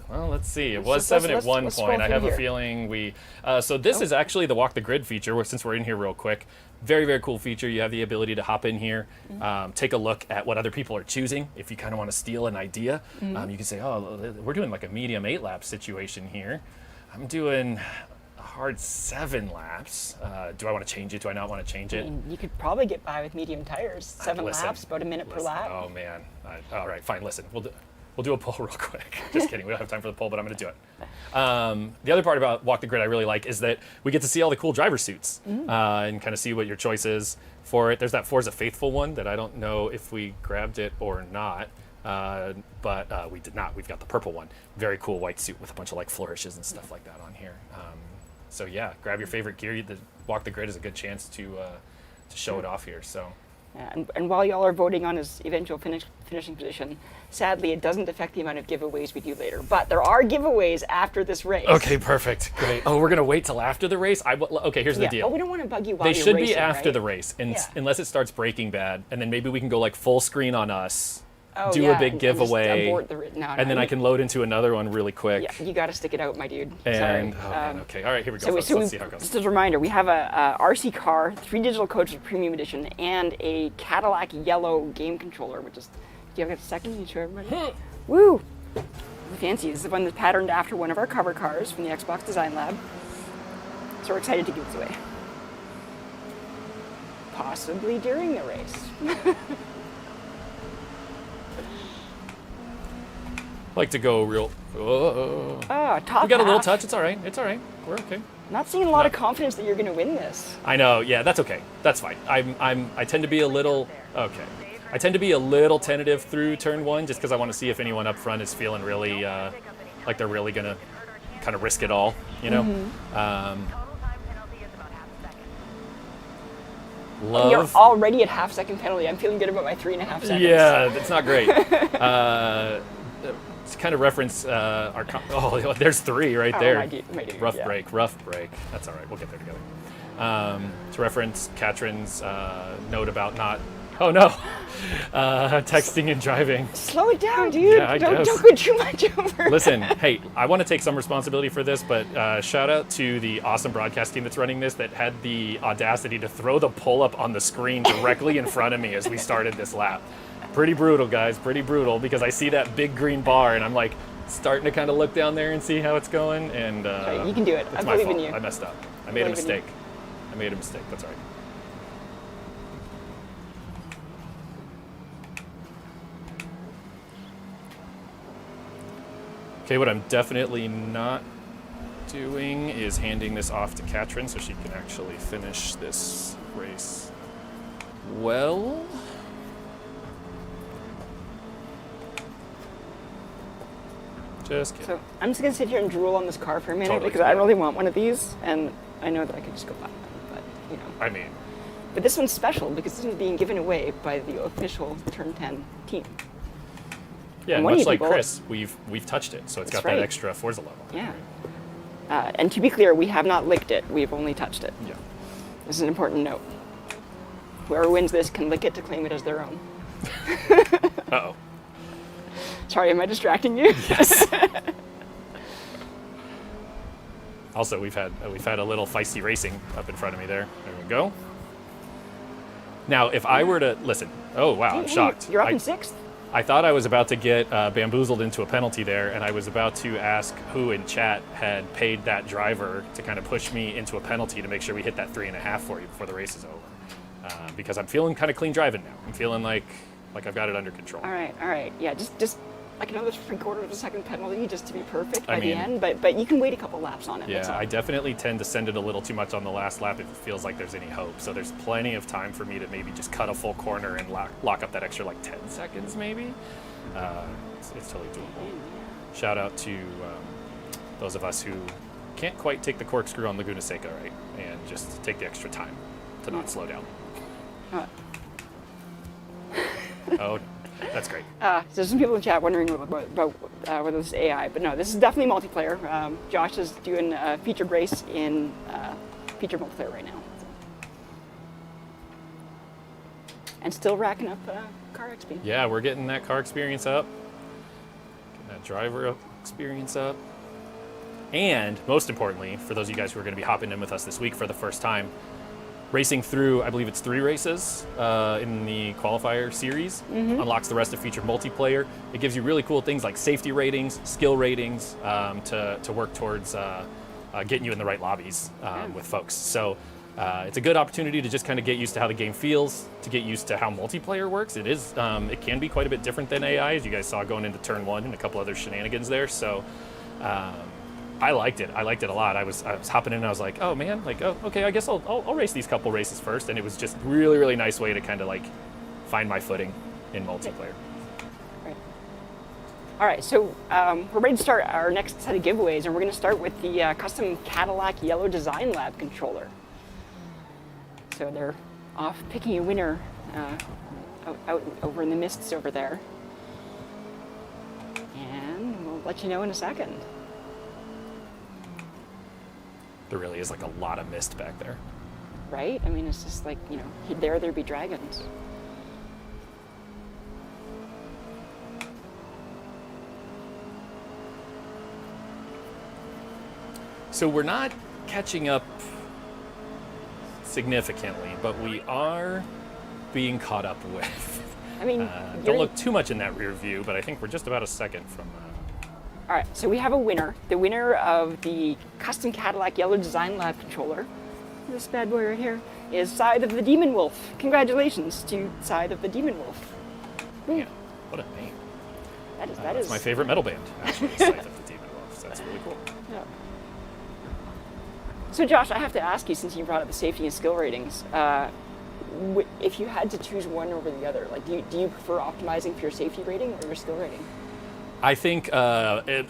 Well, let's see. It Let's- was 7 let's- at one let's point. scroll I have through a here. feeling we. So this is actually the walk the grid feature. Since we're in here real quick, very very cool feature. You have the ability to hop in here, take a look at what other people are choosing. If you kind of want to steal an idea, you can say, "Oh, we're doing like a medium 8-lap situation here. I'm doing a hard 7 laps. Do I want to change it? Do I not want to change I it?" mean, you could probably get by with medium tires. 7 Listen, laps, about a minute per lap. Oh man. All right, fine. Listen, we'll do a poll real quick. Just kidding. We don't have time for the poll, but I'm going to do it. The other part about Walk the Grid I really like is that we get to see all the cool driver suits and kind of see what your choice is for it. There's that Forza Faithful one that I don't know if we grabbed it or not, but we did not. We've got the purple one. Very cool white suit with a bunch of like flourishes and stuff like that on here. So yeah, grab your favorite gear. The Walk the Grid is a good chance to show it off here. So. Yeah, and while y'all are voting on his eventual finishing position, sadly it doesn't affect the amount of giveaways we do later. But there are giveaways after this race. Okay, perfect, great. Oh, we're gonna wait till after the race. Okay, here's the Yeah, deal. but we don't want to bug you while They you're should racing, be after right? the race, and Yeah. unless it starts breaking bad, and then maybe we can go like full screen on us, Oh, do yeah, a big and just giveaway, abort no, and then I can load into another one really quick. Yeah, you got to stick it out, my dude. And Sorry. oh, man, okay, all right, here we go. So, Let's see how it goes. just as a reminder, we have a RC car, 3 digital codes Premium Edition, and a Cadillac yellow game controller, which is. Do you have a second? Can you show everybody? Woo! Fancy. This is the one that's patterned after one of our cover cars from the Xbox Design Lab. So we're excited to give this away. Possibly during the race. like to go real. Oh, Top we got a little half. touch. It's all right. It's all right. We're okay. Not seeing a lot of confidence that you're going to win this. I know. Yeah, that's okay. That's fine. I tend to be a little okay. I tend to be a little tentative through turn one just because I want to see if anyone up front is feeling really like they're really gonna kind of risk it all. You know. Love. You're already at half-second penalty. I'm feeling good about my 3.5 seconds. Yeah, that's not great. It's kind of reference our. There's 3 right there. my dude, Rough yeah. break. That's all right. We'll get there together. To reference Katrin's note about not. Oh no, texting and driving. Slow it down, dude. Yeah, I don't guess. go too much over. Listen, hey, I want to take some responsibility for this, but shout out to the awesome broadcast team that's running this that had the audacity to throw the pull-up on the screen directly in front of me as we started this lap. Pretty brutal, guys, pretty brutal, because I see that big green bar and I'm like starting to kind of look down there and see how it's going, and Right, you can do it. it's I my believe in fault. you. I messed up. I made a believe in you. mistake. That's all right. Okay, what I'm definitely not doing is handing this off to Katrin so she can actually finish this race well. Just kidding. So I'm just going to sit here and drool on this car for a minute Totally. because I really want one of these, and I know that I could just go buy one, but you know. I mean, But this one's special because this one's being given away by the official Turn 10 team. yeah, And one of much you like people- Chris, we've touched it, so it's That's got that right. extra Forza level. Yeah. And to be clear, we have not licked it. We've only touched it. Yeah. This is an important note. Whoever wins this can lick it to claim it as their own. Uh-oh. Sorry, am I distracting you? Yes. Also, we've had a little feisty racing up in front of me there. There we go. Now, if I were to listen, oh wow, I'm Hey, shocked. You're up in 6th? I thought I was about to get bamboozled into a penalty there, and I was about to ask who in chat had paid that driver to kind of push me into a penalty to make sure we hit that 3.5 for you before the race is over. Because I'm feeling kind of clean driving now. I'm feeling like I've got it under control. All right. Yeah, just like another 3/4 of a second penalty just to be perfect by I the mean- end, but you can wait a couple laps on it. that's Yeah, all. I definitely tend to send it a little too much on the last lap if it feels like there's any hope. So there's plenty of time for me to maybe just cut a full corner and lock up that extra like 10 seconds maybe. It's totally doable. Shout out to those of us who can't quite take the corkscrew on Laguna Seca, right? And just take the extra time to not slow down. Oh, that's great. So there's some people in chat wondering about whether this is AI, but no, this is definitely multiplayer. Josh is doing a featured race in featured multiplayer right now. And still racking up car XP. Yeah, we're getting that car experience up, getting that driver experience up. And most importantly, for those of you guys who are going to be hopping in with us this week for the first time, racing through, I believe it's 3 races in the qualifier series, unlocks the rest of featured multiplayer. It gives you really cool things like safety ratings, skill ratings to work towards getting you in the right lobbies with folks. So it's a good opportunity to just kind of get used to how the game feels, to get used to how multiplayer works. It can be quite a bit different than AI, as you guys saw going into turn 1 and a couple other shenanigans there. So I liked it. I liked it a lot. I was hopping in and I was like, oh man, okay, I guess I'll race these couple races first. And it was just really, really nice way to kind of like find my footing in multiplayer. All right, so we're ready to start our next set of giveaways, and we're going to start with the custom Cadillac Yellow Design Lab controller. So they're off picking a winner out over in the mists over there. And we'll let you know in a second. There really is like a lot of mist back there. Right? I mean, it's just like, there be dragons. So we're not catching up significantly, but we are being caught up with. I mean, Don't look too much in that rear view, but I think we're just about a second from. All right, so we have a winner. The winner of the custom Cadillac Yellow Design Lab controller, this bad boy right here, is Scythe of the Demon Wolf. Congratulations to Scythe of the Demon Wolf. Yeah, what a name. That That's is my favorite metal band, actually. Scythe of the Demon Wolf. So that's really cool. Yeah. So Josh, I have to ask you, since you brought up the safety and skill ratings, if you had to choose one over the other, like do you prefer optimizing for your safety rating or your skill rating? I think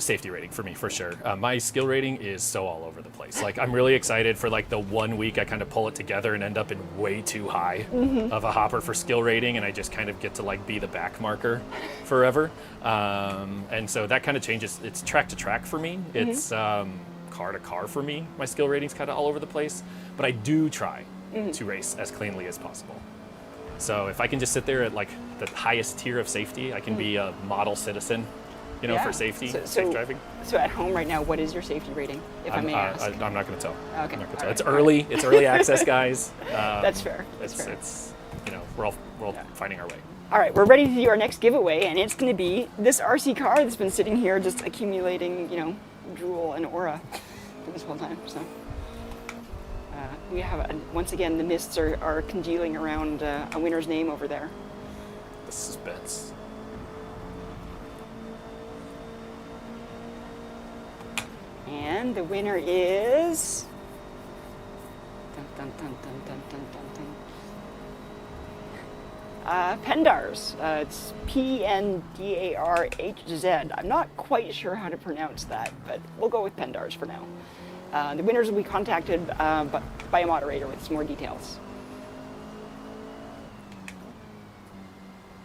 safety rating for me, for sure. My skill rating is so all over the place. Like, I'm really excited for like the 1 week I kind of pull it together and end up in way too high of a hopper for skill rating, and I just kind of get to like be the back marker forever. And so that kind of changes. It's track to track for me. It's car to car for me. My skill rating's kind of all over the place, but I do try to race as cleanly as possible. So if I can just sit there at like the highest tier of safety, I can be a model citizen, you know, Yeah. for safety, So- safe driving. So at home right now, what is your safety rating, if I may ask? I'm not going to tell. Okay, I'm not gonna all tell. right, It's all early. It's early access, guys. That's fair. That's fair. It's you know, we're all finding our way. All right, we're ready to do our next giveaway, and it's going to be this RC car that's been sitting here just accumulating, you know, drool and aura for this whole time. So we have, once again, the mists are congealing around a winner's name over there. The suspense. And the winner is... Dun, dun, dun, dun, dun, dun, dun, dun. Pendars. It's Pendarhz. I'm not quite sure how to pronounce that, but we'll go with Pendars for now. The winners will be contacted by a moderator with some more details.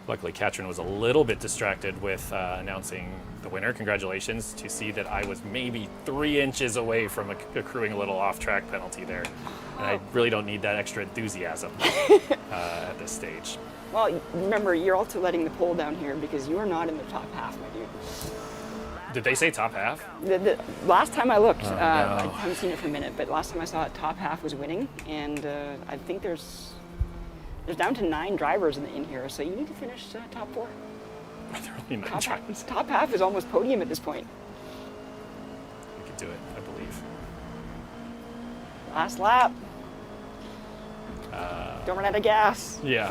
Luckily, Katrin was a little bit distracted with announcing the winner. Congratulations, to see that I was maybe 3 inches away from accruing a little off-track penalty there. And I really don't need that extra enthusiasm at this stage. Well, remember, you're also letting the poll down here because you are not in the top half, my dude. Did they say top half? The last time I looked, no. I haven't seen it for a minute, but last time I saw it, top half was winning, and I think there's down to 9 drivers in here, so you need to finish top 4. There are only 9 drivers. Top half is almost podium at this point. We could do it, I believe. Last lap. Don't run out of gas. Yeah.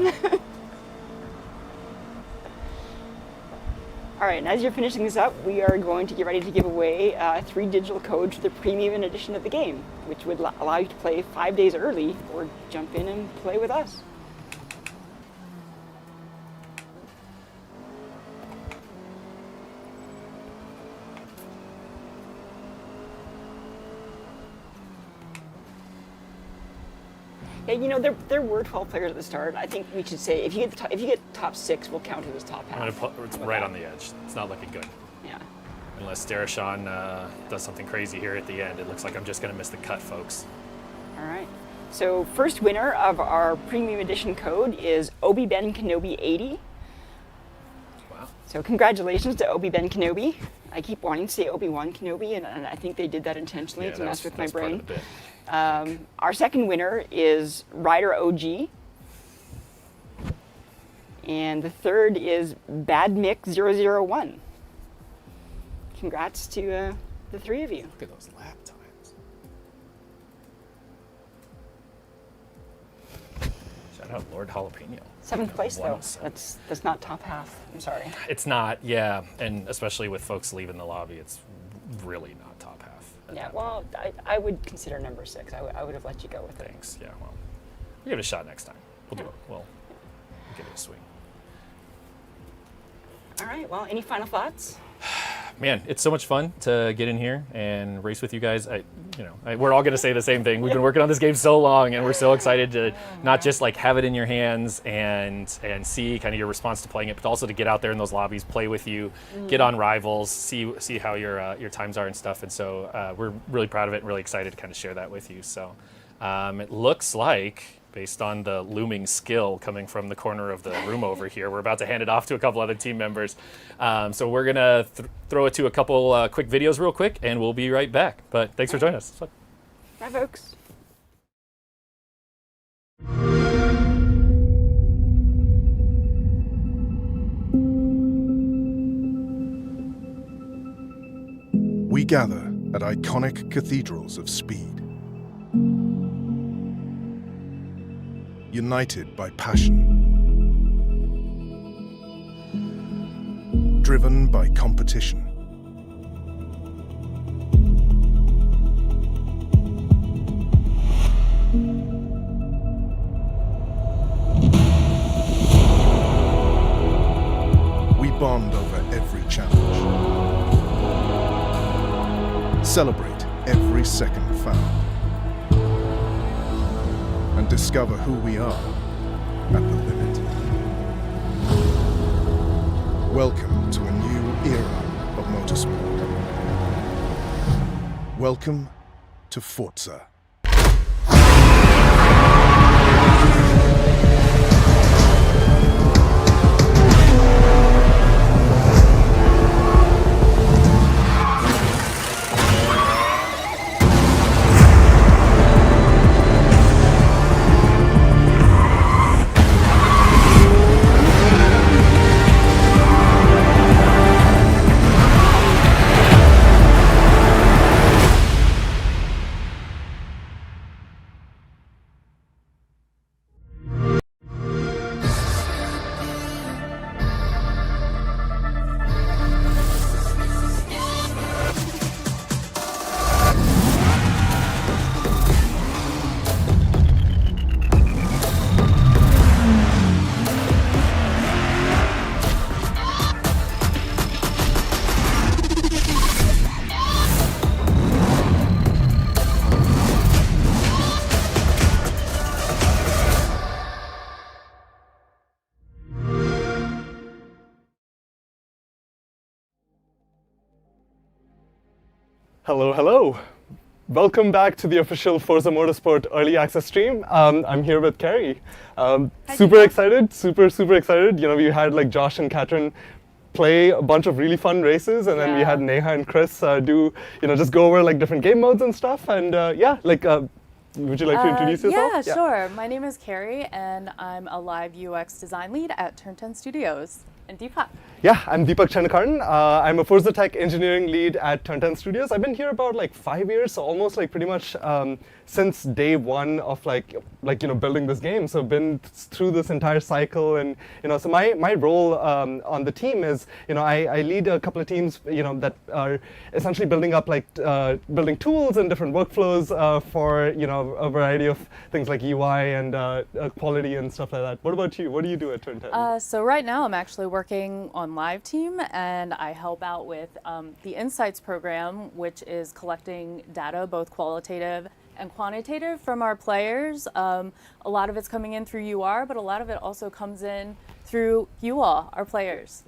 All right, and as you're finishing this up, we are going to get ready to give away 3 digital codes for the premium edition of the game, which would allow you to play 5 days early or jump in and play with us. Yeah, you know, there were 12 players at the start. I think we should say if you get top 6, we'll count it as top half. It's right on the edge. It's not looking good. Yeah. Unless Darashawn does something crazy here at the end. It looks like I'm just going to miss the cut, folks. All right. So first winner of our premium edition code is Obi Ben Kenobi 80. Wow. So congratulations to Obi Ben Kenobi. I keep wanting to say Obi-Wan Kenobi, and I think they did that intentionally to mess with my brain. Part of the bit. Our second winner is Rider OG. And the third is BadMick001. Congrats to the 3 of you. Look at those lap times. Shout out Lord Jalapeno. 7th place, though. 107. That's not top half. I'm sorry. It's not, yeah. And especially with folks leaving the lobby, it's really not top half. Yeah, well, I would consider number 6. I would have let you go with it. Thanks. Yeah, well, we'll give it a shot next time. We'll do it. We'll give it a swing. All right, well, any final thoughts? Man, it's so much fun to get in here and race with you guys. We're all going to say the same thing. We've been working on this game so long, and we're so excited to not just like have it in your hands and see kind of your response to playing it, but also to get out there in those lobbies, play with you, get on rivals, see how your times are and stuff. And so we're really proud of it and really excited to kind of share that with you. So it looks like, based on the looming skill coming from the corner of the room over here, we're about to hand it off to a couple other team members. So we're going to throw it to a couple quick videos real quick, and we'll be right back. But thanks for joining us. It's fun. Bye, folks. We gather at iconic cathedrals of speed. United by passion. driven by competition. We bond over every challenge. Celebrate every second found. And discover who we are at the limit. Welcome to a new era of motorsport. Welcome to Forza. Hello, hello. Welcome back to the official Forza Motorsport Early Access stream. I'm here with Carrie. Super excited, super excited. You know, we had like Josh and Katrin play a bunch of really fun races, and then we had Neha and Chris just go over like different game modes and stuff. And would you like to introduce yourself? Yeah, sure. My name is Carrie, and I'm a live UX design lead at Turn 10 Studios. And Deepak. Yeah, I'm Deepak Chanakaran. I'm a Forza Tech engineering lead at Turn 10 Studios. I've been here about like 5 years, so almost like pretty much since day one of building this game. So been through this entire cycle, and so my role on the team is I lead a couple of teams that are essentially building up building tools and different workflows for a variety of things like UI and quality and stuff like that. What about you? What do you do at Turn 10? So right now I'm actually working on live team, and I help out with the Insights program, which is collecting data, both qualitative and quantitative, from our players. A lot of it's coming in through UR, but a lot of it also comes in through you all, our players.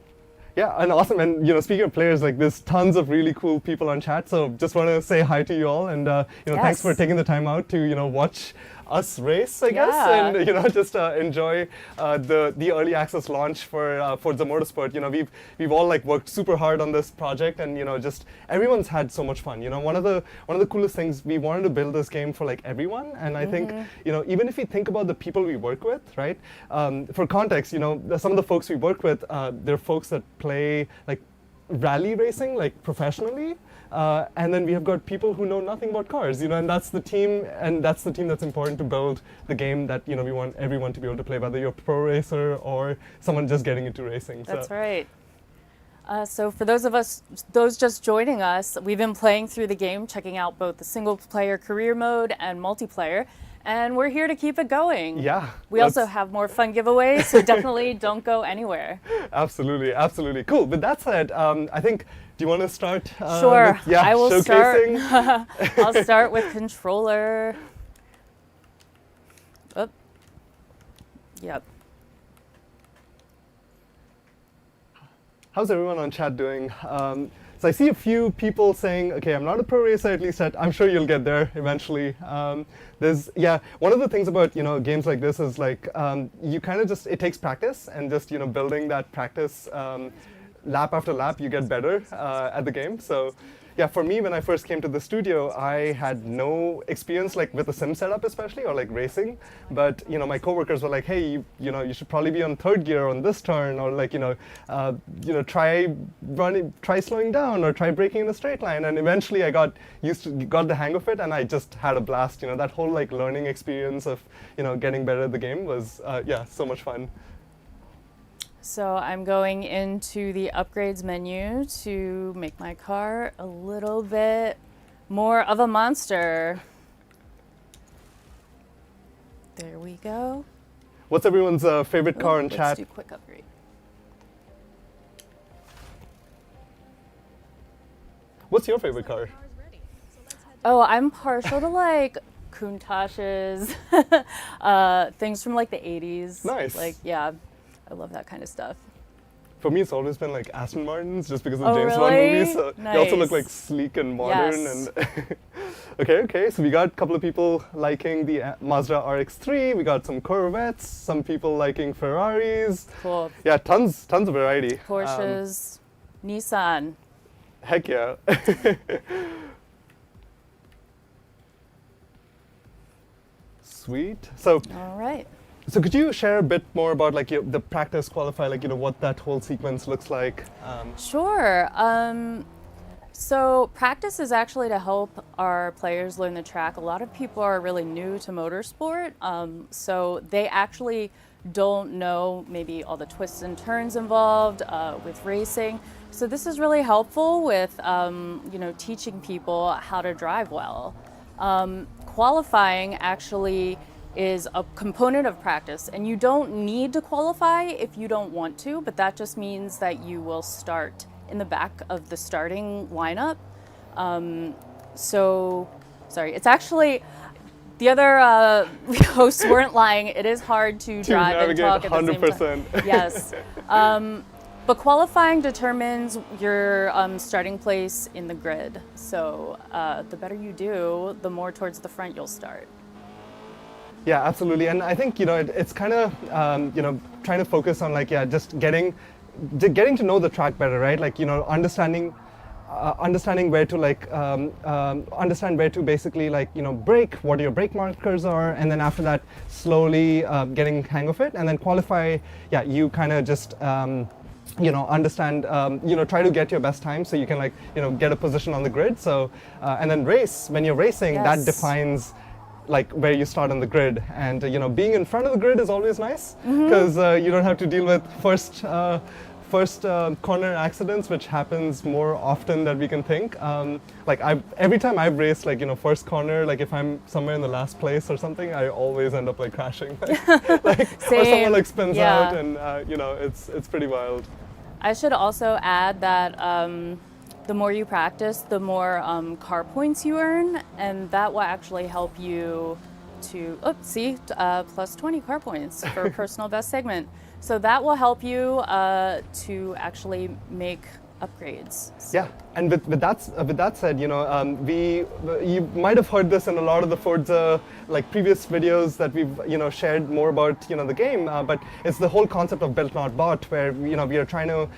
Yeah, and awesome. And speaking of players, like there's tons of really cool people on chat. So just want to say hi to you all, and thanks for taking the time out to watch us race, I guess, and just enjoy the early access launch for Forza Motorsport. We've all worked super hard on this project, and just everyone's had so much fun. One of the coolest things, we wanted to build this game for everyone, and I think even if you think about the people we work with, right? For context, some of the folks we work with, they're folks that play rally racing professionally. And then we have got people who know nothing about cars, and that's the team, that's important to build the game that we want everyone to be able to play, whether you're a pro racer or someone just getting into racing. That's right. So for those just joining us, we've been playing through the game, checking out both the single-player career mode and multiplayer, and we're here to keep it going. Yeah. We also have more fun giveaways, so definitely don't go anywhere. Absolutely. Cool. With that said, I think, do you want to start? Sure. I will showcasing? start. I'll start with controller. Oh. Yep. How's everyone on chat doing? So I see a few people saying, okay, I'm not a pro racer, at least I'm sure you'll get there eventually. One of the things about games like this is you kind of it takes practice, and just building that practice lap after lap, you get better at the game. So yeah, for me, when I first came to the studio, I had no experience with the sim setup, especially, or racing. But my coworkers were like, hey, you should probably be on third gear on this turn, or try slowing down, or try braking in a straight line. And eventually, I got the hang of it, and I just had a blast. That whole learning experience of getting better at the game was so much fun. So I'm going into the upgrades menu to make my car a little bit more of a monster. There we go. What's everyone's favorite car in Let's chat? do quick upgrade. What's your favorite car? Oh, I'm partial to like Countach's, things from like the 80s. Nice. Like, yeah, I love that kind of stuff. For me, it's always been like Aston Martins, just because of Oh, the James Bond really? movies. So they also look like Nice. sleek and modern. Yes. And okay. So we got a couple of people liking the Mazda RX-3. We got some Corvettes. Some people liking Ferraris. Cool. Yeah, tons of variety. Porsches, Nissan. Heck yeah. Sweet. So All right. So could you share a bit more about like the practice qualify, like what that whole sequence looks like? Sure. So practice is actually to help our players learn the track. A lot of people are really new to motorsport, so they actually don't know maybe all the twists and turns involved with racing. So this is really helpful with teaching people how to drive well. Qualifying actually is a component of practice, and you don't need to qualify if you don't want to, but that just means that you will start in the back of the starting lineup. Sorry, it's actually, the other hosts weren't lying. It is hard to drive and talk at the same 100%. time. Yes. But qualifying determines your starting place in the grid. So the better you do, the more towards the front you'll start. Yeah, absolutely. And I think it's kind of trying to focus on like just getting to know the track better, right? Like understanding where to understand where to basically brake, what your brake markers are, and then after that slowly getting hang of it, and then qualify. Yeah, you kind of just understand, try to get your best time so you can get a position on the grid. So and then race when you're racing, Yes. that defines like where you start on the grid, and being in front of the grid is always nice because you don't have to deal with first corner accidents, which happens more often than we can think. Every time I've raced first corner, like if I'm somewhere in the last place or something, I always end up crashing, or someone spins out, and it's pretty wild. I should also add that the more you practice, the more car points you earn, and that will actually help you to, plus 20 car points for personal best segment. So that will help you to actually make upgrades. So. Yeah, and with that said, you might have heard this in a lot of the Forza previous videos that we've shared more about the game, but it's the whole concept of built not bought, where we are trying to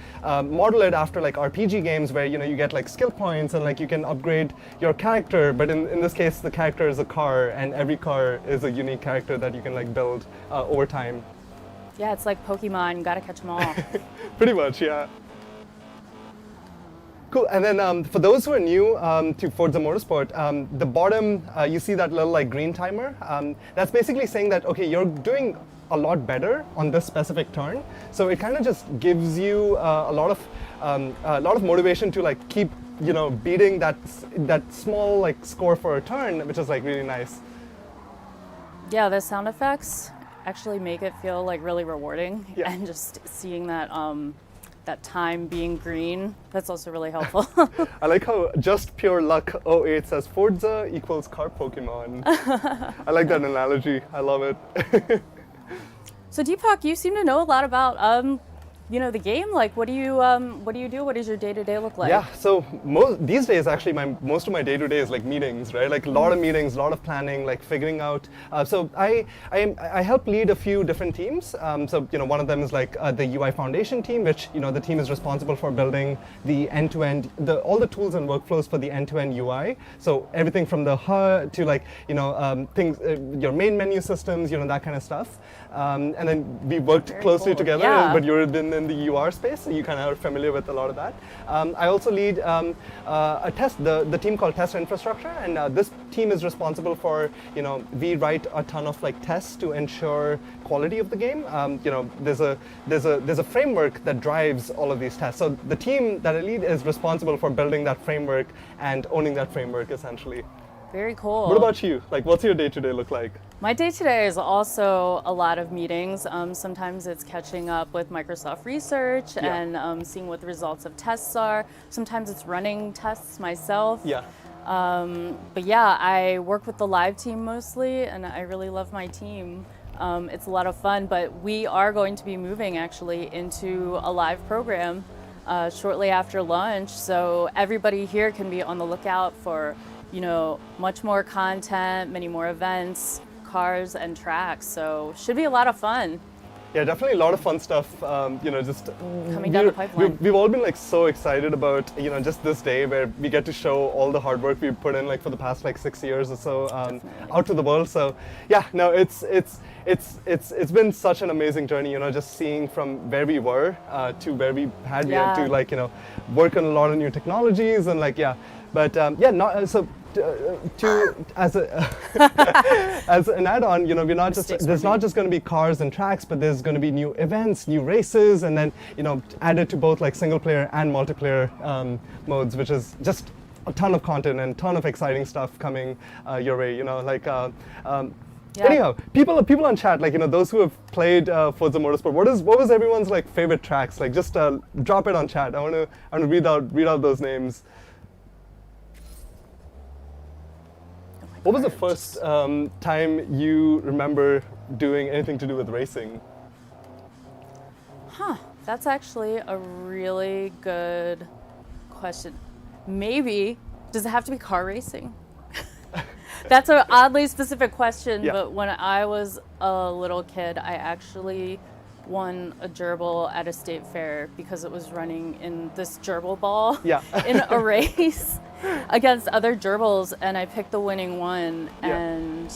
model it after RPG games where you get skill points and you can upgrade your character, but in this case the character is a car, and every car is a unique character that you can build over time. Yeah, it's like Pokemon, you gotta catch them all. Pretty much, yeah. Cool, and then for those who are new to Forza Motorsport, the bottom, you see that little green timer. That's basically saying that, okay, you're doing a lot better on this specific turn. So it kind of just gives you a lot of motivation to keep beating that small score for a turn, which is really nice. Yeah, the sound effects actually make it feel really rewarding, Yeah. and just seeing that that time being green, that's also really helpful. I like how Just Pure Luck 08 says Forza equals car Pokemon. I like that analogy. I love it. So Deepak, you seem to know a lot about the game. What do you do? What does your day-to-day look like? Yeah, so these days actually most of my day-to-day is meetings, right? A lot of meetings, a lot of planning, figuring out. So I help lead a few different teams. So one of them is the UI Foundation team, which the team is responsible for building the end-to-end, all the tools and workflows for the end-to-end UI. So everything from the HUD to things, your main menu systems, that kind of stuff. And then we worked Very closely cool. together, Yeah. but you're in in the UR space, so you kind of are familiar with a lot of that. I also lead the team called Test Infrastructure, and this team is responsible for, we write a ton of like tests to ensure quality of the game. There's a framework that drives all of these tests. So the team that I lead is responsible for building that framework and owning that framework essentially. Very cool. What about you? Like, what's your day-to-day look like? My day-to-day is also a lot of meetings. Sometimes it's catching up with Microsoft Research and seeing what the results of tests are. Sometimes it's running tests myself. Yeah. But yeah, I work with the live team mostly, and I really love my team. It's a lot of fun, but we are going to be moving actually into a live program shortly after lunch, so everybody here can be on the lookout for much more content, many more events, cars and tracks, so should be a lot of fun. Yeah, definitely a lot of fun stuff, just coming down the pipeline. We've all been like so excited about, just this day where we get to show all the hard work we've put in like for the past like 6 years or so out to the world. So yeah, no, it's been such an amazing journey, just seeing from where we were to where we had to like, work on a lot of new technologies and like, as an add-on, we're not there's not just going to be cars and tracks, but there's going to be new events, new races, and then added to both like single player and multiplayer modes, which is just a ton of content and a ton of exciting stuff coming your way. Anyhow, people on chat, like those who have played Forza Motorsport, what was everyone's like favorite tracks? Like just drop it on chat. I want to read out those names. What was the first time you remember doing anything to do with racing? That's actually a really good question. Maybe, does it have to be car racing? That's an oddly specific question, but when I was a little kid, I actually won a gerbil at a state fair because it was running in this gerbil ball in a race against other gerbils, and I picked the winning one, and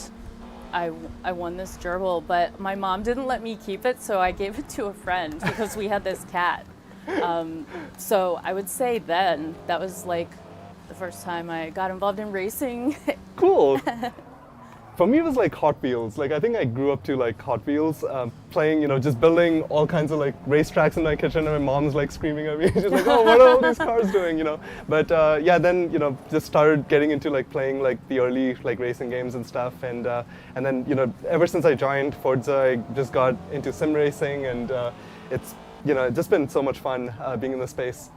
I won this gerbil, but my mom didn't let me keep it, so I gave it to a friend because we had this cat. So I would say then, that was like the first time I got involved in racing. Cool. For me, it was like Hot Wheels. Like, I think I grew up to like Hot Wheels, playing, just building all kinds of like racetracks in my kitchen, and my mom's like screaming at me. She's like, "Oh, what are all these cars doing?" But then just started getting into like playing like the early like racing games and stuff, and then ever since I joined Forza, I just got into sim racing, and it's just been so much fun being in the space.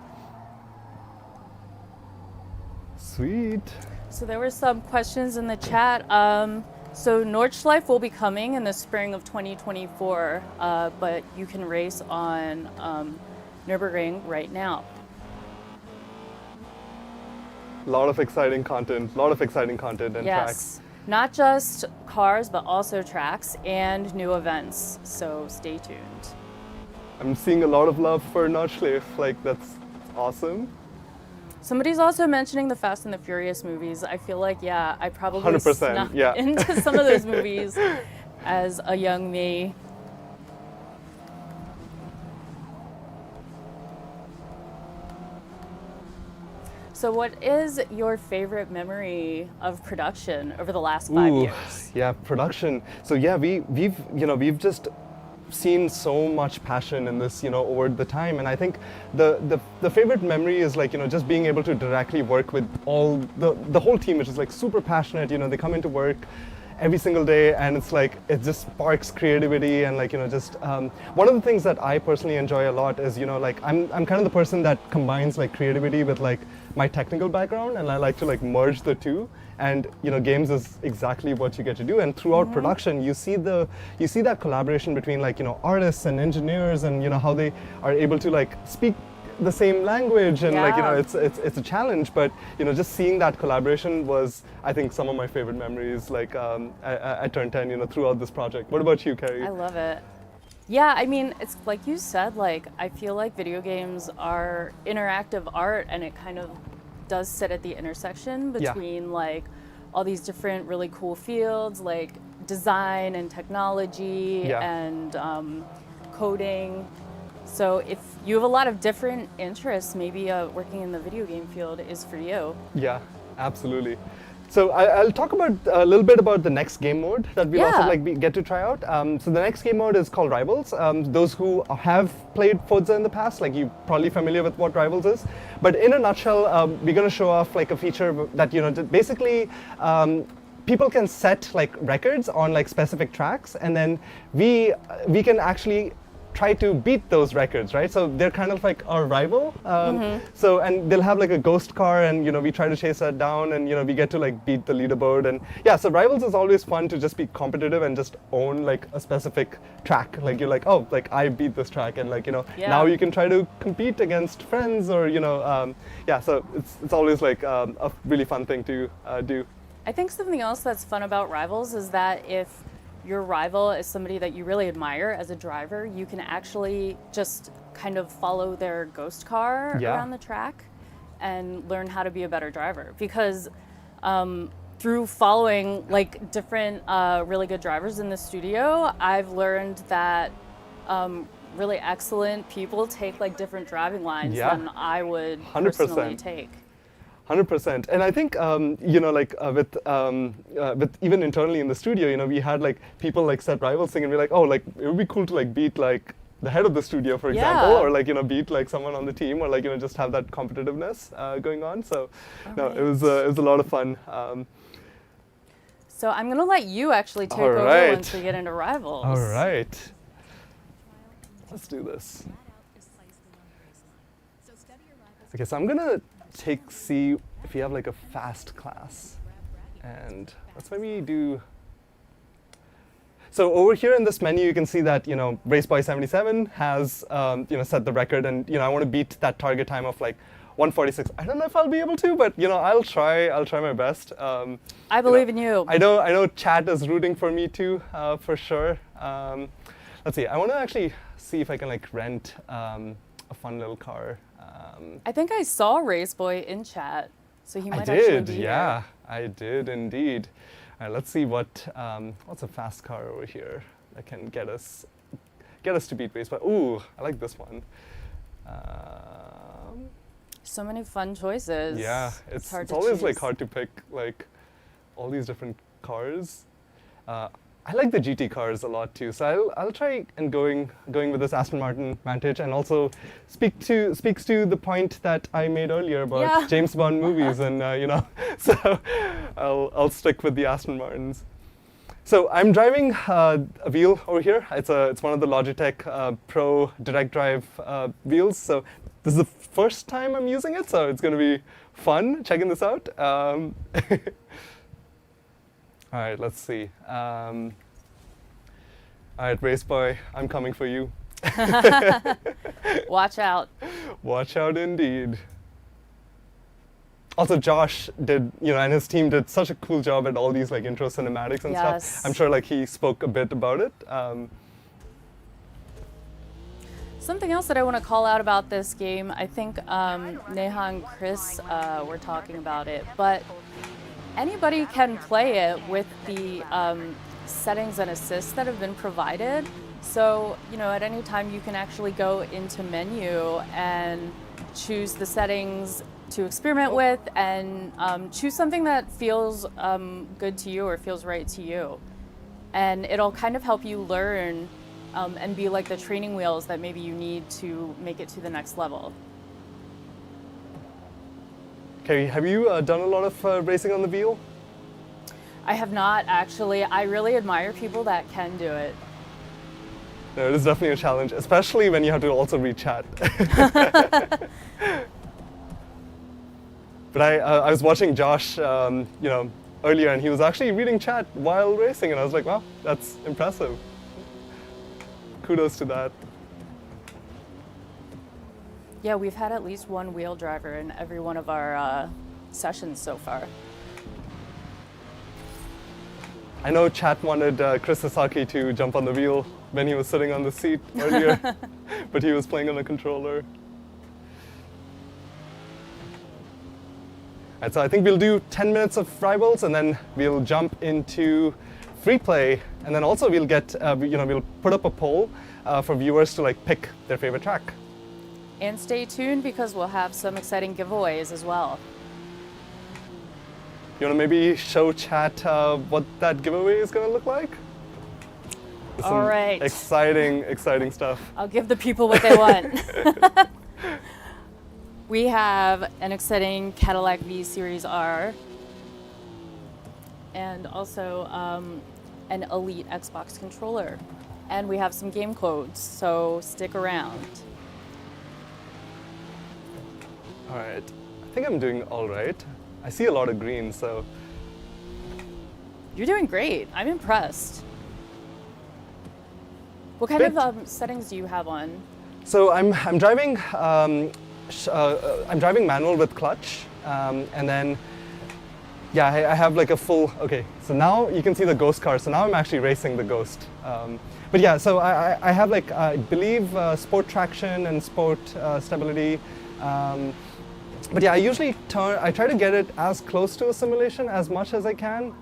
Sweet. So there were some questions in the chat. So Nordschleife will be coming in the spring of 2024, but you can race on Nürburgring right now. A lot of exciting content and tracks. Not just cars, but also tracks and new events, so stay tuned. I'm seeing a lot of love for Nordschleife, like that's awesome. Somebody's also mentioning the Fast and the Furious movies. I feel like, I probably 100%, snuck into some of those movies as a young me. So what is your favorite memory of production over the last 5 years? Yeah, production. So yeah, we've just seen so much passion in this, over the time, and I think the favorite memory is like, just being able to directly work with all the whole team, which is like super passionate. They come into work every single day, and it's like it just sparks creativity, and like just one of the things that I personally enjoy a lot is like I'm kind of the person that combines like creativity with like my technical background, and I like to like merge the two. And games is exactly what you get to do. And throughout production, you see that collaboration between like artists and engineers, and how they are able to like speak the same language, and like it's a challenge. But just seeing that collaboration was, I think, some of my favorite memories. Like at Turn 10, throughout this project. What about you, Carrie? I love it. Yeah, I mean, it's like you said. Like I feel like video games are interactive art, and it kind of does sit at the intersection between like all these different really cool fields like design and technology and coding, So if you have a lot of different interests, maybe working in the video game field is for you. Yeah, absolutely. So I'll talk about a little bit about the next game mode that we'll also get to try out. So the next game mode is called Rivals. Those who have played Forza in the past, like you're probably familiar with what Rivals is. But in a nutshell, we're going to show off like a feature that basically people can set like records on like specific tracks, and then we can actually try to beat those records, right? So they're kind of like our rival. So, and they'll have like a ghost car, and we try to chase that down, and we get to like beat the leaderboard. And yeah, so Rivals is always fun to just be competitive and just own like a specific track. Like you're like, oh, like I beat this track, and like now you can try to compete against friends, or yeah. So it's always like a really fun thing to do. I think something else that's fun about Rivals is that if your rival is somebody that you really admire as a driver, you can actually just kind of follow their ghost car around the track and learn how to be a better driver. Because through following like different really good drivers in the studio, I've learned that really excellent people take like different driving lines than I would 100%. personally take. 100%, and I think with even internally in the studio, we had like people like set Rivals thing, and we're like, oh, like it would be cool to like beat like the head of the studio, for example, or like beat like someone on the team, or like just have that competitiveness going on. So no, it was a lot of fun. So I'm gonna let you actually take over once we get into Rivals. All right, let's do this. Okay, so I'm gonna see if we have like a fast class, and let's maybe do. So over here in this menu, you can see that RaceBoy77 has set the record, and I want to beat that target time of like 1:46. I don't know if I'll be able to, but I'll try my best. I believe in you. I know chat is rooting for me too, for sure. Let's see. I want to actually see if I can like rent a fun little car. I think I saw Raceboy in chat, so he might actually be here. I did indeed. All right, let's see what's a fast car over here that can get us to beat Raceboy. Ooh, I like this one. So many fun choices. Yeah, it's hard always choose. like hard to pick like all these different cars. I like the GT cars a lot too, so I'll try and going with this Aston Martin Vantage, and also speaks to the point that I made earlier about James Bond movies, and so I'll stick with the Aston Martins. So I'm driving a wheel over here. It's one of the Logitech Pro Direct Drive wheels. So this is the first time I'm using it, so it's going to be fun checking this out. All right, let's see. All right, Raceboy, I'm coming for you. Watch out. Watch out indeed. Also, Josh did, and his team did such a cool job at all these like intro cinematics and stuff. I'm sure like he spoke a bit about it. Something else that I want to call out about this game, I think Neha and Chris were talking about it, but anybody can play it with the settings and assists that have been provided. So, at any time you can actually go into menu and choose the settings to experiment with, and choose something that feels good to you or feels right to you. And it'll kind of help you learn and be like the training wheels that maybe you need to make it to the next level. Okay, have you done a lot of racing on the wheel? I have not, actually. I really admire people that can do it. No, it is definitely a challenge, especially when you have to also read chat. But I was watching Josh, earlier, and he was actually reading chat while racing, and I was like, wow, that's impressive. Kudos to that. Yeah, we've had at least one wheel driver in every one of our sessions so far. I know chat wanted Chris Sasaki to jump on the wheel when he was sitting on the seat earlier, but he was playing on a controller. Right, so I think we'll do 10 minutes of Rivals, and then we'll jump into free play, and then also we'll get, we'll put up a poll for viewers to like pick their favorite track. And stay tuned because we'll have some exciting giveaways as well. You want to maybe show chat what that giveaway is going to look like? There's All some right. Exciting stuff. I'll give the people what they want. We have an exciting Cadillac V Series R and also an Elite Xbox controller. And we have some game codes, so stick around. All right, I think I'm doing all right. I see a lot of green, so. You're doing great. I'm impressed. What kind of settings do you have on? So I'm driving I'm driving manual with clutch, and then yeah, I have like a full. Okay, so now you can see the ghost car. So now I'm actually racing the ghost. But yeah, so I have like I believe sport traction and sport stability. But yeah, I usually try to get it as close to a simulation as much as I can.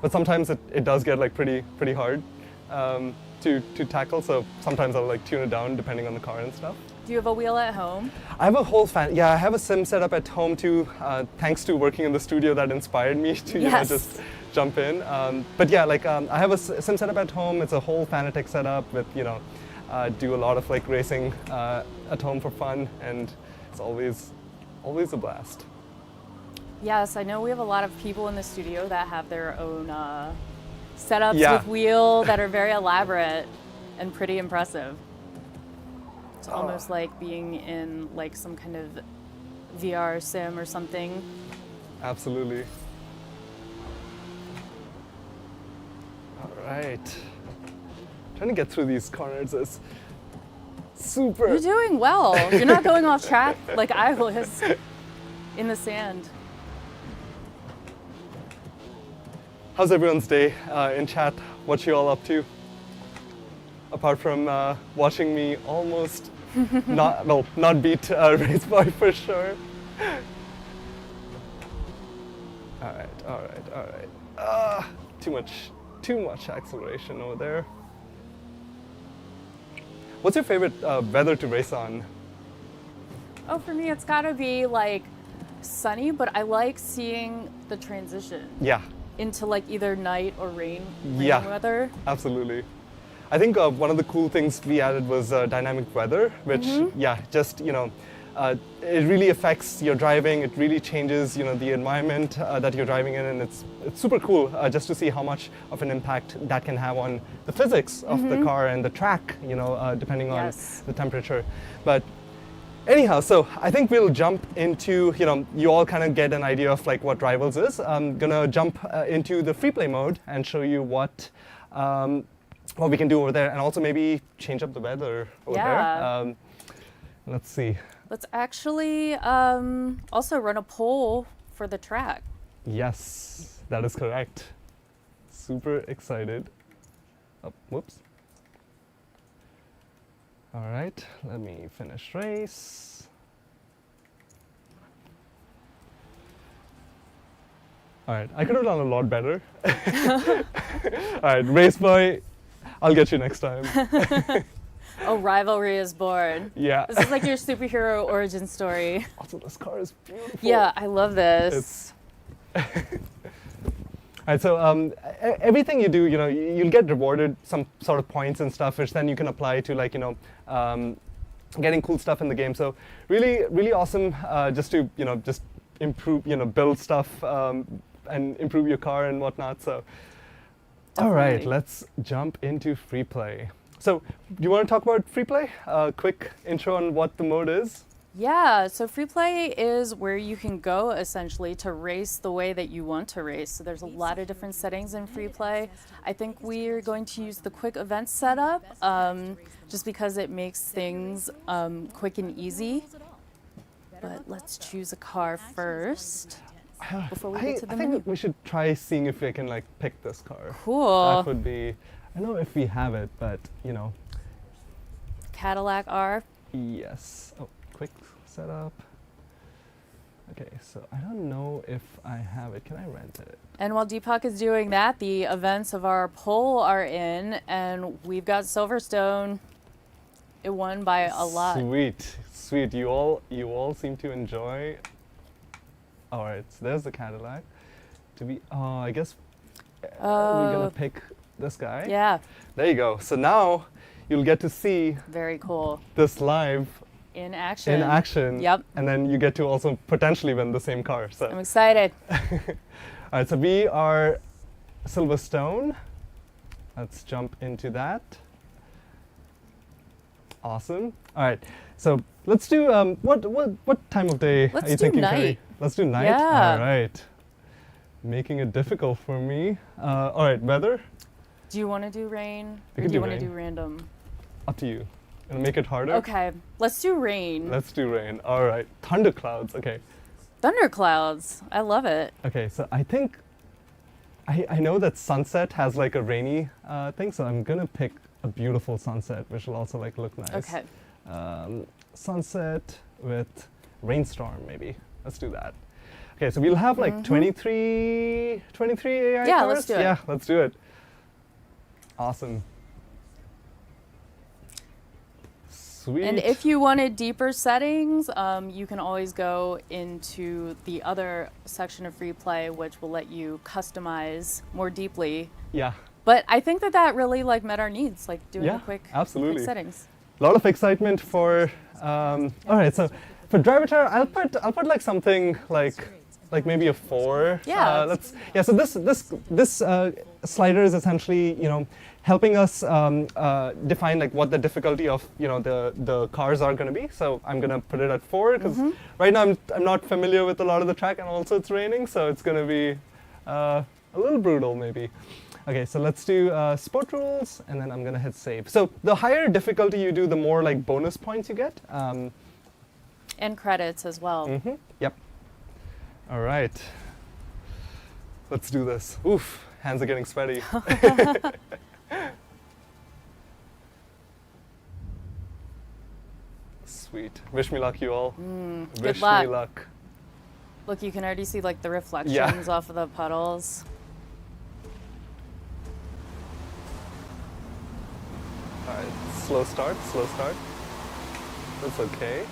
But sometimes it does get like pretty hard to tackle. So sometimes I'll like tune it down depending on the car and stuff. Do you have a wheel at home? I have a whole I have a sim set up at home too, thanks to working in the studio that inspired me to just jump in. But yeah, like I have a sim set up at home. It's a whole Fanatec setup with, do a lot of like racing at home for fun, and it's always a blast. Yes, I know we have a lot of people in the studio that have their own setups with wheel that are very elaborate and pretty impressive. It's almost like being in like some kind of VR sim or something. Absolutely. All right. Trying to get through these corners is super. You're doing well. You're not going off track like I was in the sand. How's everyone's day in chat? What you all up to? Apart from watching me almost not beat Race Boy for sure. All right. Too much acceleration over there. What's your favorite weather to race on? Oh, for me, it's gotta be like sunny, but I like seeing the transition. Yeah. Into like either night or rain weather. Absolutely. I think one of the cool things we added was dynamic weather, which it really affects your driving. It really changes the environment that you're driving in, and it's super cool just to see how much of an impact that can have on the physics of the car and the track, depending on the temperature. But anyhow, so I think we'll jump into, you all kind of get an idea of like what Rivals is. I'm gonna jump into the free play mode and show you what we can do over there, and also maybe change up the weather over there. Let's see. Let's actually also run a poll for the track. Yes, that is correct. Super excited. Oh, whoops. All right, let me finish race. All right, I could have done a lot better. All right, Race Boy, I'll get you next time. Oh, rivalry is born. Yeah. This is like your superhero origin story. Also, this car is beautiful. Yeah, I love this. All right, so everything you do, you'll get rewarded some sort of points and stuff, which then you can apply to like, getting cool stuff in the game. So really, really awesome just to, just improve, build stuff and improve your car and whatnot. So, all right, let's jump into free play. So, do you want to talk about free play? Quick intro on what the mode is. Yeah, so free play is where you can go essentially to race the way that you want to race. So there's a lot of different settings in free play. I think we're going to use the quick event setup just because it makes things quick and easy. But let's choose a car first before we get to the menu. I think we should try seeing if we can like pick this car. Cool. That would be, I don't know if we have it, but Cadillac R. Yes. Oh, quick setup. Okay, so I don't know if I have it. Can I rent it? And while Deepak is doing that, the events of our poll are in, and we've got Silverstone. It won by a lot. Sweet, sweet. You all seem to enjoy. All right, so there's the Cadillac. I guess we're gonna pick this guy. Yeah. There you go. So now you'll get to see Very cool. this live In action. in action. Yep. And then you get to also potentially win the same car. So. I'm excited. All right, so we are Silverstone. Let's jump into that. Awesome. All right, so let's do what time of day Let's are you do thinking, night. Carrie? Let's do night. Yeah. All right. Making it difficult for me. All right, weather. Do you want to do rain? We Or can do you do want to rain. do random? Up to you. And make it harder. Okay, let's do rain. Let's do rain. All right. Thunderclouds. Okay. Thunderclouds. I love it. Okay. So I think I know that sunset has like a rainy thing, so I'm gonna pick a beautiful sunset, which will also like look nice. Okay. Sunset with rainstorm, maybe. Let's do that. Okay, so we'll have like 23 AI Yeah, cars? let's do it. Yeah, let's do it. Awesome. Sweet. And if you wanted deeper settings, you can always go into the other section of free play, which will let you customize more deeply. Yeah, But I think that really like met our needs, like doing Yeah, the quick absolutely. settings. a lot of excitement for. All right, so for driver tower, I'll put like something like maybe a 4. Yeah. So this slider is essentially helping us define like what the difficulty of the cars are going to be. So I'm going to put it at 4 because right now I'm not familiar with a lot of the track, and also it's raining, so it's going to be a little brutal maybe. Okay, so let's do sport rules, and then I'm gonna hit save. So the higher difficulty you do, the more like bonus points you get. And credits as well. Yep. All right. Let's do this. Oof, hands are getting sweaty. Sweet. Wish me luck, you all. Wish luck. me luck. Look, you can already see like the reflections off of the puddles. All right, slow start, slow start. That's okay.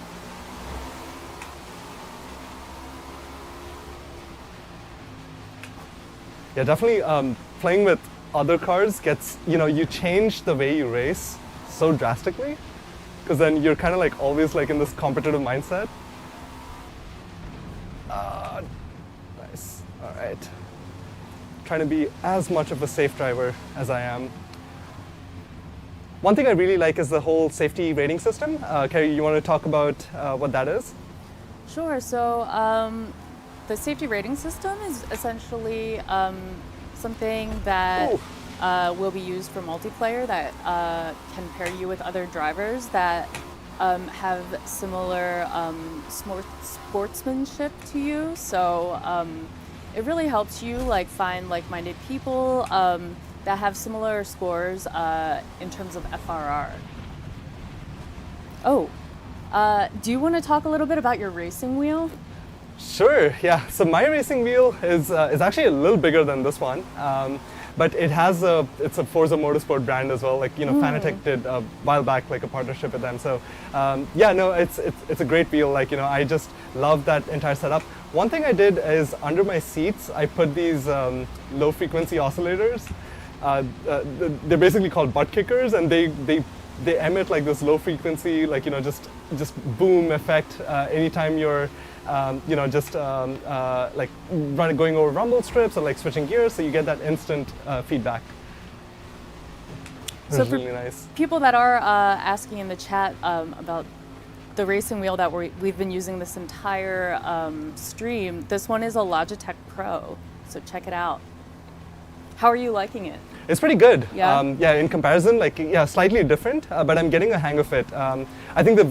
Yeah, definitely playing with other cars gets, you change the way you race so drastically, because then you're kind of like always like in this competitive mindset. Nice, all right. Trying to be as much of a safe driver as I am. One thing I really like is the whole safety rating system. Carrie, you want to talk about what that is? Sure. So the safety rating system is essentially something that will be used for multiplayer that can pair you with other drivers that have similar sportsmanship to you. So it really helps you like find like-minded people that have similar scores in terms of FRR. Oh, do you want to talk a little bit about your racing wheel? Sure, yeah. So my racing wheel is actually a little bigger than this one, but it's a Forza Motorsport brand as well. Like Fanatec did a while back like a partnership with them. So yeah, no, it's a great wheel. Like I just love that entire setup. One thing I did is under my seats I put these low frequency oscillators. They're basically called butt kickers, and they emit like this low frequency, like just boom effect anytime you're like going over rumble strips or like switching gears, so you get that instant feedback. So It's really nice. People that are asking in the chat about the racing wheel that we've been using this entire stream, this one is a Logitech Pro, so check it out. How are you liking it? It's pretty good. Yeah? Yeah, in comparison, like slightly different, but I'm getting a hang of it. I think the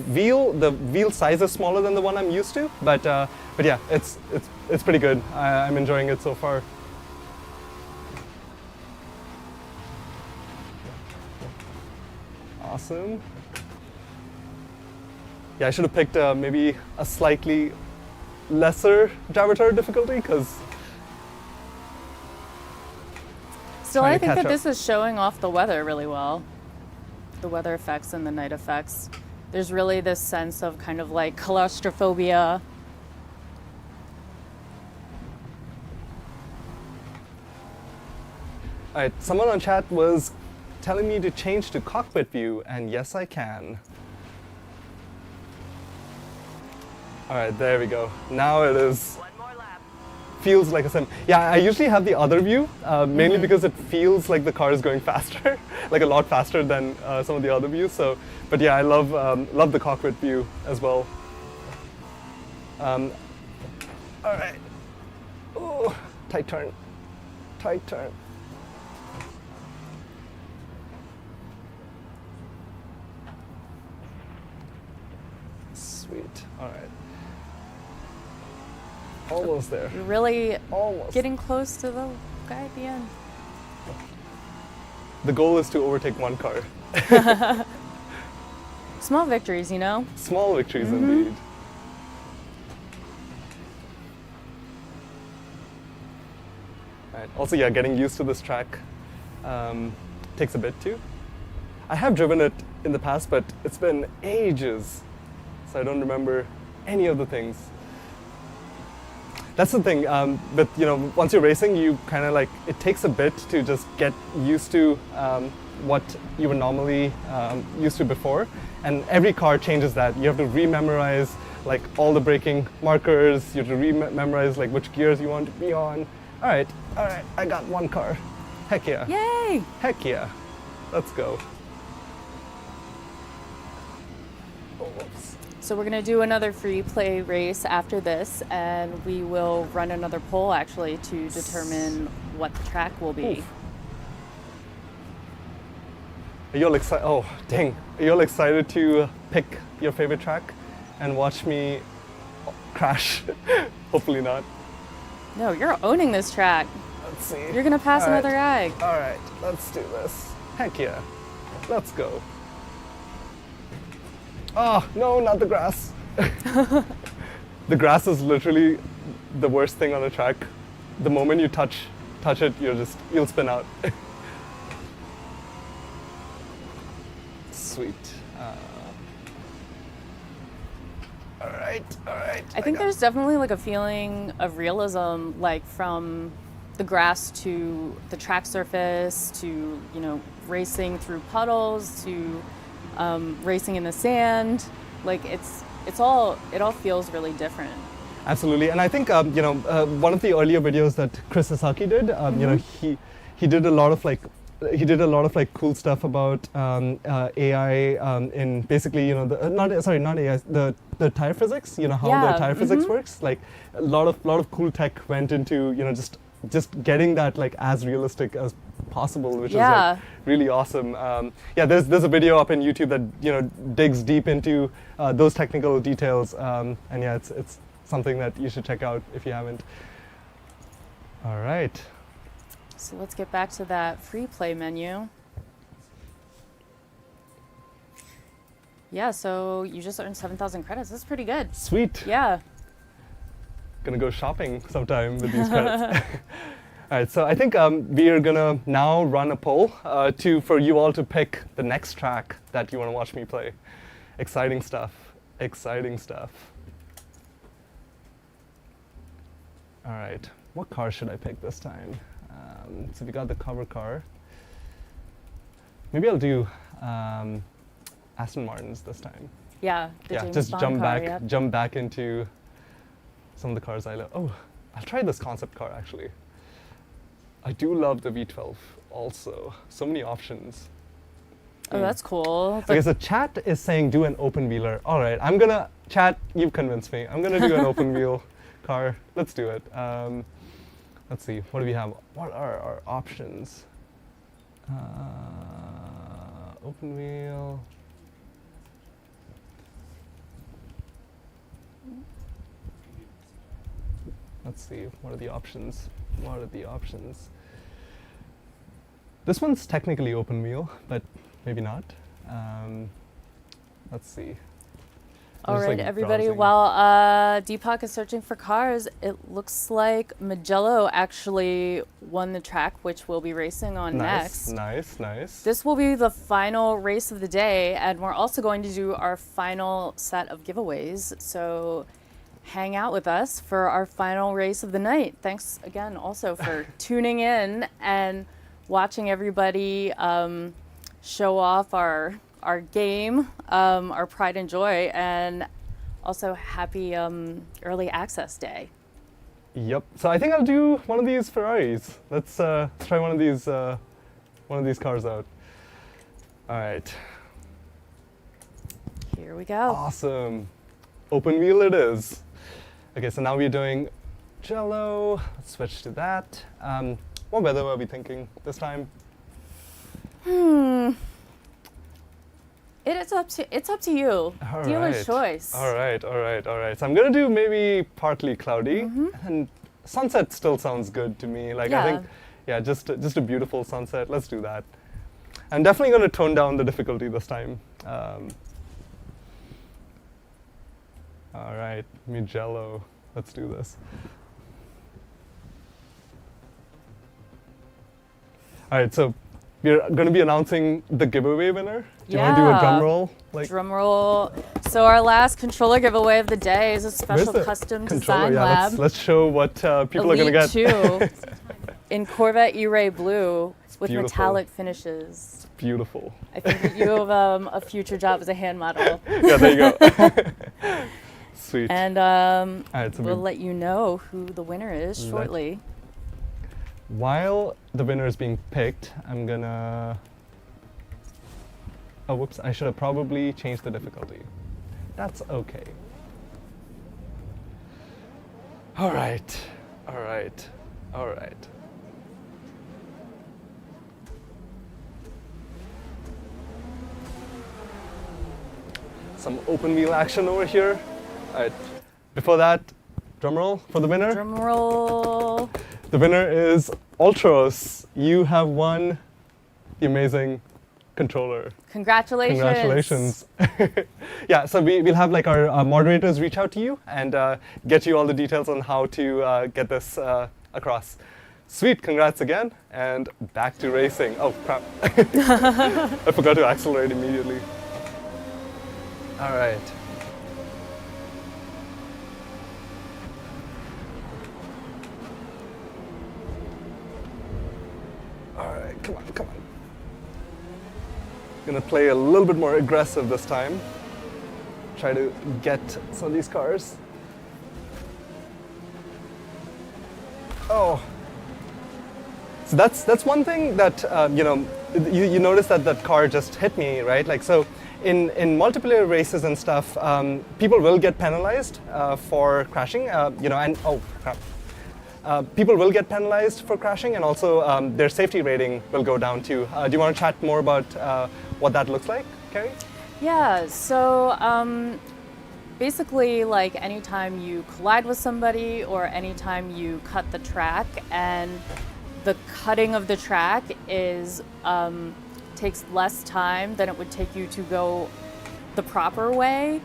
wheel size is smaller than the one I'm used to, but yeah, it's pretty good. I'm enjoying it so far. Awesome. Yeah, I should have picked maybe a slightly lesser Javatar difficulty because. Still, Trying I to think catch that up. this is showing off the weather really well. The weather effects and the night effects. There's really this sense of kind of like claustrophobia. All right, someone on chat was telling me to change to cockpit view, and yes, I can. All right, there we go. Now it is. One more lap. Feels like a sim. Yeah, I usually have the other view, mainly because it feels like the car is going faster, like a lot faster than some of the other views. So, but yeah, I love the cockpit view as well. All right. Oh, tight turn. Tight turn. Sweet. All right. Almost there. You're really Almost. getting close to the guy at the end. The goal is to overtake one car. Small victories, you know? Small victories indeed. Right. Also, yeah, getting used to this track takes a bit too. I have driven it in the past, but it's been ages, so I don't remember any of the things. That's the thing, but once you're racing, you kind of like, it takes a bit to just get used to what you were normally used to before. And every car changes that. You have to rememorize like all the braking markers, you have to rememorize like which gears you want to be on. All right, I got one car. Heck yeah. Yay! Heck yeah. Let's go. Oh, whoops. So we're gonna do another free play race after this, and we will run another poll actually to determine what the track will be. Oof. Are you all excited? Oh, dang. Are you all excited to pick your favorite track and watch me crash? Hopefully not. No, you're owning this track. Let's see. You're gonna pass All right. another guy. All right, let's do this. Heck yeah. Let's go. Oh, no, not the grass. The grass is literally the worst thing on a track. The moment you touch it, you'll spin out. Sweet. All right. I think there's definitely like a feeling of realism, like from the grass to the track surface to racing through puddles to racing in the sand. Like it all feels really different. Absolutely, and I think one of the earlier videos that Chris Sasaki did, he did a lot of like cool stuff about AI in basically the tire physics. How the tire physics works. Like a lot of cool tech went into just getting that like as realistic as possible, which is like really awesome. There's a video up in YouTube that digs deep into those technical details, and yeah, it's something that you should check out if you haven't. All right. So let's get back to that free play menu. Yeah, so you just earned 7,000 credits. That's pretty good. Sweet. Yeah. Gonna go shopping sometime with these credits. All right, so I think we are gonna now run a poll for you all to pick the next track that you want to watch me play. Exciting stuff. Exciting stuff. All right, what car should I pick this time? So we got the cover car. Maybe I'll do Aston Martins this time. Yeah. The James just Bond jump car, back, yep. jump back into some of the cars I love. Oh, I'll try this concept car actually. I do love the V12 also. So many options. Oh, that's cool. Okay, so chat is saying do an open wheeler. All right, I'm gonna, chat, you've convinced me. I'm gonna do an open wheel car. Let's do it. Let's see, what do we have? What are our options? Open wheel. Let's see, what are the options? What are the options? This one's technically open wheel, but maybe not. Let's see. All Just, right, like, everybody. browsing. While Deepak is searching for cars, it looks like Magello actually won the track, which we'll be racing on next. Nice. This will be the final race of the day, and we're also going to do our final set of giveaways. So hang out with us for our final race of the night. Thanks again also for tuning in and watching everybody show off our game, our pride and joy, and also happy early access day. Yep. So I think I'll do one of these Ferraris. Let's try one of these cars out. All right. Here we go. Awesome. Open wheel it is. Okay, so now we're doing Jello. Let's switch to that. What weather were we thinking this time? It's up to you. All Dealer's right. choice. All right. So I'm gonna do maybe partly cloudy, and sunset still sounds good to me. Like I think, yeah, just a beautiful sunset. Let's do that. I'm definitely gonna tone down the difficulty this time. All right, Mugello. Let's do this. All right, so we're going to be announcing the giveaway winner. Do you want to do a drum roll? Drum roll. So our last controller giveaway of the day is a special custom design lab. Let's show what people Elite are going to get. 2 in Corvette E-Ray Blue with beautiful. metallic finishes. Beautiful. I think that you have a future job as a hand model. Yeah, there you go. Sweet. And right, so we'll let you know who the winner is shortly. While the winner is being picked, I'm gonna... Oh, whoops, I should have probably changed the difficulty. That's okay. All right. Some open wheel action over here. All right. Before that, drum roll for the winner. Drum roll. The winner is Ultros. You have won the amazing controller. Congratulations. Yeah, so we'll have like our moderators reach out to you and get you all the details on how to get this across. Sweet, congrats again, and back to racing. Oh, crap. I forgot to accelerate immediately. All right. All right, come on. Gonna play a little bit more aggressive this time. Try to get some of these cars. Oh. So that's one thing that, you notice that car just hit me, right? Like, so in multiplayer races and stuff, people will get penalized for crashing, and oh, crap. People will get penalized for crashing, and also their safety rating will go down too. Do you want to chat more about what that looks like, Carrie? Yeah, so basically, like anytime you collide with somebody or anytime you cut the track, and the cutting of the track is takes less time than it would take you to go the proper way,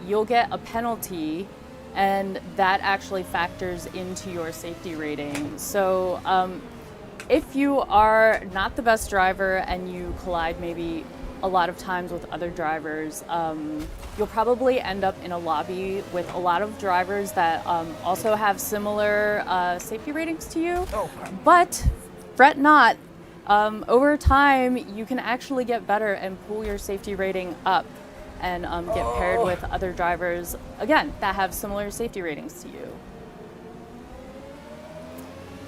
you'll get a penalty, and that actually factors into your safety rating. So if you are not the best driver and you collide maybe a lot of times with other drivers, you'll probably end up in a lobby with a lot of drivers that also have similar safety ratings to you. Oh, crap. But fret not. Over time, you can actually get better and pull your safety rating up and get paired with other drivers, again, that have similar safety ratings to you.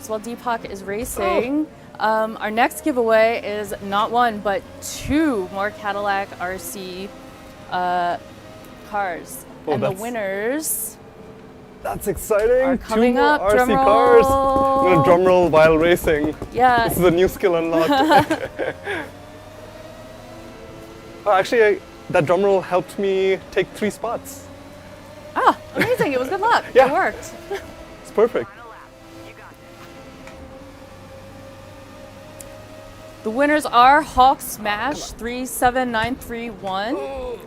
So while Deepak is racing, our next giveaway is not one, but 2 more Cadillac RC cars. And the winners... That's exciting. Are coming 2 more up, RC drum cars. roll. I'm gonna drum roll while racing. Yeah. This is a new skill unlocked. Oh, actually, that drum roll helped me take 3 spots. Ah, amazing. It was good luck. Yeah. It worked. It's perfect. The winners are Hawk Smash 37931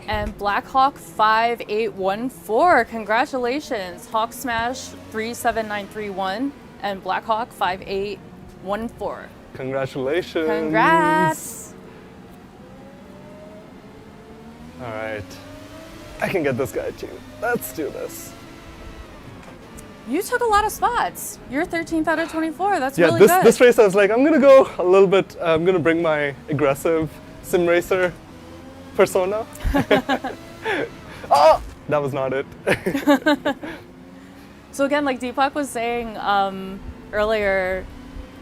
and Blackhawk 5814. Congratulations, Hawk Smash 37931 and Blackhawk 5814. Congratulations. Congrats. All right. I can get this guy too. Let's do this. You took a lot of spots. You're 13th out of 24. That's Yeah, really this good. this race I was like, I'm gonna go a little bit. I'm gonna bring my aggressive sim racer persona. Oh, that was not it. So again, like Deepak was saying earlier,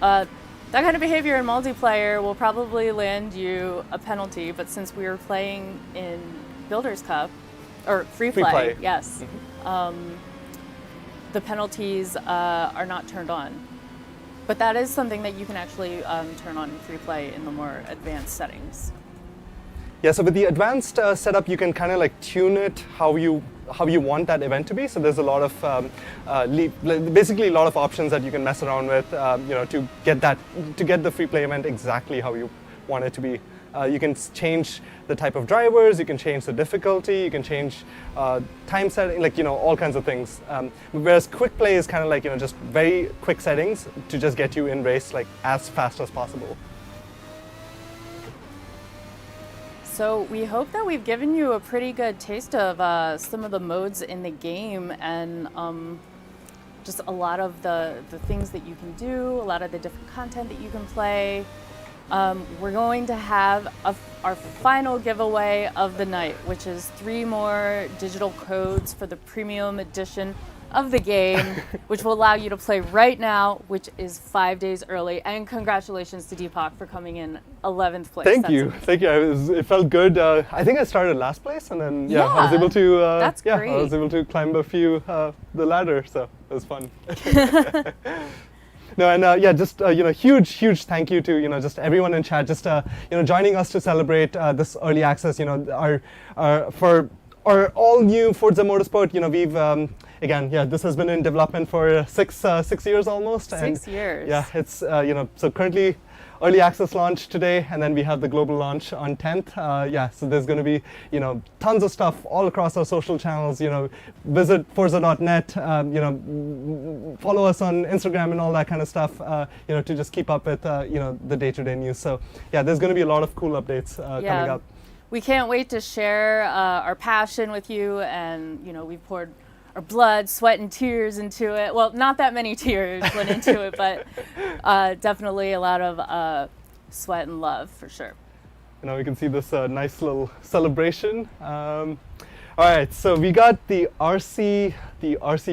that kind of behavior in multiplayer will probably land you a penalty. But since we were playing in Builders Cup or free play, yes. The penalties are not turned on. But that is something that you can actually turn on in free play in the more advanced settings. Yeah, so with the advanced setup, you can kind of like tune it how you want that event to be. So there's a lot of basically a lot of options that you can mess around with, to get the free play event exactly how you want it to be. You can change the type of drivers, you can change the difficulty, you can change time setting, all kinds of things. Whereas quick play is kind of like, just very quick settings to just get you in race like as fast as possible. So we hope that we've given you a pretty good taste of some of the modes in the game and just a lot of the things that you can do, a lot of the different content that you can play. We're going to have our final giveaway of the night, which is 3 more digital codes for the premium edition of the game, which will allow you to play right now, which is 5 days early. And congratulations to Deepak for coming in 11th place. Thank you. It felt good. I think I started last place, and then I was able to. That's great. I was able to climb a few the ladder, so it was fun. No, and just huge thank you to just everyone in chat, just joining us to celebrate this early access. For our all new Forza Motorsport. We've again, this has been in development for 6 years almost. 6 years. Yeah, it's so currently early access launch today, and then we have the global launch on 10th. So there's going to be tons of stuff all across our social channels. Visit Forza.net. Follow us on Instagram and all that kind of stuff. To just keep up with the day-to-day news. So there's going to be a lot of cool updates coming up. We can't wait to share our passion with you, and we've poured our blood, sweat, and tears into it. Well, not that many tears went into it, but definitely a lot of sweat and love for sure. We can see this nice little celebration. All right, so we got the RC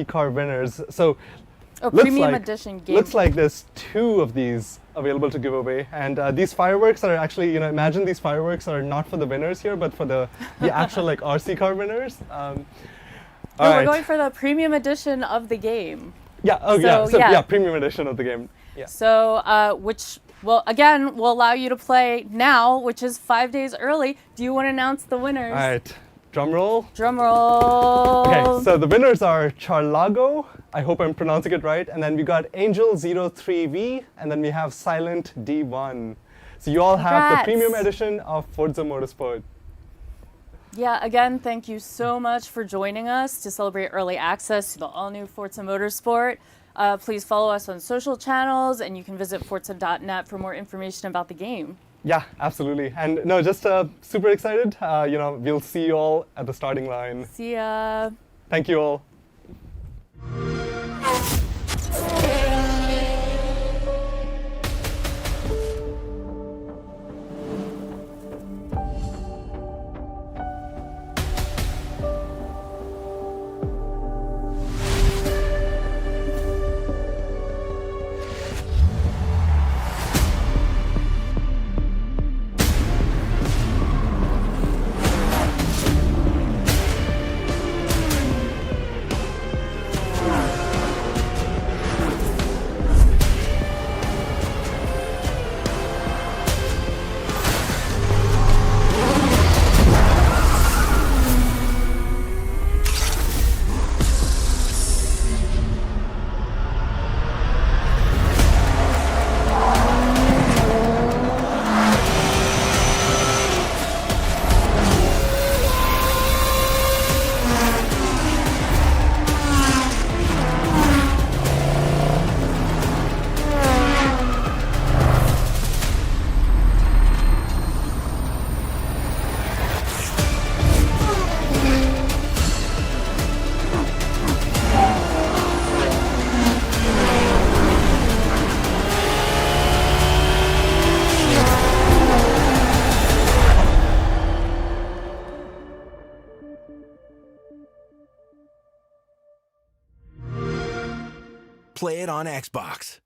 car winners. So premium edition game. Looks like there's 2 of these available to give away, and these fireworks are actually, imagine these fireworks are not for the winners here, but for the actual RC car winners. We're going for the premium edition of the game. Premium edition of the game. Yeah. So, which will allow you to play now, which is 5 days early. Do you want to announce the winners? All right, drum roll. Drum roll. Okay, so the winners are Charlago. I hope I'm pronouncing it right. And then we got Angel03V, and then we have Silent D1. So you all have the premium edition of Forza Motorsport. Yeah, again, thank you so much for joining us to celebrate early access to the all-new Forza Motorsport. Please follow us on social channels, and you can visit Forza.net for more information about the game. Yeah, absolutely. And just super excited. We'll see you all at the starting line. See ya. Thank you all. Play it on Xbox.